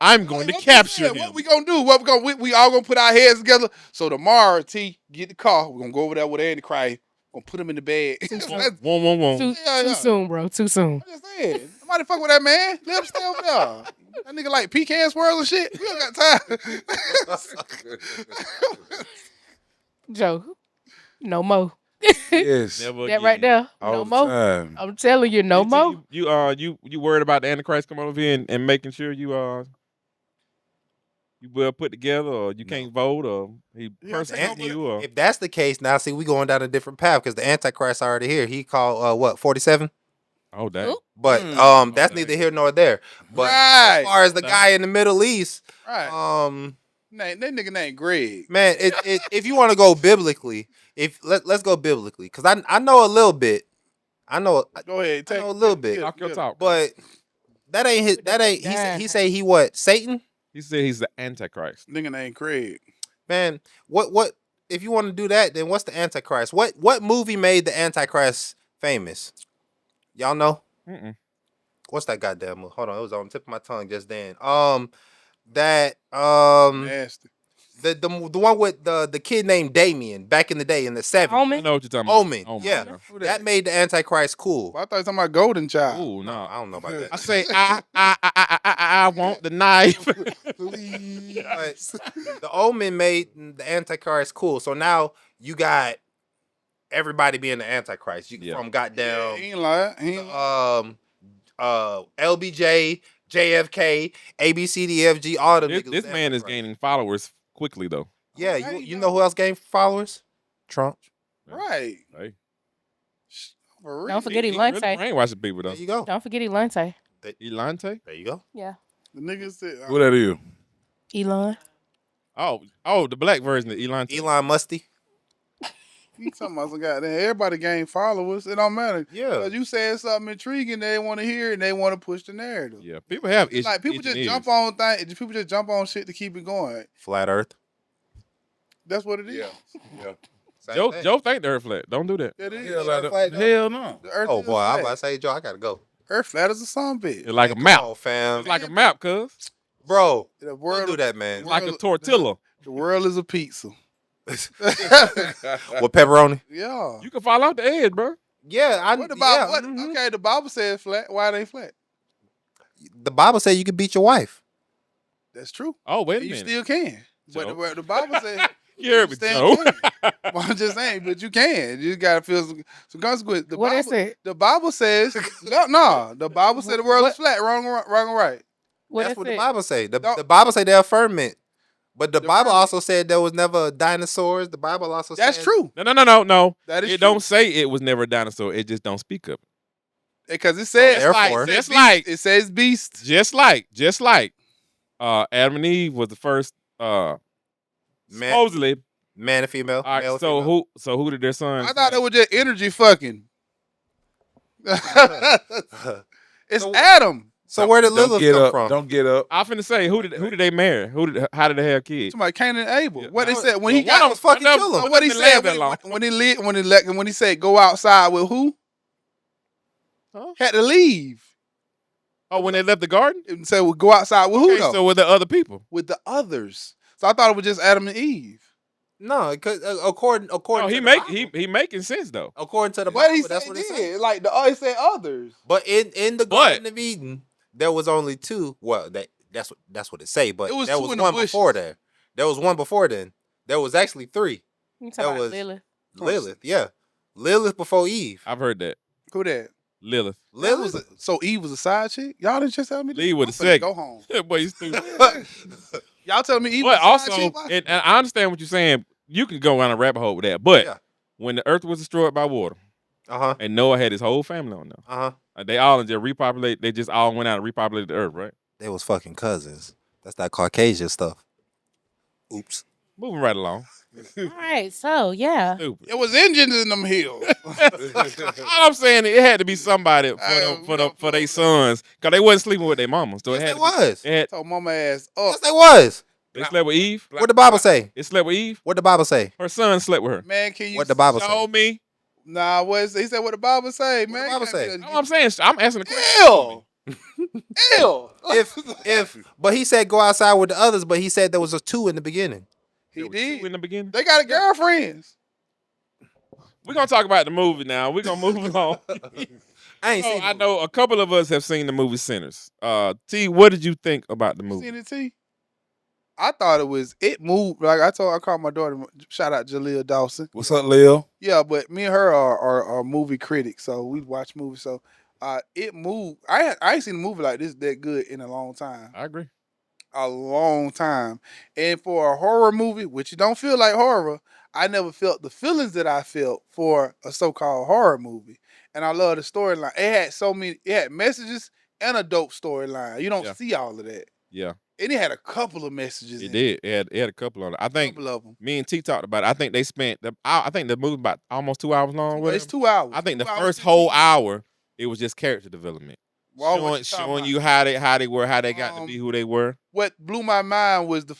[SPEAKER 2] I'm going to
[SPEAKER 1] What we
[SPEAKER 2] capture
[SPEAKER 1] saying?
[SPEAKER 2] him.
[SPEAKER 1] What we gonna do? What we all gonna put our heads together? So tomorrow, T, get the car. We're gonna go over there with Andy Christ. Gonna put him in the bed. I'm
[SPEAKER 2] One.
[SPEAKER 3] Too
[SPEAKER 1] yeah.
[SPEAKER 3] soon, bro. Too soon.
[SPEAKER 1] just saying. Nobody fuck with that man. Let him stay over there. That nigga like pecan swirls and shit. We don't got time.
[SPEAKER 3] Joe, no more.
[SPEAKER 5] Yes.
[SPEAKER 2] Never
[SPEAKER 3] That right
[SPEAKER 2] again.
[SPEAKER 3] there.
[SPEAKER 5] All
[SPEAKER 3] No
[SPEAKER 5] the
[SPEAKER 3] more.
[SPEAKER 5] time.
[SPEAKER 3] I'm telling you, no
[SPEAKER 2] You-
[SPEAKER 3] more.
[SPEAKER 2] You worried about the Antichrist coming over here and making sure you well put together, or you can't vote, or he
[SPEAKER 1] Yeah,
[SPEAKER 2] persecuting you, or
[SPEAKER 4] If that's the case, now see we going down a different path because the Antichrist already here. He called what 47,
[SPEAKER 2] oh dang.
[SPEAKER 3] Ooh.
[SPEAKER 4] but that's
[SPEAKER 2] Okay.
[SPEAKER 4] neither here nor there. But
[SPEAKER 1] Right.
[SPEAKER 4] as far as the
[SPEAKER 2] Okay.
[SPEAKER 4] guy in the Middle East,
[SPEAKER 1] Right. That nigga named Greg.
[SPEAKER 4] man, if you want to go biblically, let's go biblically because I know a little bit. I know
[SPEAKER 1] Go ahead.
[SPEAKER 4] I know a little bit.
[SPEAKER 2] Talk your talk.
[SPEAKER 4] but that ain't his. That ain't he say he what Satan.
[SPEAKER 2] He said he's the Antichrist.
[SPEAKER 1] Nigga named Craig.
[SPEAKER 4] Man, what if you want to do that, then what's the Antichrist? What movie made the Antichrist famous? Y'all know?
[SPEAKER 2] Mm-mm.
[SPEAKER 4] What's that goddamn movie? Hold on, it was on the tip of my tongue just then. That
[SPEAKER 1] Nasty.
[SPEAKER 4] the one with the kid named Damien back in the day in the 70s.
[SPEAKER 2] I
[SPEAKER 3] Omen.
[SPEAKER 2] know what you're talking about.
[SPEAKER 4] Omen, yeah.
[SPEAKER 1] Who
[SPEAKER 4] That made the Antichrist cool.
[SPEAKER 1] Well, I thought you were talking about Golden Child.
[SPEAKER 2] Ooh,
[SPEAKER 4] No,
[SPEAKER 2] no.
[SPEAKER 4] I don't know about
[SPEAKER 2] I
[SPEAKER 4] that.
[SPEAKER 2] say I want the knife.
[SPEAKER 1] Please.
[SPEAKER 4] But the Omen made the Antichrist cool. So now you got everybody being the Antichrist. You
[SPEAKER 2] Yeah.
[SPEAKER 4] from
[SPEAKER 1] Yeah,
[SPEAKER 4] goddamn
[SPEAKER 1] he ain't lying. He ain't lying.
[SPEAKER 4] LBJ, JFK, ABCDFG, all them
[SPEAKER 2] this
[SPEAKER 4] niggas.
[SPEAKER 2] this
[SPEAKER 4] was
[SPEAKER 2] man is
[SPEAKER 4] Antichrist.
[SPEAKER 2] gaining followers quickly though.
[SPEAKER 4] Yeah,
[SPEAKER 1] How
[SPEAKER 4] you
[SPEAKER 1] you
[SPEAKER 4] know who else gained followers? Trump.
[SPEAKER 1] Right.
[SPEAKER 2] Hey,
[SPEAKER 1] For real.
[SPEAKER 3] Don't forget
[SPEAKER 2] he
[SPEAKER 3] Elante.
[SPEAKER 2] really brainwashing people
[SPEAKER 4] There
[SPEAKER 2] though.
[SPEAKER 4] you go.
[SPEAKER 3] Don't forget Elante.
[SPEAKER 2] Elante.
[SPEAKER 4] There you go.
[SPEAKER 3] Yeah.
[SPEAKER 1] The nigga said,
[SPEAKER 5] Who that is?
[SPEAKER 3] Elon.
[SPEAKER 2] Oh, the black version of Elante.
[SPEAKER 4] Elon Musty.
[SPEAKER 1] he talking about some goddamn, everybody gain followers. It don't matter.
[SPEAKER 4] Yeah.
[SPEAKER 1] Because you said something intriguing, they want to hear it and they want to push the narrative.
[SPEAKER 2] Yeah, people have
[SPEAKER 1] It's like people just jump on things. People just jump on shit to keep it going.
[SPEAKER 4] Flat Earth.
[SPEAKER 1] That's what it is.
[SPEAKER 5] Yeah. Yeah.
[SPEAKER 4] Same
[SPEAKER 2] Joe,
[SPEAKER 4] thing.
[SPEAKER 2] Joe think the earth flat. Don't do that.
[SPEAKER 1] It is.
[SPEAKER 5] Hell,
[SPEAKER 1] Earth
[SPEAKER 5] out
[SPEAKER 1] flat,
[SPEAKER 5] of,
[SPEAKER 1] though.
[SPEAKER 5] hell no.
[SPEAKER 1] The Earth
[SPEAKER 4] Oh
[SPEAKER 1] is
[SPEAKER 4] boy, I'm
[SPEAKER 1] flat.
[SPEAKER 4] about to say, Joe, I gotta go.
[SPEAKER 1] Earth flat as a sun bitch.
[SPEAKER 2] It's like a
[SPEAKER 4] Man,
[SPEAKER 2] map.
[SPEAKER 4] come on, fam.
[SPEAKER 2] It's like a map, cuz.
[SPEAKER 4] Bro,
[SPEAKER 1] The
[SPEAKER 4] don't
[SPEAKER 1] world,
[SPEAKER 4] do that, man.
[SPEAKER 2] It's like a
[SPEAKER 1] World-
[SPEAKER 2] tortilla.
[SPEAKER 1] the world is a pizza.
[SPEAKER 4] With pepperoni.
[SPEAKER 1] Yeah.
[SPEAKER 2] You can fall off the edge, bro.
[SPEAKER 4] Yeah,
[SPEAKER 1] What about what?
[SPEAKER 4] mhm.
[SPEAKER 1] Okay, the Bible says flat. Why it ain't flat?
[SPEAKER 4] The Bible says you can beat your wife.
[SPEAKER 1] That's true.
[SPEAKER 2] Oh, wait a
[SPEAKER 1] And you
[SPEAKER 2] minute.
[SPEAKER 1] still can. But
[SPEAKER 2] Joe.
[SPEAKER 1] the Bible says
[SPEAKER 2] You heard me,
[SPEAKER 1] still
[SPEAKER 2] Joe.
[SPEAKER 1] can. Well, I'm just saying, but you can. You just gotta feel some consequence. The
[SPEAKER 3] What
[SPEAKER 1] Bible,
[SPEAKER 3] is it?
[SPEAKER 1] The Bible says no. The Bible said the world is
[SPEAKER 3] What-
[SPEAKER 1] flat. Wrong and right.
[SPEAKER 3] What
[SPEAKER 4] That's
[SPEAKER 3] is
[SPEAKER 4] what the
[SPEAKER 3] it?
[SPEAKER 4] Bible say. The
[SPEAKER 1] Don't-
[SPEAKER 4] Bible say they're firmament. But the
[SPEAKER 1] The
[SPEAKER 4] Bible
[SPEAKER 1] firmament.
[SPEAKER 4] also said there was never dinosaurs. The Bible also
[SPEAKER 1] That's
[SPEAKER 4] said
[SPEAKER 1] true.
[SPEAKER 2] No.
[SPEAKER 1] That is
[SPEAKER 2] It
[SPEAKER 1] true.
[SPEAKER 2] don't say it was never a dinosaur. It just don't speak of it.
[SPEAKER 1] Because it says
[SPEAKER 4] Therefore-
[SPEAKER 1] it says
[SPEAKER 2] Just
[SPEAKER 1] beast.
[SPEAKER 2] like-
[SPEAKER 1] It says beast.
[SPEAKER 2] Just like Adam and Eve was the first
[SPEAKER 4] man,
[SPEAKER 2] supposedly.
[SPEAKER 4] man and female.
[SPEAKER 2] All right,
[SPEAKER 4] male and
[SPEAKER 2] so
[SPEAKER 4] female.
[SPEAKER 2] who did their sons?
[SPEAKER 1] I thought it was just energy fucking. It's
[SPEAKER 4] So-
[SPEAKER 1] Adam.
[SPEAKER 4] So where did
[SPEAKER 5] Don't
[SPEAKER 4] Lilith
[SPEAKER 5] get
[SPEAKER 4] come
[SPEAKER 5] up.
[SPEAKER 4] from?
[SPEAKER 5] Don't get up.
[SPEAKER 2] I finna say who did they marry? How did they have kids?
[SPEAKER 1] Somebody Cain and Abel.
[SPEAKER 2] Yeah.
[SPEAKER 1] What they
[SPEAKER 4] No,
[SPEAKER 1] said when
[SPEAKER 4] well,
[SPEAKER 1] he
[SPEAKER 4] one
[SPEAKER 1] got
[SPEAKER 4] was fucking
[SPEAKER 2] one of-
[SPEAKER 4] kill him.
[SPEAKER 1] what he
[SPEAKER 2] Didn't
[SPEAKER 1] said
[SPEAKER 2] live that long.
[SPEAKER 1] when he said go outside with who?
[SPEAKER 2] Huh?
[SPEAKER 1] Had to leave.
[SPEAKER 2] Oh, when they left the garden?
[SPEAKER 1] And say well, go outside with who
[SPEAKER 2] Okay,
[SPEAKER 1] though?
[SPEAKER 2] so with the other people.
[SPEAKER 1] With the others. So I thought it was just Adam and Eve.
[SPEAKER 4] No, because according
[SPEAKER 2] No,
[SPEAKER 4] to
[SPEAKER 2] he
[SPEAKER 4] the
[SPEAKER 2] make
[SPEAKER 4] Bible,
[SPEAKER 2] he making sense though.
[SPEAKER 4] according to the
[SPEAKER 1] What
[SPEAKER 4] Bible,
[SPEAKER 1] he
[SPEAKER 4] that's
[SPEAKER 1] said
[SPEAKER 4] what
[SPEAKER 1] he
[SPEAKER 4] it said.
[SPEAKER 1] did. Like he said others.
[SPEAKER 4] But in the
[SPEAKER 2] But-
[SPEAKER 4] Garden of Eden, there was only two. Well, that's what it say. But
[SPEAKER 1] It was
[SPEAKER 4] there
[SPEAKER 1] two
[SPEAKER 4] was
[SPEAKER 1] in the
[SPEAKER 4] one
[SPEAKER 1] bushes.
[SPEAKER 4] before there. There was one before then. There was actually three.
[SPEAKER 3] You
[SPEAKER 4] That
[SPEAKER 3] talking about
[SPEAKER 4] was-
[SPEAKER 3] Lilith?
[SPEAKER 4] Lilith, yeah, Lilith before Eve.
[SPEAKER 2] I've heard that.
[SPEAKER 1] Who that?
[SPEAKER 2] Lilith.
[SPEAKER 1] That was
[SPEAKER 4] Lilith.
[SPEAKER 1] so Eve was a side chick? Y'all didn't just tell me that?
[SPEAKER 2] Eve was
[SPEAKER 1] I'm
[SPEAKER 2] the
[SPEAKER 1] finna
[SPEAKER 2] second.
[SPEAKER 1] Go home.
[SPEAKER 2] Boy, you stupid.
[SPEAKER 1] Y'all telling me Eve
[SPEAKER 2] But
[SPEAKER 1] was a side
[SPEAKER 2] also,
[SPEAKER 1] chick? Why?
[SPEAKER 2] and I understand what you're saying. You can go around a rabbit hole with that. But
[SPEAKER 4] Yeah.
[SPEAKER 2] when the earth was destroyed by water
[SPEAKER 4] Uh-huh.
[SPEAKER 2] and Noah had his whole family on there,
[SPEAKER 4] Uh-huh.
[SPEAKER 2] they all just repopulate. They just all went out and repopulated the earth, right?
[SPEAKER 4] They was fucking cousins. That's that Caucasian stuff. Oops.
[SPEAKER 2] Moving right along.
[SPEAKER 3] All right, so yeah.
[SPEAKER 2] Stupid.
[SPEAKER 1] It was engines in them hills.
[SPEAKER 2] All I'm saying is it had to be somebody for their sons, cause they wasn't sleeping with their mamas. So
[SPEAKER 4] Yes,
[SPEAKER 2] it had
[SPEAKER 4] they
[SPEAKER 2] to
[SPEAKER 4] was.
[SPEAKER 2] Be, it had,
[SPEAKER 1] So mama ass up.
[SPEAKER 4] Yes, they was.
[SPEAKER 2] they slept with Eve.
[SPEAKER 4] What the Bible say?
[SPEAKER 2] It slept with Eve.
[SPEAKER 4] What the Bible say?
[SPEAKER 2] Her son slept with her.
[SPEAKER 1] Man, can you
[SPEAKER 4] What the Bible say?
[SPEAKER 2] Show me.
[SPEAKER 1] Nah, he said what the Bible say,
[SPEAKER 4] the
[SPEAKER 1] man.
[SPEAKER 4] Bible say?
[SPEAKER 2] All I'm saying, I'm asking the question.
[SPEAKER 1] Ew.
[SPEAKER 4] But he said go outside with the others, but he said there was a two in the beginning.
[SPEAKER 1] He
[SPEAKER 2] There was two
[SPEAKER 1] did.
[SPEAKER 2] in the beginning.
[SPEAKER 1] They got a girlfriends.
[SPEAKER 2] We're gonna talk about the movie now. We're gonna move along.
[SPEAKER 4] I ain't
[SPEAKER 2] So
[SPEAKER 4] seen
[SPEAKER 2] I
[SPEAKER 4] it.
[SPEAKER 2] know a couple of us have seen the movie Sinners. T, what did you think about the movie?
[SPEAKER 1] Seen it, T? I thought it moved. Like I called my daughter, shout out Jaleel Dawson.
[SPEAKER 5] What's up, Lil?
[SPEAKER 1] Yeah, but me and her are movie critics, so we watch movies. So it moved. I ain't seen a movie like this that good in a long time.
[SPEAKER 2] I agree.
[SPEAKER 1] A long time. And for a horror movie, which you don't feel like horror, I never felt the feelings that I felt for a so-called horror movie. And I love the storyline. It had messages and a dope storyline. You don't
[SPEAKER 2] Yeah.
[SPEAKER 1] see all of that.
[SPEAKER 2] Yeah,
[SPEAKER 1] And it had a couple of messages.
[SPEAKER 2] it
[SPEAKER 1] in
[SPEAKER 2] did. It had a couple on it. I
[SPEAKER 1] It.
[SPEAKER 2] think
[SPEAKER 1] Couple of them.
[SPEAKER 2] me and T talked about it. I think they spent I think the movie about almost 2 hours long.
[SPEAKER 1] It's
[SPEAKER 2] whatever.
[SPEAKER 1] 2 hours.
[SPEAKER 2] I think the
[SPEAKER 1] 2 hours,
[SPEAKER 2] first
[SPEAKER 1] 15
[SPEAKER 2] whole hour it was just character development,
[SPEAKER 1] Well, what
[SPEAKER 2] showing
[SPEAKER 1] you
[SPEAKER 2] you how they were, how they got to be who they were.
[SPEAKER 1] What blew my mind was the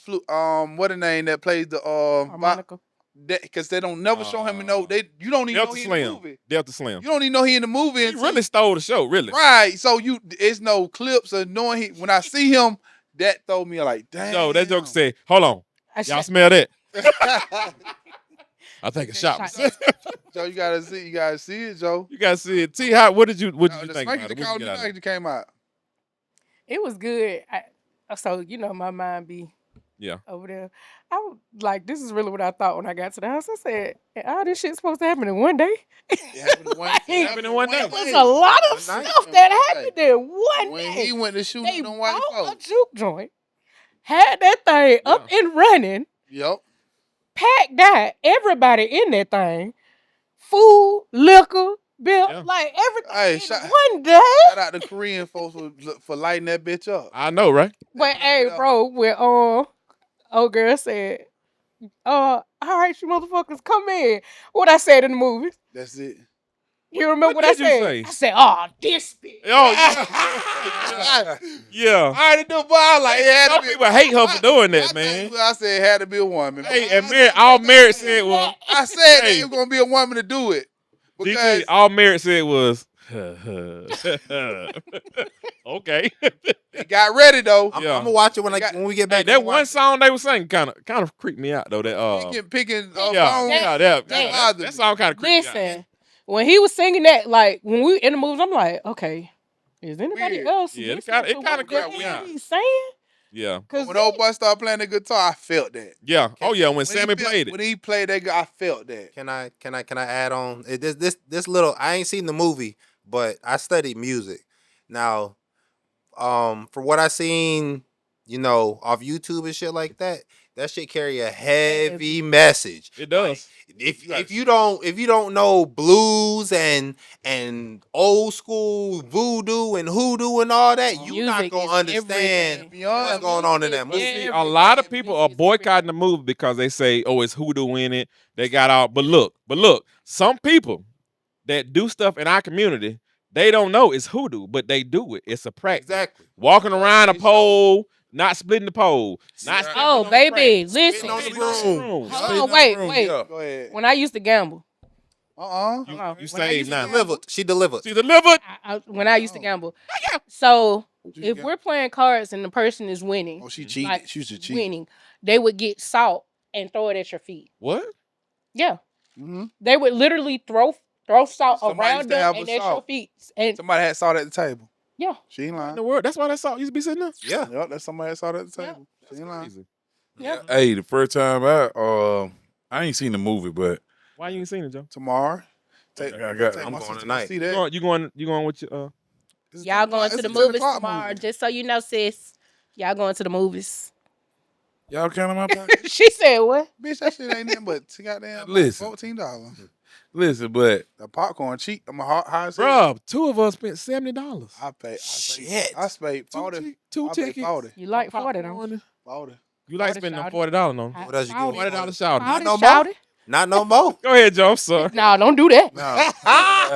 [SPEAKER 1] what a name that plays the
[SPEAKER 3] Harmonica.
[SPEAKER 1] because they don't never show him in no you don't even know
[SPEAKER 2] Delta
[SPEAKER 1] he in the
[SPEAKER 2] Slim.
[SPEAKER 1] movie.
[SPEAKER 2] Delta Slim.
[SPEAKER 1] You don't even know he in the movie.
[SPEAKER 2] He
[SPEAKER 1] until-
[SPEAKER 2] really stole the show. Really.
[SPEAKER 1] right. So it's no clips of knowing when I see him, that throw me like damn.
[SPEAKER 2] So that joke said, "Hold on,
[SPEAKER 3] I
[SPEAKER 2] y'all
[SPEAKER 3] should-
[SPEAKER 2] smell that? I think a shot."
[SPEAKER 3] Shot.
[SPEAKER 1] Joe, you gotta see it, Joe.
[SPEAKER 2] You guys see it. T, what did you
[SPEAKER 1] The
[SPEAKER 2] think
[SPEAKER 1] Spanky
[SPEAKER 2] about
[SPEAKER 1] the
[SPEAKER 2] it? What
[SPEAKER 1] Call
[SPEAKER 2] you
[SPEAKER 1] Me
[SPEAKER 2] get out of it?
[SPEAKER 1] Back came out.
[SPEAKER 3] It was good. So you know my mind be
[SPEAKER 2] Yeah.
[SPEAKER 3] over there. I was like, this is really what I thought when I got to the house. I said, all this shit's supposed to happen in one day.
[SPEAKER 1] It happened in one,
[SPEAKER 3] Like,
[SPEAKER 1] it
[SPEAKER 2] happened in one day.
[SPEAKER 3] It was a lot of
[SPEAKER 4] One night.
[SPEAKER 3] stuff that happened in one
[SPEAKER 1] When
[SPEAKER 3] day.
[SPEAKER 1] he went to shoot
[SPEAKER 3] They
[SPEAKER 1] them white
[SPEAKER 3] bought a
[SPEAKER 1] folks.
[SPEAKER 3] juke joint, had that thing up and running,
[SPEAKER 1] Yep.
[SPEAKER 3] packed out everybody in that thing, food, liquor, bill,
[SPEAKER 2] Yeah.
[SPEAKER 3] like everything
[SPEAKER 1] Hey,
[SPEAKER 3] in
[SPEAKER 1] shout-
[SPEAKER 3] one day.
[SPEAKER 1] Shout out the Korean folks for lighting that bitch up.
[SPEAKER 2] I know, right?
[SPEAKER 3] But hey, bro, when old girl said, all right, you motherfuckers, come in. What I said in the movies.
[SPEAKER 1] That's it.
[SPEAKER 3] You remember
[SPEAKER 2] What
[SPEAKER 3] what I
[SPEAKER 2] did you
[SPEAKER 3] said?
[SPEAKER 2] say?
[SPEAKER 3] I said, oh, this bitch.
[SPEAKER 2] Oh, yeah. Yeah.
[SPEAKER 1] I already knew, but I was like, it had
[SPEAKER 2] Some
[SPEAKER 1] to be.
[SPEAKER 2] people hate her for doing
[SPEAKER 1] I
[SPEAKER 2] that, man.
[SPEAKER 1] think I said it had to be a woman.
[SPEAKER 2] Hey, and all Merritt said was,
[SPEAKER 1] I said
[SPEAKER 2] Hey.
[SPEAKER 1] it was gonna be a woman to do it because
[SPEAKER 2] DT, all Merritt said was, okay.
[SPEAKER 1] it got ready though.
[SPEAKER 4] I'm
[SPEAKER 2] Yeah.
[SPEAKER 4] gonna watch it when
[SPEAKER 1] Got-
[SPEAKER 4] when we get
[SPEAKER 2] Hey,
[SPEAKER 4] back.
[SPEAKER 2] that
[SPEAKER 4] I'm
[SPEAKER 2] one
[SPEAKER 4] watch it.
[SPEAKER 2] song they were singing kind of creeped me out though. That
[SPEAKER 1] Picking
[SPEAKER 2] yeah,
[SPEAKER 1] phone.
[SPEAKER 2] that
[SPEAKER 1] bothered
[SPEAKER 2] song kind of creeped me out.
[SPEAKER 3] Listen, when he was singing that, like when we in the movies, I'm like, okay, is anybody
[SPEAKER 1] Weird.
[SPEAKER 3] else?
[SPEAKER 2] Yeah, it
[SPEAKER 3] listening
[SPEAKER 2] kinda
[SPEAKER 3] to what
[SPEAKER 2] crept me
[SPEAKER 3] the hell
[SPEAKER 2] out.
[SPEAKER 3] he's saying?
[SPEAKER 2] Yeah.
[SPEAKER 3] Cause
[SPEAKER 1] When old boy started playing the guitar, I felt that.
[SPEAKER 2] Yeah. Oh yeah, when
[SPEAKER 1] When
[SPEAKER 2] Sammy
[SPEAKER 1] he
[SPEAKER 2] played it.
[SPEAKER 1] When he played that, I felt that.
[SPEAKER 4] Can I add on this little? I ain't seen the movie, but I studied music. Now, from what I seen, off YouTube and shit like that, that shit carry a heavy message.
[SPEAKER 2] It does.
[SPEAKER 4] If you don't know blues and old school voodoo and hoodoo and all that, you not
[SPEAKER 3] music
[SPEAKER 4] gonna
[SPEAKER 3] is
[SPEAKER 4] understand
[SPEAKER 3] everything.
[SPEAKER 4] what's going on in that
[SPEAKER 3] Music
[SPEAKER 4] movie.
[SPEAKER 3] is
[SPEAKER 2] A lot of
[SPEAKER 3] everything.
[SPEAKER 2] people are
[SPEAKER 3] Music is
[SPEAKER 2] boycotting the movie because they say, "Oh, it's hoodoo in it." They got out, but look, some people that do stuff in our community, they don't know it's hoodoo, but they do it. It's a practice.
[SPEAKER 4] Exactly.
[SPEAKER 2] Walking around a pole, not splitting the pole, not stepping
[SPEAKER 3] Oh,
[SPEAKER 2] on
[SPEAKER 3] baby,
[SPEAKER 2] the
[SPEAKER 3] listen.
[SPEAKER 4] on the
[SPEAKER 2] crack.
[SPEAKER 4] broom.
[SPEAKER 3] Hold on, wait.
[SPEAKER 5] Yeah.
[SPEAKER 1] Go ahead.
[SPEAKER 3] When I used to gamble,
[SPEAKER 2] You
[SPEAKER 3] When I
[SPEAKER 2] saved
[SPEAKER 3] used to
[SPEAKER 2] now.
[SPEAKER 3] gamble,
[SPEAKER 4] She delivered.
[SPEAKER 2] She delivered.
[SPEAKER 3] when I used to
[SPEAKER 1] Oh.
[SPEAKER 3] gamble, so
[SPEAKER 1] You
[SPEAKER 3] if
[SPEAKER 1] got-
[SPEAKER 3] we're playing cards and the person is winning,
[SPEAKER 1] Oh, she cheated.
[SPEAKER 3] like
[SPEAKER 1] She used to cheat.
[SPEAKER 3] winning, they would get salt and throw it at your feet.
[SPEAKER 2] What?
[SPEAKER 3] Yeah,
[SPEAKER 1] Mm-hmm.
[SPEAKER 3] they would literally throw salt
[SPEAKER 1] Somebody
[SPEAKER 3] around
[SPEAKER 1] used to
[SPEAKER 3] them
[SPEAKER 1] have
[SPEAKER 3] and
[SPEAKER 1] a
[SPEAKER 3] at your
[SPEAKER 1] salt.
[SPEAKER 3] feet. And
[SPEAKER 1] Somebody had salt at the table.
[SPEAKER 3] yeah,
[SPEAKER 1] She ain't
[SPEAKER 2] What in
[SPEAKER 1] lying.
[SPEAKER 2] the world? That's why that salt used to be sitting there.
[SPEAKER 4] Yeah.
[SPEAKER 1] Yep, that's somebody that saw that at the
[SPEAKER 3] Yeah.
[SPEAKER 1] table. She ain't lying.
[SPEAKER 2] Crazy.
[SPEAKER 3] yeah.
[SPEAKER 5] Hey, the first time I ain't seen the movie, but
[SPEAKER 2] Why you ain't seen it, Joe?
[SPEAKER 1] Tomorrow. Take,
[SPEAKER 5] I got-
[SPEAKER 1] take
[SPEAKER 4] I'm
[SPEAKER 1] my
[SPEAKER 4] going
[SPEAKER 1] sister to
[SPEAKER 4] tonight.
[SPEAKER 1] See
[SPEAKER 2] You
[SPEAKER 1] that.
[SPEAKER 2] going with your
[SPEAKER 1] It's a
[SPEAKER 3] Y'all
[SPEAKER 1] 10
[SPEAKER 3] going
[SPEAKER 1] o'clock-
[SPEAKER 3] to
[SPEAKER 1] it's
[SPEAKER 3] the
[SPEAKER 1] a 10
[SPEAKER 3] movies
[SPEAKER 1] o'clock
[SPEAKER 3] tomorrow?
[SPEAKER 1] movie.
[SPEAKER 3] Just so you know, sis. Y'all going to the movies?
[SPEAKER 5] y'all count my pocket.
[SPEAKER 3] She said what?
[SPEAKER 1] Bitch, that shit ain't nothing but goddamn
[SPEAKER 5] Listen.
[SPEAKER 1] $14.
[SPEAKER 5] Listen, but
[SPEAKER 1] The popcorn cheap. I'm a high
[SPEAKER 2] Bruh, two of us spent $70.
[SPEAKER 1] I paid.
[SPEAKER 4] Shit.
[SPEAKER 1] I paid
[SPEAKER 2] Two
[SPEAKER 1] 40.
[SPEAKER 2] two
[SPEAKER 1] I paid
[SPEAKER 2] tickets.
[SPEAKER 1] 40.
[SPEAKER 3] You like 40 though?
[SPEAKER 2] Popcorn.
[SPEAKER 1] 40.
[SPEAKER 2] You like
[SPEAKER 3] 40
[SPEAKER 2] spending them
[SPEAKER 3] shouted.
[SPEAKER 2] $40 on?
[SPEAKER 4] What else you give me?
[SPEAKER 2] $40 shouting.
[SPEAKER 4] Not
[SPEAKER 3] Shouty,
[SPEAKER 4] no more.
[SPEAKER 3] shouty.
[SPEAKER 4] Not no more.
[SPEAKER 2] Go ahead, Joe. I'm sorry.
[SPEAKER 3] Nah, don't do that.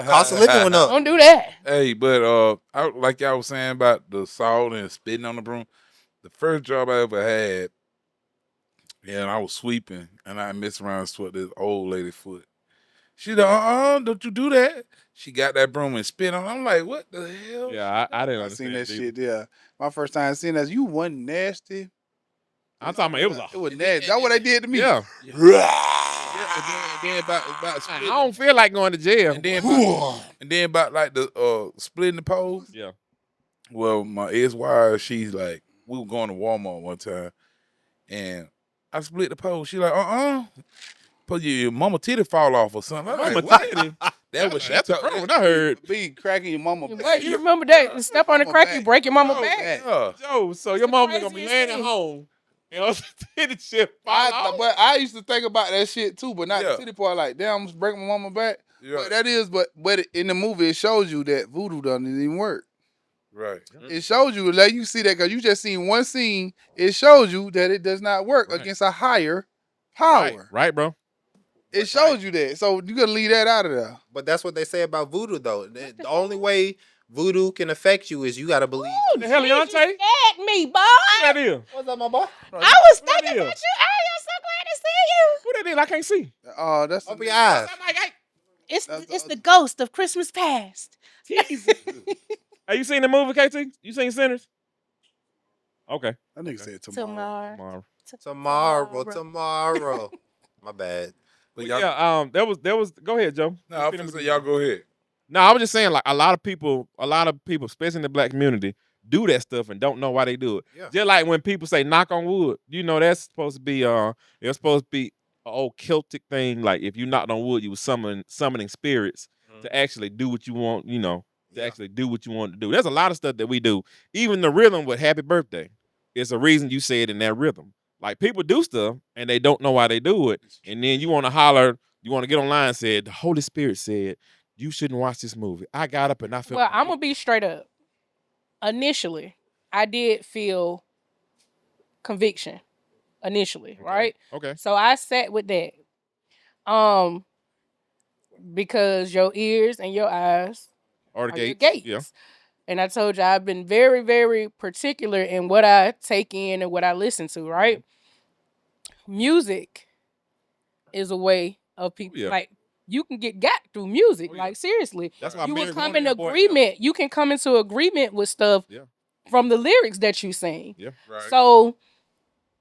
[SPEAKER 4] Cost of living went up.
[SPEAKER 3] Don't do that.
[SPEAKER 5] Hey, but like y'all was saying about the salt and spitting on the broom. The first job I ever had, and I was sweeping, and I messed around and swept this old lady foot. She like, don't you do that? She got that broom and spit on. I'm like, what the hell?
[SPEAKER 2] Yeah, I didn't
[SPEAKER 1] I
[SPEAKER 2] understand
[SPEAKER 1] seen that
[SPEAKER 2] either.
[SPEAKER 1] shit. Yeah, my first time seeing that. You wasn't nasty.
[SPEAKER 2] I'm talking about it was
[SPEAKER 1] It was nasty. That's what they did to me.
[SPEAKER 2] yeah.
[SPEAKER 5] And then about
[SPEAKER 2] I
[SPEAKER 5] splitting,
[SPEAKER 2] don't feel like going to jail.
[SPEAKER 5] and then about like the splitting the poles.
[SPEAKER 2] Yeah.
[SPEAKER 5] Well, my ex-wife, she's like, we were going to Walmart one time, and I split the pole. She like, put your mama titty fall off or something. I'm
[SPEAKER 2] Mama
[SPEAKER 5] like, what?
[SPEAKER 2] titty.
[SPEAKER 5] That was she
[SPEAKER 2] That's the
[SPEAKER 5] told
[SPEAKER 2] first one I heard.
[SPEAKER 1] Be cracking your mama.
[SPEAKER 3] What? You remember that? Step on the
[SPEAKER 1] Mama
[SPEAKER 3] crack,
[SPEAKER 1] back.
[SPEAKER 3] you break your mama
[SPEAKER 1] Oh,
[SPEAKER 3] back.
[SPEAKER 1] back.
[SPEAKER 5] Yeah.
[SPEAKER 2] Joe, so your
[SPEAKER 3] the
[SPEAKER 2] mama gonna be
[SPEAKER 3] craziest
[SPEAKER 2] laying at
[SPEAKER 3] thing.
[SPEAKER 2] home and her titty shit fall off.
[SPEAKER 1] But I used to think about that shit too, but not
[SPEAKER 5] Yeah.
[SPEAKER 1] the titty part. Like, damn, I'm just breaking my mama back.
[SPEAKER 5] Yeah.
[SPEAKER 1] But that is, but in the movie, it shows you that voodoo doesn't even work.
[SPEAKER 5] Right.
[SPEAKER 1] It shows you, let you see that because you just seen one scene. It shows you that it does not work
[SPEAKER 2] Right.
[SPEAKER 1] against a higher power.
[SPEAKER 2] Right, bro.
[SPEAKER 1] It shows you that, so you gotta leave that out of there.
[SPEAKER 4] But that's what they say about voodoo, though. The only way voodoo can affect you is you got to believe.
[SPEAKER 2] What the hell,
[SPEAKER 3] You
[SPEAKER 2] Leontay?
[SPEAKER 3] scared me, boy.
[SPEAKER 2] Who that is?
[SPEAKER 4] What's up, my boy?
[SPEAKER 3] I was
[SPEAKER 2] Who that
[SPEAKER 3] thinking about
[SPEAKER 2] is?
[SPEAKER 3] you. I am so glad to see you.
[SPEAKER 2] Who that is? I can't see.
[SPEAKER 1] That's
[SPEAKER 4] Open your eyes.
[SPEAKER 3] It's
[SPEAKER 1] That's
[SPEAKER 3] it's
[SPEAKER 1] the
[SPEAKER 3] the ghost of Christmas past.
[SPEAKER 2] Have you seen the movie, KT? You seen Sinners? Okay.
[SPEAKER 1] that nigga said tomorrow.
[SPEAKER 3] Tomorrow.
[SPEAKER 4] Tomorrow. My bad.
[SPEAKER 5] But
[SPEAKER 2] Well,
[SPEAKER 5] y'all,
[SPEAKER 2] yeah, there was. Go ahead, Joe.
[SPEAKER 5] no, I was gonna say y'all go ahead.
[SPEAKER 2] No, I was just saying, like a lot of people, especially in the black community, do that stuff and don't know why they do it.
[SPEAKER 4] Yeah.
[SPEAKER 2] Just like when people say knock on wood, that's supposed to be it's supposed to be an old Celtic thing. Like if you knocked on wood, you were summoning spirits to actually do what you want, to
[SPEAKER 4] Yeah.
[SPEAKER 2] actually do what you want to do. There's a lot of stuff that we do. Even the rhythm with happy birthday. It's a reason you say it in that rhythm. Like people do stuff and they don't know why they do it. And then you want to holler, you want to get online and say, the Holy Spirit said, you shouldn't watch this movie. I got up and I felt
[SPEAKER 3] Well, I'm gonna be straight up. Initially, I did feel conviction. Initially, right?
[SPEAKER 2] Okay.
[SPEAKER 3] So I sat with that. Because your ears and your eyes
[SPEAKER 2] Or the
[SPEAKER 3] are your
[SPEAKER 2] gates.
[SPEAKER 3] gates.
[SPEAKER 2] Yeah.
[SPEAKER 3] And I told you I've been very, very particular in what I take in and what I listen to, right? Music is a way of people
[SPEAKER 2] Yeah.
[SPEAKER 3] like you can get got through music.
[SPEAKER 2] Oh, yeah.
[SPEAKER 3] Like seriously.
[SPEAKER 2] That's why
[SPEAKER 3] You
[SPEAKER 2] Mary
[SPEAKER 3] would come
[SPEAKER 2] Warner
[SPEAKER 3] in
[SPEAKER 2] that boy-
[SPEAKER 3] agreement. You can come into agreement with stuff
[SPEAKER 2] Yeah.
[SPEAKER 3] from the lyrics that you sing.
[SPEAKER 2] Yeah.
[SPEAKER 5] Right.
[SPEAKER 3] So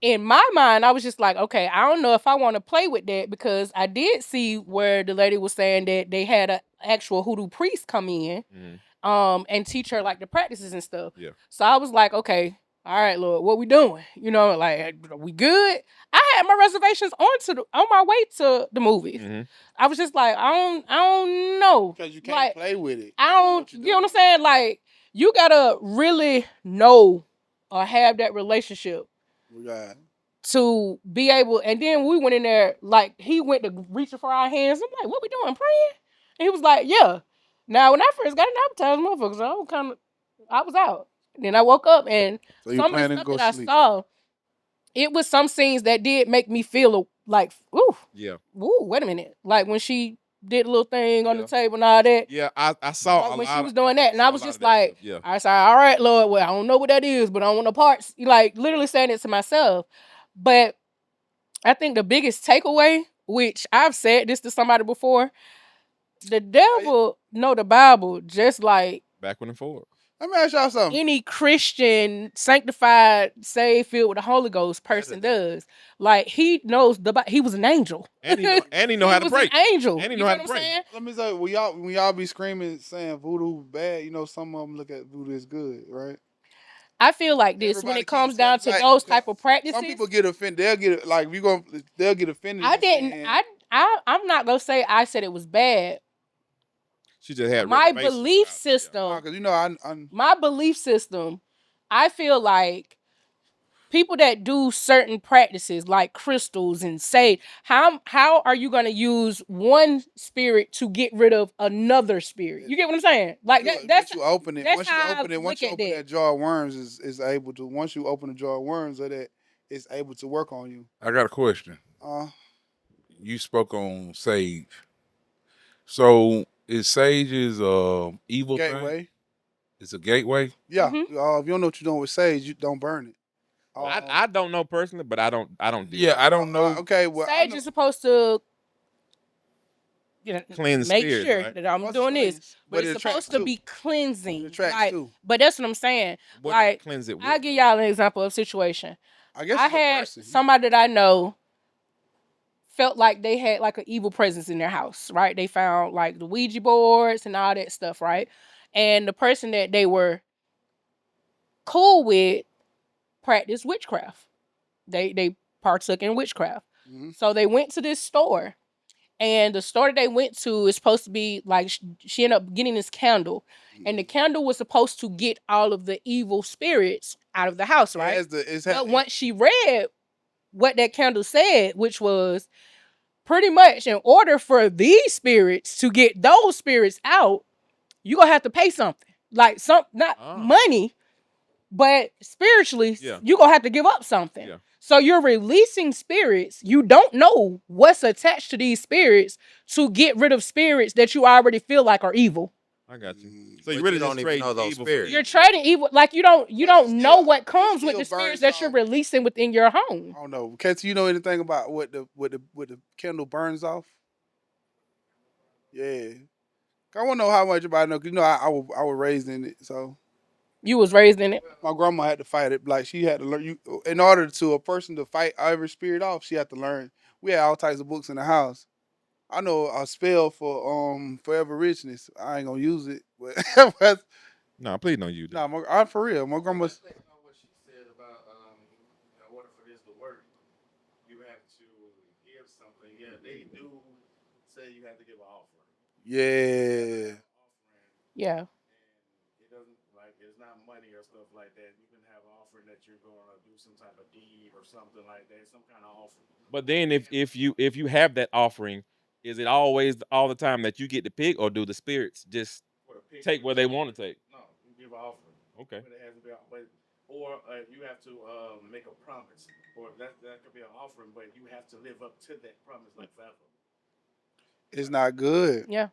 [SPEAKER 3] in my mind, I was just like, okay, I don't know if I want to play with that because I did see where the lady was saying that they had actual hoodoo priest come in, and teach her like the practices and stuff.
[SPEAKER 2] Yeah.
[SPEAKER 3] So I was like, okay, all right, Lord, what we doing? You know, like, we good? I had my reservations on my way to the movies. I was just like, I don't know.
[SPEAKER 1] Because you can't
[SPEAKER 3] Like,
[SPEAKER 1] play with it.
[SPEAKER 3] I don't, you know what I'm saying? Like, you gotta really know or have that relationship
[SPEAKER 1] Right.
[SPEAKER 3] to be able. And then we went in there, like, he went to reaching for our hands. I'm like, what we doing, praying? And he was like, yeah. Now, when I first got in advertising, motherfuckers, I was out. Then I woke up, and
[SPEAKER 1] So you
[SPEAKER 3] some of the
[SPEAKER 1] planning to
[SPEAKER 3] stuff
[SPEAKER 1] go
[SPEAKER 3] that I
[SPEAKER 1] sleep?
[SPEAKER 3] saw, it was some scenes that did make me feel like, ooh,
[SPEAKER 2] Yeah.
[SPEAKER 3] ooh, wait a minute. Like when she did a little thing on
[SPEAKER 2] Yeah.
[SPEAKER 3] the table and all that.
[SPEAKER 2] Yeah, I saw
[SPEAKER 3] Like
[SPEAKER 2] a
[SPEAKER 3] when
[SPEAKER 2] lot
[SPEAKER 3] she
[SPEAKER 2] of-
[SPEAKER 3] was doing that, and
[SPEAKER 2] saw
[SPEAKER 3] I
[SPEAKER 2] a
[SPEAKER 3] was
[SPEAKER 2] lot
[SPEAKER 3] just
[SPEAKER 2] of that
[SPEAKER 3] like,
[SPEAKER 2] stuff, yeah.
[SPEAKER 3] I said, all right, Lord, well, I don't know what that is, but I don't want no parts. Like literally saying it to myself. But I think the biggest takeaway, which I've said this to somebody before, the devil know the Bible just like
[SPEAKER 2] Backward and forward.
[SPEAKER 1] Let me ask y'all something.
[SPEAKER 3] any Christian, sanctified, saved, filled with the Holy Ghost person does. Like he knows he was an angel.
[SPEAKER 2] And he know how to
[SPEAKER 3] was
[SPEAKER 2] pray.
[SPEAKER 3] An angel.
[SPEAKER 2] And he
[SPEAKER 3] You
[SPEAKER 2] know how
[SPEAKER 3] what
[SPEAKER 2] to
[SPEAKER 3] I'm
[SPEAKER 2] pray.
[SPEAKER 3] saying?
[SPEAKER 1] Let me say, when y'all be screaming saying voodoo bad, you know some of them look at voodoo as good, right?
[SPEAKER 3] I feel like this when
[SPEAKER 1] Everybody
[SPEAKER 3] it comes
[SPEAKER 1] keep
[SPEAKER 3] down to
[SPEAKER 1] saying, like,
[SPEAKER 3] those type of practices.
[SPEAKER 1] Some people get offended. They'll get offended.
[SPEAKER 3] I
[SPEAKER 1] just
[SPEAKER 3] didn't.
[SPEAKER 1] saying-
[SPEAKER 3] I'm not gonna say I said it was bad.
[SPEAKER 2] She just had
[SPEAKER 3] My
[SPEAKER 2] reservations
[SPEAKER 3] belief
[SPEAKER 2] about it,
[SPEAKER 3] system.
[SPEAKER 1] Because you know I
[SPEAKER 3] My belief system. I feel like people that do certain practices like crystals and sage, how are you going to use one spirit to get rid of another spirit? You get what I'm saying? Like that's
[SPEAKER 1] you open it.
[SPEAKER 3] that's
[SPEAKER 1] Once you
[SPEAKER 3] how I
[SPEAKER 1] open it, once
[SPEAKER 3] look
[SPEAKER 1] you
[SPEAKER 3] at
[SPEAKER 1] open
[SPEAKER 3] that.
[SPEAKER 1] that jar of worms, is able to. Once you open the jar of worms, that it's able to work on you.
[SPEAKER 5] I got a question.
[SPEAKER 1] Uh,
[SPEAKER 5] You spoke on sage. So is sage evil thing?
[SPEAKER 1] gateway.
[SPEAKER 5] It's a gateway.
[SPEAKER 1] Yeah.
[SPEAKER 3] Mhm.
[SPEAKER 1] If you don't know what you're doing with sage, you don't burn it.
[SPEAKER 2] Well, I don't know personally, but I don't do
[SPEAKER 5] Yeah,
[SPEAKER 2] that.
[SPEAKER 5] I don't know.
[SPEAKER 1] Okay. Well, I
[SPEAKER 3] Sage
[SPEAKER 1] know,
[SPEAKER 3] is supposed to
[SPEAKER 2] Cleanse
[SPEAKER 3] make
[SPEAKER 2] spirits,
[SPEAKER 3] sure
[SPEAKER 2] right?
[SPEAKER 3] that I'm
[SPEAKER 1] What's
[SPEAKER 3] doing this,
[SPEAKER 1] cleanse?
[SPEAKER 3] but
[SPEAKER 1] But
[SPEAKER 3] it's
[SPEAKER 1] it attracts
[SPEAKER 3] supposed to
[SPEAKER 1] too.
[SPEAKER 3] be cleansing.
[SPEAKER 1] It attracts
[SPEAKER 3] Like,
[SPEAKER 1] too.
[SPEAKER 3] but that's what I'm saying.
[SPEAKER 2] What
[SPEAKER 3] Like,
[SPEAKER 2] cleanse it with?
[SPEAKER 3] I'll give y'all an example of a situation.
[SPEAKER 1] I guess
[SPEAKER 3] I
[SPEAKER 1] it's a
[SPEAKER 3] had
[SPEAKER 1] person.
[SPEAKER 3] somebody that I know felt like they had like an evil presence in their house, right? They found like the Ouija boards and all that stuff, right? And the person that they were cool with practiced witchcraft. They partook in witchcraft.
[SPEAKER 1] Mhm.
[SPEAKER 3] So they went to this store, and the store that they went to is supposed to be like she ended up getting this candle, and the candle was supposed to get all of the evil spirits out of the house, right? But once she read what that candle said, which was pretty much in order for these spirits to get those spirits out, you're gonna have to pay something. Like not money, but spiritually,
[SPEAKER 2] Yeah.
[SPEAKER 3] you're gonna have to give up something.
[SPEAKER 2] Yeah.
[SPEAKER 3] So you're releasing spirits. You don't know what's attached to these spirits to get rid of spirits that you already feel like are evil.
[SPEAKER 2] I got you.
[SPEAKER 4] But
[SPEAKER 2] So you
[SPEAKER 4] you
[SPEAKER 2] really
[SPEAKER 4] don't
[SPEAKER 2] just
[SPEAKER 4] even
[SPEAKER 2] trade
[SPEAKER 4] know those
[SPEAKER 2] evil
[SPEAKER 4] spirits.
[SPEAKER 2] for
[SPEAKER 3] You're
[SPEAKER 2] evil.
[SPEAKER 3] trading evil, like you don't know
[SPEAKER 1] still-
[SPEAKER 3] what
[SPEAKER 1] it
[SPEAKER 3] comes with
[SPEAKER 1] still
[SPEAKER 3] the spirits
[SPEAKER 1] burns
[SPEAKER 3] that you're
[SPEAKER 1] off.
[SPEAKER 3] releasing within your home.
[SPEAKER 1] I don't know. Casey, you know anything about what the candle burns off? Yeah. I want to know how much everybody know. 'Cause you know, I was raised in it, so
[SPEAKER 3] You was raised in it.
[SPEAKER 1] my grandma had to fight it. Like she had to learn. In order to a person to fight every spirit off, she had to learn. We had all types of books in the house. I know a spell for forever richness. I ain't gonna use it, but
[SPEAKER 2] No, please don't use that.
[SPEAKER 1] I'm for real. My grandma's.
[SPEAKER 6] What she said about in order for this to work, you have to give something. Yeah, they do say you have to give an offering.
[SPEAKER 1] Yeah.
[SPEAKER 3] Yeah.
[SPEAKER 6] And it doesn't it's not money or stuff like that. You can have an offering that you're going to do some type of deed or something like that, some kind of offering.
[SPEAKER 2] But then if you have that offering, is it always all the time that you get to pick, or do the spirits just take what they want to take?
[SPEAKER 6] No, you give an offering.
[SPEAKER 2] Okay.
[SPEAKER 6] But it has to be, or you have to make a promise, or that could be an offering, but you have to live up to that promise like forever.
[SPEAKER 1] It's not good.
[SPEAKER 3] Yeah.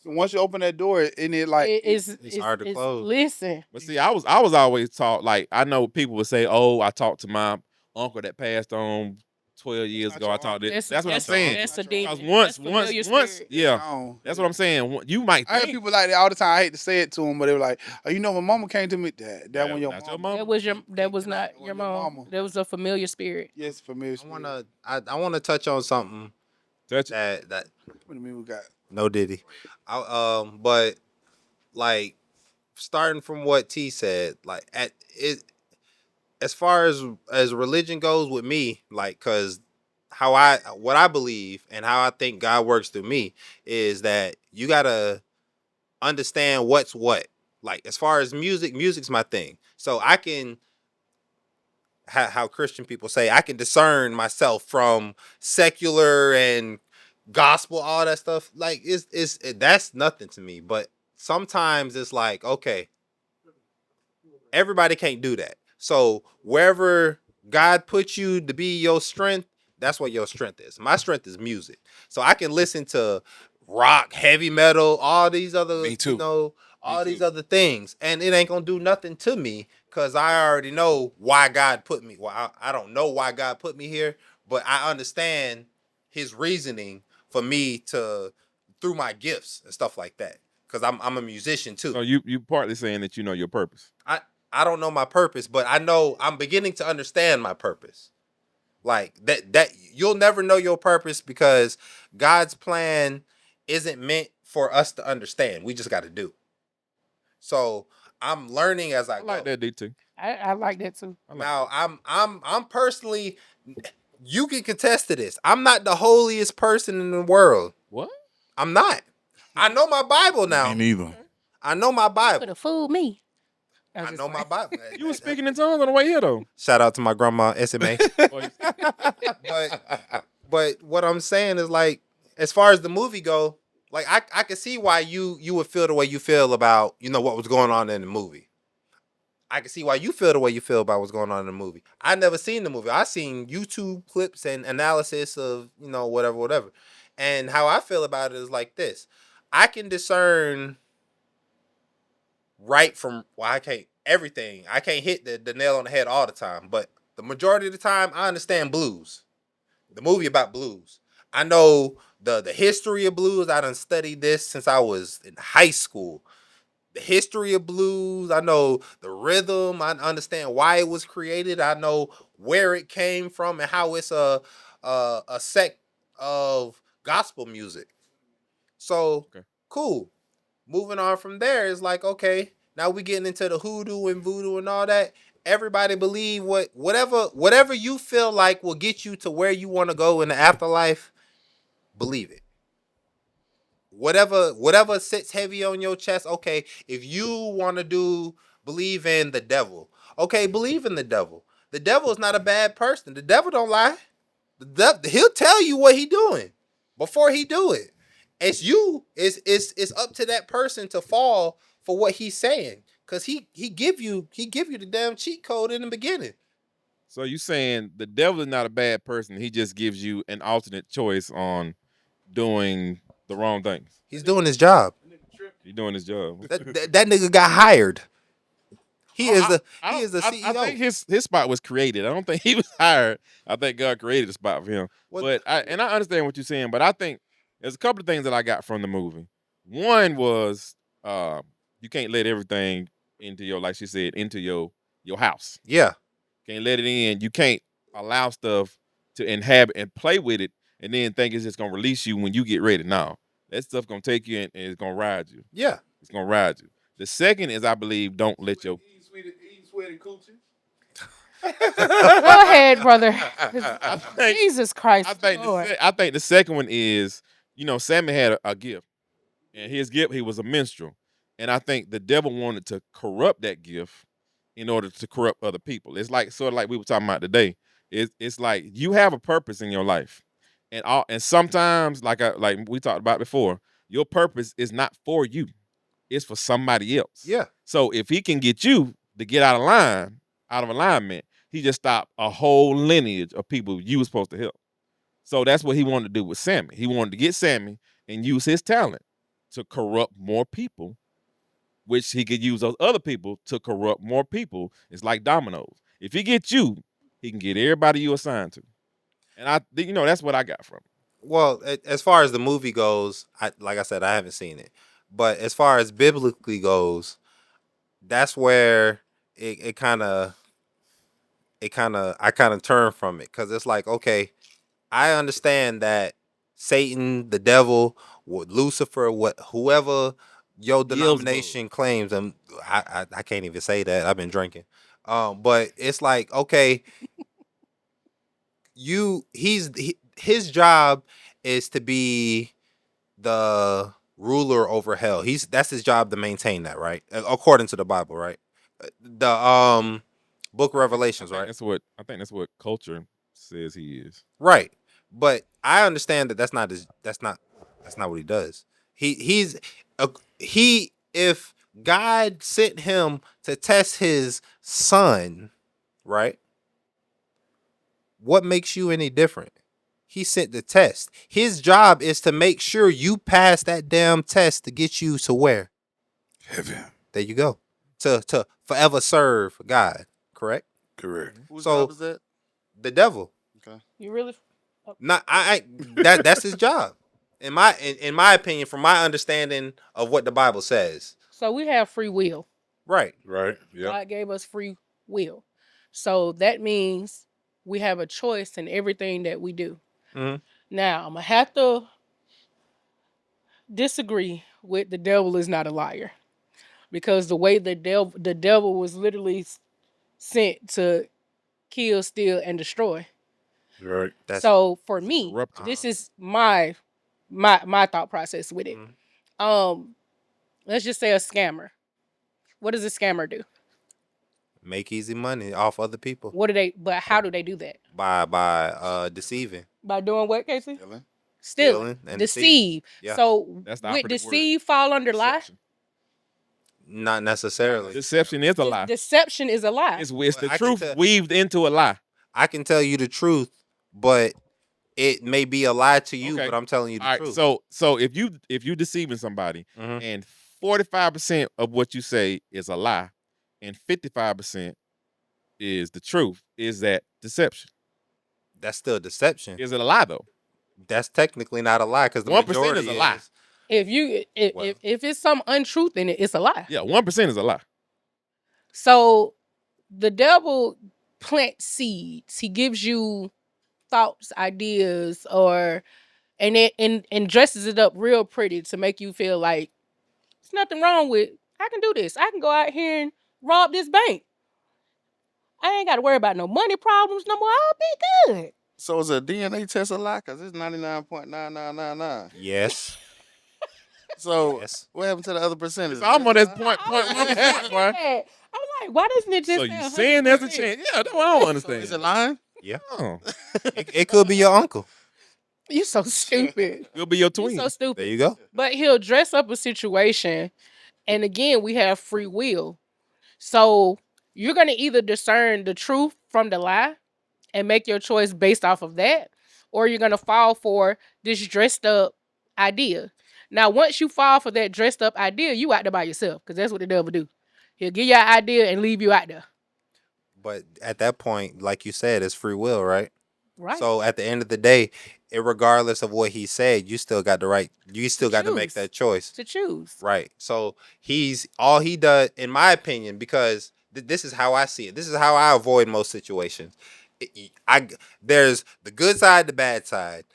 [SPEAKER 1] So once you open that door, and it like
[SPEAKER 4] It's hard to close.
[SPEAKER 3] Listen,
[SPEAKER 2] But see, I was always taught, like, I know people would say, "Oh, I talked to my uncle that passed on 12 years
[SPEAKER 1] not
[SPEAKER 2] ago.
[SPEAKER 1] your
[SPEAKER 2] I talked
[SPEAKER 1] uncle.
[SPEAKER 2] this." That's what I'm
[SPEAKER 3] that's
[SPEAKER 2] saying.
[SPEAKER 3] That's a
[SPEAKER 1] Because
[SPEAKER 3] demon.
[SPEAKER 2] Because
[SPEAKER 3] That's familiar
[SPEAKER 2] once,
[SPEAKER 3] spirit.
[SPEAKER 2] yeah,
[SPEAKER 1] on.
[SPEAKER 2] that's what I'm saying. You might
[SPEAKER 1] I hear
[SPEAKER 2] think
[SPEAKER 1] people like that all the time. I hate to say it to them, but they were like, "Oh, you know, my mama came to me. That
[SPEAKER 2] Yeah,
[SPEAKER 1] when your
[SPEAKER 2] not
[SPEAKER 1] mama.
[SPEAKER 2] your mama.
[SPEAKER 3] That was not
[SPEAKER 1] Your
[SPEAKER 3] your mom.
[SPEAKER 1] mama.
[SPEAKER 3] That was a familiar spirit.
[SPEAKER 1] Yes, familiar.
[SPEAKER 4] I wanna touch on something
[SPEAKER 2] Touch it.
[SPEAKER 4] that
[SPEAKER 1] What do you mean we got?
[SPEAKER 4] no Diddy. But like starting from what T said, like at it as far as religion goes with me, like cause what I believe and how I think God works through me is that you gotta understand what's what. Like as far as music, music's my thing. So I can how Christian people say I can discern myself from secular and gospel, all that stuff. Like that's nothing to me. But sometimes it's like, okay, everybody can't do that. So wherever God puts you to be your strength, that's what your strength is. My strength is music. So I can listen to rock, heavy metal, all these other,
[SPEAKER 5] Me too.
[SPEAKER 4] all these
[SPEAKER 5] too.
[SPEAKER 4] other things, and it ain't gonna do nothing to me because I already know why God put me. Well, I don't know why God put me here, but I understand His reasoning for me to through my gifts and stuff like that. Because I'm a musician too.
[SPEAKER 2] So you partly saying that you know your purpose.
[SPEAKER 4] I don't know my purpose, but I know I'm beginning to understand my purpose. Like that you'll never know your purpose because God's plan isn't meant for us to understand. We just got to do. So I'm learning as I
[SPEAKER 2] I
[SPEAKER 4] go.
[SPEAKER 2] like that DT.
[SPEAKER 3] I like that too.
[SPEAKER 2] I like
[SPEAKER 4] Now I'm personally, you can contest to this. I'm not the holiest person in the world.
[SPEAKER 2] what?
[SPEAKER 4] I'm not. I know my Bible now.
[SPEAKER 5] Me neither.
[SPEAKER 4] I know my
[SPEAKER 3] Could
[SPEAKER 4] Bible.
[SPEAKER 3] have fooled me. I'm
[SPEAKER 4] I
[SPEAKER 3] just
[SPEAKER 4] know my
[SPEAKER 3] playing.
[SPEAKER 4] Bible.
[SPEAKER 2] You was speaking in tongues on the way here though.
[SPEAKER 4] Shout out to my grandma SMA.
[SPEAKER 2] Or you-
[SPEAKER 4] But what I'm saying is like, as far as the movie go, like I can see why you would feel the way you feel about what was going on in the movie. I can see why you feel the way you feel about what's going on in the movie. I never seen the movie. I seen YouTube clips and analysis of whatever. And how I feel about it is like this: I can discern right from I can't everything. I can't hit the nail on the head all the time, but the majority of the time I understand blues. The movie about blues. I know the history of blues. I done studied this since I was in high school. The history of blues. I know the rhythm. I understand why it was created. I know where it came from and how it's a sect of gospel music. So
[SPEAKER 2] Okay.
[SPEAKER 4] cool. Moving on from there is like, okay, now we getting into the hoodoo and voodoo and all that. Everybody believe whatever you feel like will get you to where you want to go in the afterlife. Believe it. Whatever sits heavy on your chest. Okay, if you want to believe in the devil. Okay, believe in the devil. The devil is not a bad person. The devil don't lie. He'll tell you what he doing before he do it. It's you. It's up to that person to fall for what he's saying. Cause he give you the damn cheat code in the beginning.
[SPEAKER 2] So you saying the devil is not a bad person? He just gives you an alternate choice on doing the wrong things.
[SPEAKER 4] He's doing his job.
[SPEAKER 2] He's doing his job.
[SPEAKER 4] That nigga got hired. He is the
[SPEAKER 2] I
[SPEAKER 4] he
[SPEAKER 2] don't-
[SPEAKER 4] is the CEO.
[SPEAKER 2] I think his spot was created. I don't think he was hired. I think God created a spot for him.
[SPEAKER 4] What-
[SPEAKER 2] But I understand what you're saying. But I think there's a couple of things that I got from the movie. One was you can't let everything into your, like she said, into your house.
[SPEAKER 4] Yeah.
[SPEAKER 2] Can't let it in. You can't allow stuff to inhabit and play with it, and then think it's just gonna release you when you get ready. No, that stuff gonna take you and it's gonna ride you.
[SPEAKER 4] Yeah.
[SPEAKER 2] It's gonna ride you. The second is, I believe, don't let your
[SPEAKER 1] Eat sweaty coochie.
[SPEAKER 3] Go ahead, brother.
[SPEAKER 2] think-
[SPEAKER 3] Jesus Christ.
[SPEAKER 2] I think
[SPEAKER 3] Lord.
[SPEAKER 2] I think the second one is, Sammy had a gift, and his gift, he was a minstrel, and I think the devil wanted to corrupt that gift in order to corrupt other people. It's like sort of like we were talking about today. It's like you have a purpose in your life, and sometimes like we talked about before, your purpose is not for you, it's for somebody else.
[SPEAKER 4] Yeah.
[SPEAKER 2] So if he can get you to get out of alignment, he just stopped a whole lineage of people you were supposed to help. So that's what he wanted to do with Sammy. He wanted to get Sammy and use his talent to corrupt more people, which he could use those other people to corrupt more people. It's like dominoes. If he gets you, he can get everybody you assigned to. And that's what I got from it.
[SPEAKER 4] Well, as far as the movie goes, like I said, I haven't seen it. But as far as biblically goes, that's where it kind of I kind of turn from it because it's like, okay, I understand that Satan, the devil, Lucifer, whoever your
[SPEAKER 2] Beelzebub.
[SPEAKER 4] denomination claims. I can't even say that. I've been drinking. But it's like, okay, his job is to be the ruler over hell. That's his job to maintain that, right? According to the Bible, right? The book of Revelations, right?
[SPEAKER 2] I think that's what culture says he is.
[SPEAKER 4] Right. But I understand that that's not what he does. If God sent him to test his son, right? What makes you any different? He sent the test. His job is to make sure you pass that damn test to get you to where?
[SPEAKER 5] Heaven.
[SPEAKER 4] There you go. To forever serve God, correct?
[SPEAKER 5] Correct.
[SPEAKER 6] Whose
[SPEAKER 4] So-
[SPEAKER 6] job is that?
[SPEAKER 4] The devil.
[SPEAKER 3] You really?
[SPEAKER 4] Not that's his job. In my opinion, from my understanding of what the Bible says.
[SPEAKER 3] So we have free will.
[SPEAKER 4] Right.
[SPEAKER 5] Right. Yep.
[SPEAKER 3] God gave us free will. So that means we have a choice in everything that we do.
[SPEAKER 4] Mhm.
[SPEAKER 3] Now, I'm going to have to disagree with the devil is not a liar. Because the way the devil was literally sent to kill, steal, and destroy.
[SPEAKER 5] Right.
[SPEAKER 3] So for me,
[SPEAKER 2] corrupted.
[SPEAKER 3] this is my thought process with it.
[SPEAKER 4] Mhm.
[SPEAKER 3] Let's just say a scammer. What does a scammer do?
[SPEAKER 4] Make easy money off other people
[SPEAKER 3] But how do they do that?
[SPEAKER 4] by deceiving.
[SPEAKER 3] By doing what, Casey?
[SPEAKER 6] Dylan?
[SPEAKER 3] Stealing.
[SPEAKER 4] and
[SPEAKER 3] Deceive.
[SPEAKER 4] Yeah.
[SPEAKER 3] So
[SPEAKER 2] That's the
[SPEAKER 3] would
[SPEAKER 2] operative word.
[SPEAKER 3] deceive fall under lie?
[SPEAKER 2] Deception.
[SPEAKER 4] Not necessarily.
[SPEAKER 2] Deception is a lie.
[SPEAKER 3] Deception is a lie.
[SPEAKER 2] It's
[SPEAKER 4] Well,
[SPEAKER 2] the
[SPEAKER 4] I can
[SPEAKER 2] truth
[SPEAKER 4] tell-
[SPEAKER 2] weaved into a lie.
[SPEAKER 4] I can tell you the truth, but it may be a lie to you,
[SPEAKER 2] Okay.
[SPEAKER 4] but I'm telling you the
[SPEAKER 2] All right.
[SPEAKER 4] truth.
[SPEAKER 2] So if you deceiving somebody
[SPEAKER 4] Mhm.
[SPEAKER 2] and 45% of what you say is a lie, and 55% is the truth, is that deception?
[SPEAKER 4] That's still deception.
[SPEAKER 2] Is it a lie though?
[SPEAKER 4] That's technically not a lie because the
[SPEAKER 2] 1%
[SPEAKER 4] majority
[SPEAKER 2] is a lie.
[SPEAKER 3] If it's some untruth in it, it's a lie.
[SPEAKER 2] Yeah, 1% is a lie.
[SPEAKER 3] So the devil plants seeds. He gives you thoughts, ideas, and dresses it up real pretty to make you feel like there's nothing wrong with I can do this. I can go out here and rob this bank. I ain't got to worry about no money problems no more. I'll be good.
[SPEAKER 6] So is a DNA test a lie? Because it's 99.9999.
[SPEAKER 4] Yes.
[SPEAKER 6] So
[SPEAKER 4] Yes.
[SPEAKER 6] what happened to the other percentage?
[SPEAKER 2] It's almost at
[SPEAKER 3] I
[SPEAKER 2] 0.1%, bro.
[SPEAKER 3] I'm like, why doesn't it just
[SPEAKER 2] So
[SPEAKER 3] say
[SPEAKER 2] you saying there's a
[SPEAKER 3] 100%?
[SPEAKER 2] chance? Yeah, that's what I don't understand.
[SPEAKER 6] Is it lying?
[SPEAKER 2] Oh,
[SPEAKER 4] It could be your uncle.
[SPEAKER 3] You so stupid.
[SPEAKER 2] it'll be your
[SPEAKER 3] You
[SPEAKER 2] twin.
[SPEAKER 3] so stupid.
[SPEAKER 4] There you go.
[SPEAKER 3] But he'll dress up a situation, and again, we have free will. So you're gonna either discern the truth from the lie and make your choice based off of that, or you're gonna fall for this dressed up idea. Now, once you fall for that dressed up idea, you out there by yourself, because that's what the devil do. He'll give you an idea and leave you out there.
[SPEAKER 4] But at that point, like you said, it's free will, right?
[SPEAKER 3] Right.
[SPEAKER 4] So at the end of the day, regardless of what he said, you still got the right. You still got to make
[SPEAKER 3] choose.
[SPEAKER 4] that choice.
[SPEAKER 3] to choose.
[SPEAKER 4] Right. So all he does, in my opinion, because this is how I see it. This is how I avoid most situations. There's the good side, the bad side.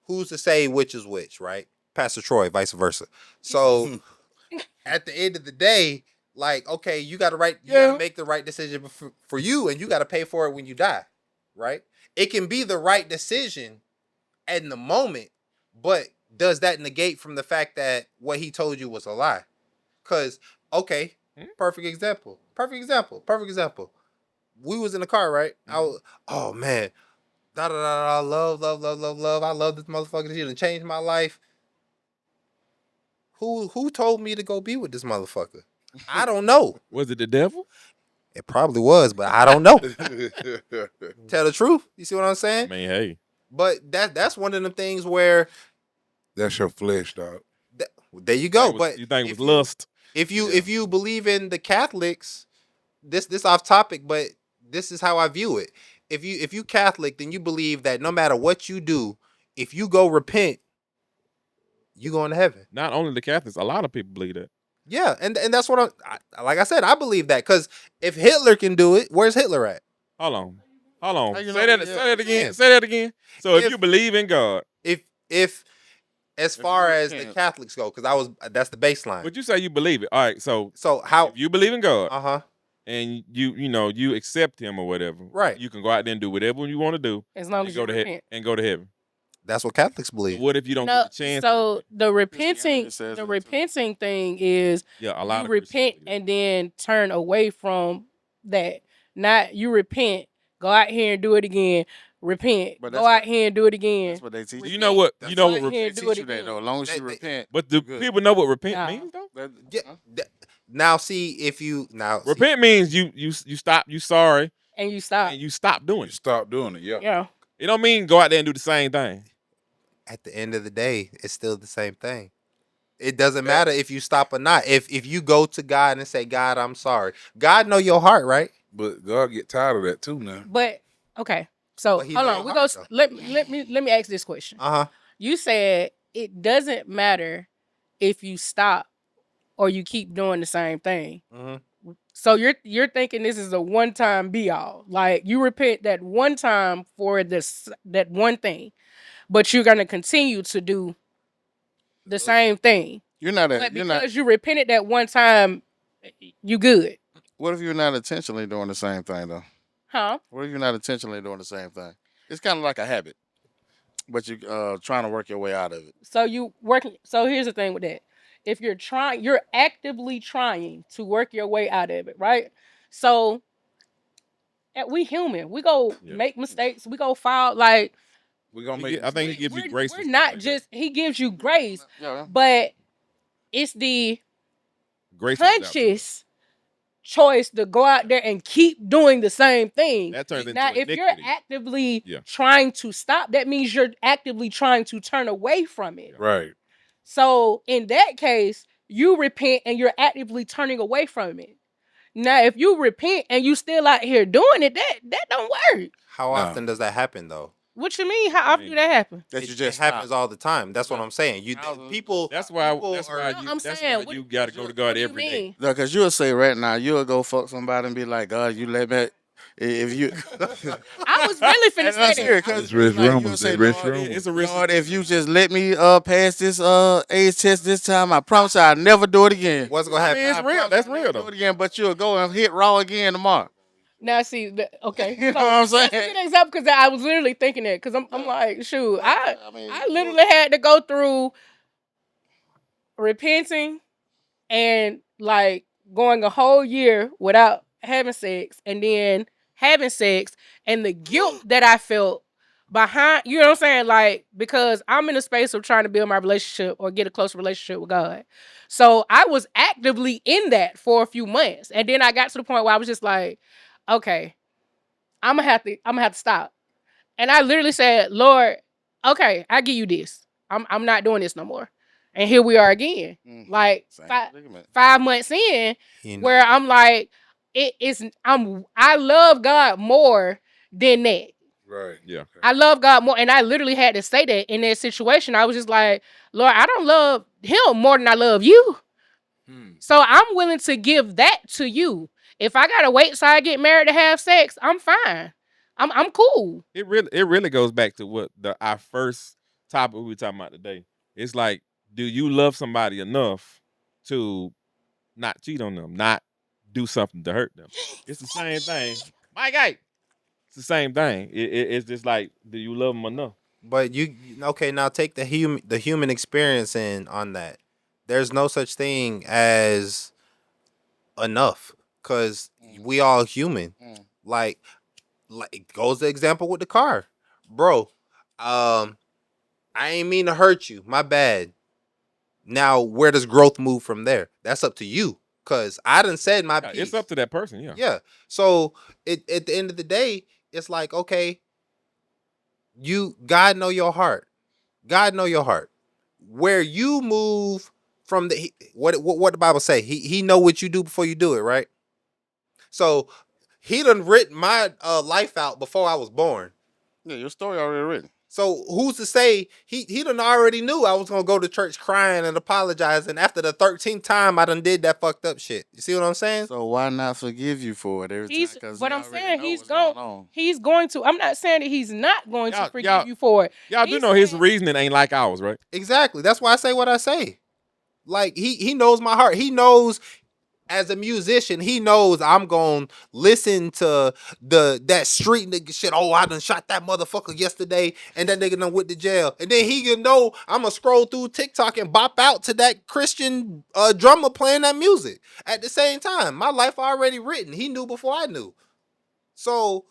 [SPEAKER 4] Who's to say which is which, right? Pastor Troy, vice versa. So at the end of the day, like, okay, you got to make the right decision for you, and you got to pay for it when you die, right? It can be the right decision in the moment, but does that negate from the fact that what he told you was a lie? Because, okay, perfect example. We was in the car, right? Oh man, da da da da, love. I love this motherfucker. He done changed my life. Who told me to go be with this motherfucker? I don't know.
[SPEAKER 2] Was it the devil?
[SPEAKER 4] It probably was, but I don't know. Tell the truth. You see what I'm
[SPEAKER 2] I
[SPEAKER 4] saying?
[SPEAKER 2] mean, hey,
[SPEAKER 4] But that's one of them things where
[SPEAKER 5] That's your flesh, dog.
[SPEAKER 4] there you go. But
[SPEAKER 2] you think it
[SPEAKER 4] if
[SPEAKER 2] was lust?
[SPEAKER 4] If you believe in the Catholics, this off topic, but this is how I view it. If you Catholic, then you believe that no matter what you do, if you go repent, you going to heaven.
[SPEAKER 2] Not only the Catholics, a lot of people believe that.
[SPEAKER 4] Yeah, and that's what I like I said, I believe that, because if Hitler can do it, where's Hitler at?
[SPEAKER 2] Hold on.
[SPEAKER 6] How you
[SPEAKER 2] Say
[SPEAKER 6] know-
[SPEAKER 2] that.
[SPEAKER 6] yeah.
[SPEAKER 2] Say that again.
[SPEAKER 4] Yeah.
[SPEAKER 2] Say that again. So if
[SPEAKER 4] If-
[SPEAKER 2] you believe in God,
[SPEAKER 4] If If as
[SPEAKER 6] If you
[SPEAKER 4] far as the
[SPEAKER 6] repent.
[SPEAKER 4] Catholics go, because that's the baseline.
[SPEAKER 2] But you say you believe it. All right, so
[SPEAKER 4] So how?
[SPEAKER 2] if you believe in God
[SPEAKER 4] Uh-huh.
[SPEAKER 2] and you accept Him or whatever,
[SPEAKER 4] Right.
[SPEAKER 2] you can go out there and do whatever you want to do
[SPEAKER 3] As long
[SPEAKER 2] and
[SPEAKER 3] as
[SPEAKER 2] go
[SPEAKER 3] you
[SPEAKER 2] to
[SPEAKER 3] repent.
[SPEAKER 2] and go to heaven.
[SPEAKER 4] That's what Catholics
[SPEAKER 2] So
[SPEAKER 4] believe.
[SPEAKER 2] what if you don't
[SPEAKER 3] No,
[SPEAKER 2] get the chance?
[SPEAKER 3] so the
[SPEAKER 6] Christianity says
[SPEAKER 3] the
[SPEAKER 6] that too.
[SPEAKER 3] repenting thing is
[SPEAKER 2] Yeah, a lot
[SPEAKER 3] you
[SPEAKER 2] of
[SPEAKER 3] repent
[SPEAKER 2] Christians believe
[SPEAKER 3] and then turn away from that. Not you repent, go out here and do it again. Repent,
[SPEAKER 6] But
[SPEAKER 3] go
[SPEAKER 6] that's
[SPEAKER 3] out
[SPEAKER 6] what-
[SPEAKER 3] here and do it again.
[SPEAKER 6] That's what they teach.
[SPEAKER 2] that. You know what?
[SPEAKER 6] That's
[SPEAKER 2] You know
[SPEAKER 6] what
[SPEAKER 2] what?
[SPEAKER 3] Go out here
[SPEAKER 6] they
[SPEAKER 3] and do
[SPEAKER 6] teach
[SPEAKER 3] it
[SPEAKER 6] you that
[SPEAKER 3] again.
[SPEAKER 6] though. As long as you
[SPEAKER 4] They-
[SPEAKER 6] repent.
[SPEAKER 2] But do
[SPEAKER 6] Good.
[SPEAKER 2] people know what repent
[SPEAKER 3] Nah.
[SPEAKER 2] means though?
[SPEAKER 4] Yeah.
[SPEAKER 6] Huh?
[SPEAKER 4] Now see if you see,
[SPEAKER 2] Repent means you stop, you sorry,
[SPEAKER 3] And you stop.
[SPEAKER 2] and you stop doing
[SPEAKER 5] You
[SPEAKER 2] it.
[SPEAKER 5] stop doing it. Yeah.
[SPEAKER 3] Yeah.
[SPEAKER 2] It don't mean go out there and do the same thing.
[SPEAKER 4] at the end of the day, it's still the same thing. It doesn't matter if you stop or not. If you go to God and say, God, I'm sorry. God know your heart, right?
[SPEAKER 5] But God get tired of that too now.
[SPEAKER 3] But okay. So
[SPEAKER 4] But he
[SPEAKER 3] hold
[SPEAKER 4] know
[SPEAKER 3] on.
[SPEAKER 4] your
[SPEAKER 3] We
[SPEAKER 4] heart,
[SPEAKER 3] go
[SPEAKER 4] though.
[SPEAKER 3] let me ask this question.
[SPEAKER 4] Uh-huh.
[SPEAKER 3] You said it doesn't matter if you stop or you keep doing the same thing.
[SPEAKER 4] Mhm.
[SPEAKER 3] So you're thinking this is a one time be all. Like you repent that one time for that one thing, but you're gonna continue to do the same thing.
[SPEAKER 6] You're not.
[SPEAKER 3] But
[SPEAKER 6] You're not.
[SPEAKER 3] because you repented that one time, you good,
[SPEAKER 6] What if you're not intentionally doing the same thing though?
[SPEAKER 3] huh?
[SPEAKER 6] What if you're not intentionally doing the same thing? It's kind of like a habit, but you trying to work your way out of it.
[SPEAKER 3] So you working. So here's the thing with that: if you're actively trying to work your way out of it, right? So we human, we go
[SPEAKER 2] Yeah.
[SPEAKER 3] make mistakes, we go fall. Like
[SPEAKER 5] We're gonna
[SPEAKER 2] He
[SPEAKER 5] make
[SPEAKER 2] gi- I think he gives
[SPEAKER 3] we're,
[SPEAKER 2] you grace.
[SPEAKER 3] we're
[SPEAKER 2] and stuff
[SPEAKER 3] not
[SPEAKER 2] like that.
[SPEAKER 3] just he gives you grace,
[SPEAKER 6] Yeah.
[SPEAKER 3] but it's the
[SPEAKER 2] Grace is out too.
[SPEAKER 3] conscious choice to go out there and keep doing the same thing.
[SPEAKER 2] That turns into
[SPEAKER 3] Now, if you're
[SPEAKER 2] iniquity.
[SPEAKER 3] actively
[SPEAKER 2] Yeah.
[SPEAKER 3] trying to stop, that means you're actively trying to turn away from it.
[SPEAKER 5] right.
[SPEAKER 3] So in that case, you repent and you're actively turning away from it. Now, if you repent and you still out here doing it, that don't work.
[SPEAKER 4] How
[SPEAKER 5] Nah.
[SPEAKER 4] often does that happen though?
[SPEAKER 3] What you mean? How often
[SPEAKER 2] mean,
[SPEAKER 3] do that happen?
[SPEAKER 6] That
[SPEAKER 4] It,
[SPEAKER 6] you just
[SPEAKER 4] it happens
[SPEAKER 6] stop.
[SPEAKER 4] all the time. That's what I'm saying.
[SPEAKER 6] Thousands.
[SPEAKER 4] People.
[SPEAKER 2] That's why.
[SPEAKER 4] people
[SPEAKER 2] That's
[SPEAKER 4] are-
[SPEAKER 2] why
[SPEAKER 3] No,
[SPEAKER 2] you.
[SPEAKER 3] I'm
[SPEAKER 2] That's
[SPEAKER 3] saying,
[SPEAKER 2] why
[SPEAKER 3] what-
[SPEAKER 2] you got to go to
[SPEAKER 3] What
[SPEAKER 2] God
[SPEAKER 3] do you
[SPEAKER 2] every day.
[SPEAKER 3] mean?
[SPEAKER 6] No, because you'll say right now, you'll go fuck somebody and be like, God, you let me. If you,
[SPEAKER 3] I was really finna
[SPEAKER 6] And
[SPEAKER 3] say
[SPEAKER 6] I'm serious,
[SPEAKER 3] that.
[SPEAKER 6] 'cause
[SPEAKER 5] It's rich
[SPEAKER 6] like,
[SPEAKER 5] rumors,
[SPEAKER 6] you'll say,
[SPEAKER 5] it's rich
[SPEAKER 6] Lord,
[SPEAKER 5] rumors.
[SPEAKER 2] It's a risk.
[SPEAKER 6] Lord, if you just let me pass this age test this time, I promise you I'll never do it again.
[SPEAKER 4] What's gonna happen?
[SPEAKER 2] it's
[SPEAKER 6] I
[SPEAKER 2] real.
[SPEAKER 6] promise
[SPEAKER 2] That's
[SPEAKER 6] I'll
[SPEAKER 2] real
[SPEAKER 6] never
[SPEAKER 2] though.
[SPEAKER 6] do it again, but you'll go and hit raw again tomorrow.
[SPEAKER 3] Now, see, okay.
[SPEAKER 6] You know what I'm saying?
[SPEAKER 3] That's a good example because I was literally thinking that because I'm like, shoot, I
[SPEAKER 6] mean,
[SPEAKER 3] literally had to go through repenting and like going a whole year without having sex and then having sex and the guilt that I felt behind, you know what I'm saying? Like, because I'm in a space of trying to build my relationship or get a close relationship with God. So I was actively in that for a few months. And then I got to the point where I was just like, okay, I'm gonna have to stop. And I literally said, Lord, okay, I give you this. I'm not doing this no more. And here we are again.
[SPEAKER 6] Mm.
[SPEAKER 3] Like
[SPEAKER 6] Same
[SPEAKER 3] five,
[SPEAKER 6] predicament.
[SPEAKER 3] 5 months in,
[SPEAKER 4] You know,
[SPEAKER 3] where I'm like, I love God more than that.
[SPEAKER 5] Right.
[SPEAKER 2] Yeah.
[SPEAKER 3] I love God more. And I literally had to say that in that situation. I was just like, Lord, I don't love him more than I love you. So I'm willing to give that to you. If I gotta wait till I get married to have sex, I'm fine. I'm cool.
[SPEAKER 2] It really goes back to what our first topic we were talking about today. It's like, do you love somebody enough to not cheat on them, not do something to hurt them? It's the same thing. My guy. It's the same thing. It's just like, do you love them enough?
[SPEAKER 4] but okay. Now take the human experience in on that. There's no such thing as enough, because we all human.
[SPEAKER 6] Mm.
[SPEAKER 4] Like it goes the example with the car, bro. I ain't mean to hurt you. My bad. Now, where does growth move from there? That's up to you. Cause I done said my
[SPEAKER 2] Yeah,
[SPEAKER 4] piece.
[SPEAKER 2] it's up to that person. Yeah.
[SPEAKER 4] Yeah. So at the end of the day, it's like, okay, God know your heart. God know your heart. Where you move from what the Bible say? He know what you do before you do it, right? So he done written my life out before I was born.
[SPEAKER 6] Yeah, your story already written.
[SPEAKER 4] So who's to say he done already knew I was gonna go to church crying and apologizing after the 13th time I done did that fucked up shit. You see what I'm saying?
[SPEAKER 6] So why not forgive you for it every time?
[SPEAKER 3] He's,
[SPEAKER 6] 'Cause
[SPEAKER 3] but
[SPEAKER 6] he
[SPEAKER 3] I'm
[SPEAKER 6] already
[SPEAKER 3] saying
[SPEAKER 6] know
[SPEAKER 3] he's
[SPEAKER 6] what's going
[SPEAKER 3] going.
[SPEAKER 6] on.
[SPEAKER 3] He's going to. I'm not saying that he's not going
[SPEAKER 2] Y'all-
[SPEAKER 3] to forgive
[SPEAKER 2] y'all-
[SPEAKER 3] you for it.
[SPEAKER 2] Y'all do
[SPEAKER 3] He's
[SPEAKER 2] know his
[SPEAKER 3] saying-
[SPEAKER 2] reasoning ain't like ours, right?
[SPEAKER 4] Exactly. That's why I say what I say. Like he knows my heart. He knows as a musician, he knows I'm gonna listen to that street nigga shit. Oh, I done shot that motherfucker yesterday, and that nigga done went to jail. And then he can know I'm gonna scroll through TikTok and bop out to that Christian drummer playing that music at the same time. My life already written. He knew before I knew. So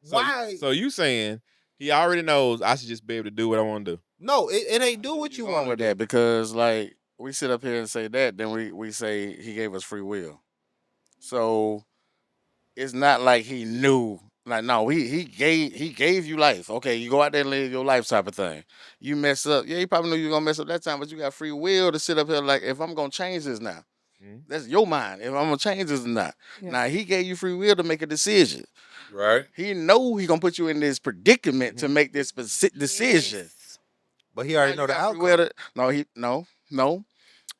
[SPEAKER 4] why?
[SPEAKER 2] So you saying he already knows I should just be able to do what I want to do?
[SPEAKER 4] No, it ain't do what you
[SPEAKER 6] Going
[SPEAKER 4] want
[SPEAKER 6] with that because like we sit up here and say that, then we say he gave us free will. So it's not like he knew. Like no, he gave you life. Okay, you go out there and live your life type of thing. You mess up, yeah, you probably knew you were gonna mess up that time, but you got free will to sit up here like if I'm gonna change this now.
[SPEAKER 2] Mhm.
[SPEAKER 6] That's your mind. If I'm gonna change this or not.
[SPEAKER 3] Yeah.
[SPEAKER 6] Now he gave you free will to make a decision.
[SPEAKER 5] Right.
[SPEAKER 6] He know he gonna put you in this predicament to make this specific decision.
[SPEAKER 3] Yes.
[SPEAKER 4] But he already
[SPEAKER 6] Now
[SPEAKER 4] know
[SPEAKER 6] you
[SPEAKER 4] the
[SPEAKER 6] got free
[SPEAKER 4] outcome.
[SPEAKER 6] will to-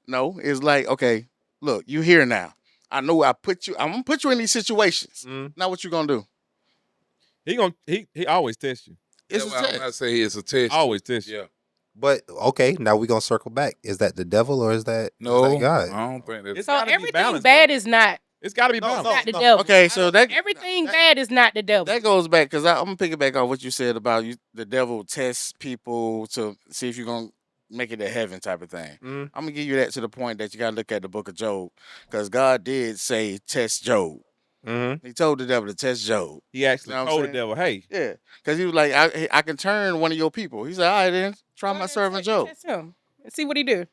[SPEAKER 6] no. It's like, okay, look, you here now. I know I'm gonna put you in these situations.
[SPEAKER 4] Mhm.
[SPEAKER 6] Now what you gonna do?
[SPEAKER 2] He always test you.
[SPEAKER 6] It's
[SPEAKER 5] That's
[SPEAKER 6] a
[SPEAKER 5] why
[SPEAKER 6] test.
[SPEAKER 5] I say it's a test.
[SPEAKER 2] Always test you.
[SPEAKER 5] Yeah.
[SPEAKER 4] But okay, now we gonna circle back. Is that the devil or is that
[SPEAKER 5] No,
[SPEAKER 4] God?
[SPEAKER 5] I don't think that's.
[SPEAKER 2] It's
[SPEAKER 3] So
[SPEAKER 2] gotta be
[SPEAKER 3] everything
[SPEAKER 2] balanced,
[SPEAKER 3] bad
[SPEAKER 2] bro.
[SPEAKER 3] is not
[SPEAKER 2] It's got to be
[SPEAKER 4] No,
[SPEAKER 2] balanced.
[SPEAKER 4] no.
[SPEAKER 3] not the devil.
[SPEAKER 6] Okay, so that
[SPEAKER 3] Everything bad is not the devil.
[SPEAKER 6] that goes back because I'm gonna pick it back on what you said about the devil tests people to see if you're gonna make it to heaven type of thing.
[SPEAKER 4] Mhm.
[SPEAKER 6] I'm gonna give you that to the point that you gotta look at the book of Job because God did say test Job.
[SPEAKER 4] Mm-hmm.
[SPEAKER 6] He told the devil to test Job.
[SPEAKER 2] He actually
[SPEAKER 6] Know what I'm
[SPEAKER 2] told the
[SPEAKER 6] saying?
[SPEAKER 2] devil, "Hey,
[SPEAKER 6] Yeah, because he was like, I can turn one of your people. He said, all right, then try my servant Job.
[SPEAKER 3] Test him and see what he do.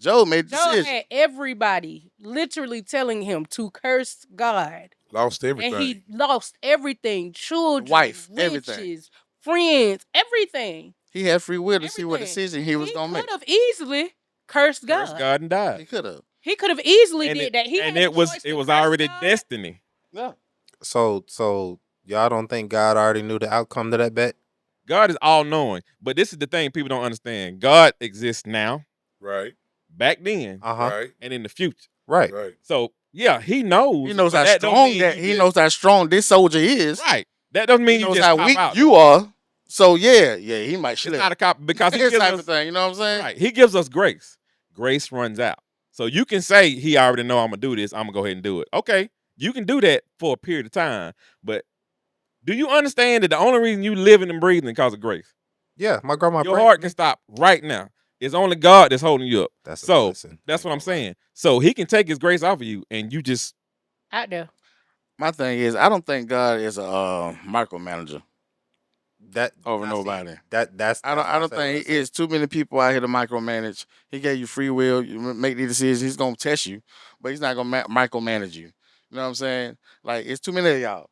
[SPEAKER 6] Job made the
[SPEAKER 3] Job
[SPEAKER 6] decision.
[SPEAKER 3] had everybody literally telling him to curse God,
[SPEAKER 5] Lost everything.
[SPEAKER 3] and he lost everything: children,
[SPEAKER 6] Wife,
[SPEAKER 3] riches,
[SPEAKER 6] everything.
[SPEAKER 3] friends, everything.
[SPEAKER 6] He had free will to see what
[SPEAKER 3] Everything.
[SPEAKER 6] decision he was gonna make.
[SPEAKER 3] could have easily cursed God.
[SPEAKER 2] curse God and died."
[SPEAKER 6] He could have.
[SPEAKER 3] He could have easily
[SPEAKER 2] And
[SPEAKER 3] did
[SPEAKER 2] it,
[SPEAKER 3] that. He
[SPEAKER 2] and
[SPEAKER 3] had
[SPEAKER 2] it
[SPEAKER 3] the
[SPEAKER 2] was
[SPEAKER 3] choice
[SPEAKER 2] it
[SPEAKER 3] to
[SPEAKER 2] was
[SPEAKER 3] curse
[SPEAKER 2] already
[SPEAKER 3] God.
[SPEAKER 2] destiny.
[SPEAKER 6] Yeah.
[SPEAKER 4] So y'all don't think God already knew the outcome to that bet?
[SPEAKER 2] God is all knowing, but this is the thing people don't understand. God exists now,
[SPEAKER 5] Right.
[SPEAKER 2] back then,
[SPEAKER 4] Uh-huh.
[SPEAKER 5] Right.
[SPEAKER 2] and in the future.
[SPEAKER 4] Right.
[SPEAKER 5] Right.
[SPEAKER 2] So yeah, he knows.
[SPEAKER 6] He knows
[SPEAKER 2] but
[SPEAKER 6] how
[SPEAKER 2] that don't
[SPEAKER 6] strong
[SPEAKER 2] mean
[SPEAKER 6] that
[SPEAKER 2] you
[SPEAKER 6] he
[SPEAKER 2] just-
[SPEAKER 6] knows how strong this soldier is.
[SPEAKER 2] Right. That doesn't mean
[SPEAKER 6] He
[SPEAKER 2] you
[SPEAKER 6] knows
[SPEAKER 2] just
[SPEAKER 6] how
[SPEAKER 2] cop
[SPEAKER 6] weak
[SPEAKER 2] out.
[SPEAKER 6] you are. So yeah, he might
[SPEAKER 2] It's
[SPEAKER 6] slip.
[SPEAKER 2] not a cop because he
[SPEAKER 6] This
[SPEAKER 2] gives
[SPEAKER 6] type
[SPEAKER 2] us
[SPEAKER 6] of thing. You know what I'm saying?
[SPEAKER 2] right. He gives us grace. Grace runs out. So you can say he already know I'm gonna do this. I'm gonna go ahead and do it. Okay, you can do that for a period of time, but do you understand that the only reason you living and breathing is because of grace?
[SPEAKER 4] Yeah, my grandma
[SPEAKER 2] Your
[SPEAKER 4] prayed
[SPEAKER 2] heart
[SPEAKER 4] for
[SPEAKER 2] can
[SPEAKER 4] me.
[SPEAKER 2] stop right now. It's only God that's holding you up.
[SPEAKER 4] That's a
[SPEAKER 2] So
[SPEAKER 4] blessing.
[SPEAKER 2] that's what I'm
[SPEAKER 4] Ain't gonna lie.
[SPEAKER 2] saying. So he can take his grace off of you, and you just
[SPEAKER 3] Out there.
[SPEAKER 6] My thing is, I don't think God is a micromanager
[SPEAKER 4] That
[SPEAKER 6] over
[SPEAKER 4] now see,
[SPEAKER 6] nobody.
[SPEAKER 4] That's
[SPEAKER 6] I don't think it's too many people out here to micromanage. He gave you free will. You make the decisions. He's gonna test you, but he's not gonna micromanage you. You know what I'm saying? Like it's too many of y'all.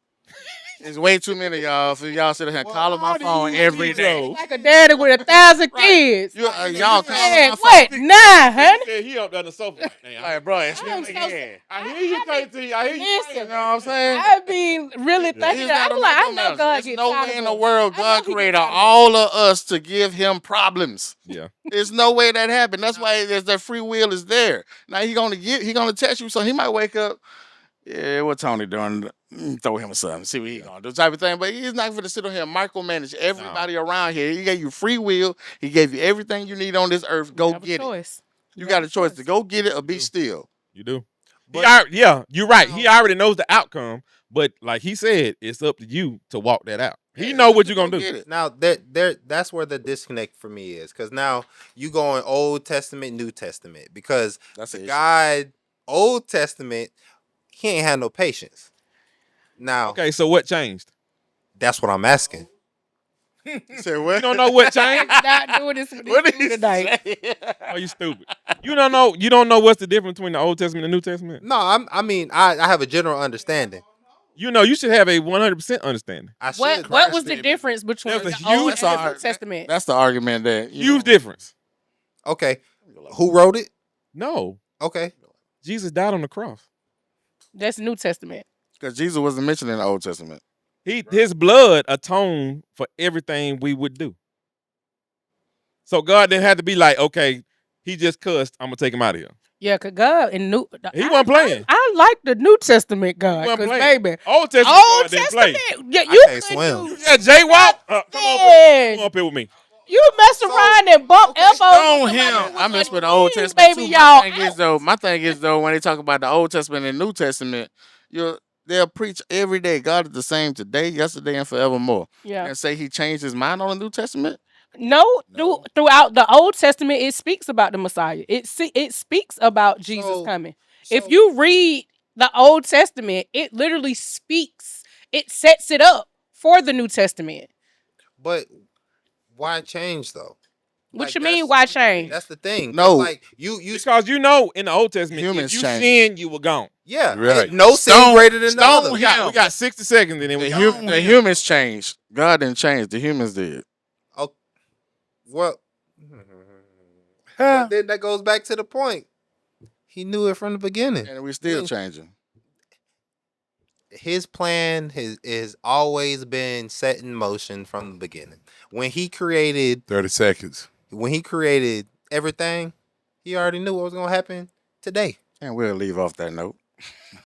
[SPEAKER 6] It's way too many of y'all for y'all sit here and call on my
[SPEAKER 2] how do
[SPEAKER 6] phone
[SPEAKER 2] you
[SPEAKER 6] every
[SPEAKER 2] know?
[SPEAKER 6] day.
[SPEAKER 3] Like a daddy with 1,000
[SPEAKER 6] Right.
[SPEAKER 3] kids.
[SPEAKER 6] You, y'all call on
[SPEAKER 3] Man,
[SPEAKER 6] my
[SPEAKER 3] what?
[SPEAKER 6] phone.
[SPEAKER 3] 9, honey?
[SPEAKER 2] said he up there on the sofa. Like, "Damn,
[SPEAKER 6] Like, bro, it's
[SPEAKER 3] I'm
[SPEAKER 6] me
[SPEAKER 3] so
[SPEAKER 6] again.
[SPEAKER 2] I hear you, KT. I hear you.
[SPEAKER 3] Listen.
[SPEAKER 6] You know what I'm saying?
[SPEAKER 3] I been really
[SPEAKER 6] He's
[SPEAKER 3] thinking.
[SPEAKER 6] not
[SPEAKER 3] I'm
[SPEAKER 6] a
[SPEAKER 3] like, I know
[SPEAKER 6] micromanager.
[SPEAKER 3] God
[SPEAKER 6] There's
[SPEAKER 3] gets
[SPEAKER 6] no
[SPEAKER 3] tired
[SPEAKER 6] way in
[SPEAKER 3] of
[SPEAKER 6] the
[SPEAKER 3] us.
[SPEAKER 6] world
[SPEAKER 3] I know
[SPEAKER 6] God
[SPEAKER 3] he get
[SPEAKER 6] created
[SPEAKER 3] tired of us.
[SPEAKER 6] all of us to give him problems.
[SPEAKER 2] Yeah.
[SPEAKER 6] There's no way that happened. That's why there's that free will is there. Now he gonna test you, so he might wake up. Yeah, what Tony doing? Throw him something. See what he gonna do, type of thing. But he's not gonna sit on here and micromanage everybody around here. He gave you free will. He gave you everything you need on this earth. Go
[SPEAKER 3] You have a
[SPEAKER 6] get it.
[SPEAKER 3] choice.
[SPEAKER 6] You got a choice to go get it or be
[SPEAKER 2] do.
[SPEAKER 6] still.
[SPEAKER 2] You do.
[SPEAKER 4] But-
[SPEAKER 2] Yeah, you're right. He already knows the outcome, but like he said, it's up to you to walk that out. He know what you're gonna
[SPEAKER 6] Go
[SPEAKER 2] do.
[SPEAKER 6] get it.
[SPEAKER 4] Now that's where the disconnect for me is, because now you go in Old Testament, New Testament, because
[SPEAKER 6] That's
[SPEAKER 4] the
[SPEAKER 6] the issue.
[SPEAKER 4] God Old Testament, he ain't had no patience. Now
[SPEAKER 2] Okay, so what changed?
[SPEAKER 4] that's what I'm asking.
[SPEAKER 6] Say what?
[SPEAKER 2] You don't know what changed?
[SPEAKER 3] Not doing this with
[SPEAKER 6] What
[SPEAKER 3] this
[SPEAKER 6] did he
[SPEAKER 3] tonight.
[SPEAKER 6] say?
[SPEAKER 2] Oh, you stupid. You don't know. You don't know what's the difference between the Old Testament and the New Testament.
[SPEAKER 4] No, I have a general understanding.
[SPEAKER 2] You know, you should have a 100% understanding.
[SPEAKER 4] I should.
[SPEAKER 3] What was the
[SPEAKER 4] understand.
[SPEAKER 3] difference between
[SPEAKER 2] There's a
[SPEAKER 3] the Old
[SPEAKER 2] huge
[SPEAKER 3] and the New
[SPEAKER 6] difference.
[SPEAKER 3] Testament?
[SPEAKER 6] That's the argument that
[SPEAKER 2] Huge difference.
[SPEAKER 4] Okay, who wrote it?
[SPEAKER 2] No,
[SPEAKER 4] Okay,
[SPEAKER 2] Jesus died on the cross.
[SPEAKER 3] That's New Testament.
[SPEAKER 6] because Jesus wasn't mentioned in the Old Testament.
[SPEAKER 2] His blood atoned for everything we would do. So God didn't have to be like, okay, he just cussed. I'm gonna take him out of here.
[SPEAKER 3] Yeah, cause God in
[SPEAKER 2] He wasn't playing.
[SPEAKER 3] I like the New Testament God,
[SPEAKER 2] wasn't
[SPEAKER 3] cause
[SPEAKER 2] playing.
[SPEAKER 3] baby,
[SPEAKER 2] Old Testament
[SPEAKER 3] Old
[SPEAKER 2] God didn't play.
[SPEAKER 3] Testament, yeah,
[SPEAKER 4] I
[SPEAKER 3] you
[SPEAKER 4] can't
[SPEAKER 3] could
[SPEAKER 4] swim.
[SPEAKER 3] do
[SPEAKER 2] Yeah, jaywalk. Come up here with me.
[SPEAKER 3] You mess
[SPEAKER 4] So,
[SPEAKER 3] around and bump
[SPEAKER 4] okay,
[SPEAKER 3] elbows.
[SPEAKER 6] Stone
[SPEAKER 3] with
[SPEAKER 6] him.
[SPEAKER 3] somebody
[SPEAKER 6] I
[SPEAKER 3] with
[SPEAKER 6] mess
[SPEAKER 3] a
[SPEAKER 6] with the Old
[SPEAKER 3] king,
[SPEAKER 6] Testament
[SPEAKER 3] baby,
[SPEAKER 6] too.
[SPEAKER 3] y'all.
[SPEAKER 6] My thing is though, when they talk about the Old Testament and New Testament, they'll preach every day. God is the same today, yesterday, and forevermore.
[SPEAKER 3] Yeah.
[SPEAKER 6] And say He changed His mind on the New Testament.
[SPEAKER 3] No,
[SPEAKER 6] No.
[SPEAKER 3] throughout the Old Testament, it speaks about the Messiah. It speaks about Jesus
[SPEAKER 4] So-
[SPEAKER 3] coming.
[SPEAKER 4] so-
[SPEAKER 3] If you read the Old Testament, it literally speaks. It sets it up for the New Testament.
[SPEAKER 4] But why change though?
[SPEAKER 3] What
[SPEAKER 4] Like,
[SPEAKER 3] you mean?
[SPEAKER 4] that's-
[SPEAKER 3] Why change?
[SPEAKER 4] That's the thing. 'Cause,
[SPEAKER 6] No.
[SPEAKER 4] like you
[SPEAKER 2] Because you know in the Old Testament,
[SPEAKER 6] Humans
[SPEAKER 2] if you
[SPEAKER 6] change.
[SPEAKER 2] sin, you were gone.
[SPEAKER 4] yeah,
[SPEAKER 5] Right.
[SPEAKER 4] no sin
[SPEAKER 6] Stone-
[SPEAKER 4] greater than the
[SPEAKER 6] stone
[SPEAKER 4] other.
[SPEAKER 2] We got 60 seconds and then we
[SPEAKER 6] The humans changed. God didn't change. The humans did.
[SPEAKER 4] Well,
[SPEAKER 5] Huh?
[SPEAKER 4] but then that goes back to the point. He knew it from the beginning.
[SPEAKER 6] And we still
[SPEAKER 4] Mm.
[SPEAKER 6] changing.
[SPEAKER 4] His plan has always been set in motion from the beginning. When he created
[SPEAKER 5] 30 seconds.
[SPEAKER 4] everything, he already knew what was gonna happen today.
[SPEAKER 6] And we'll leave off that note.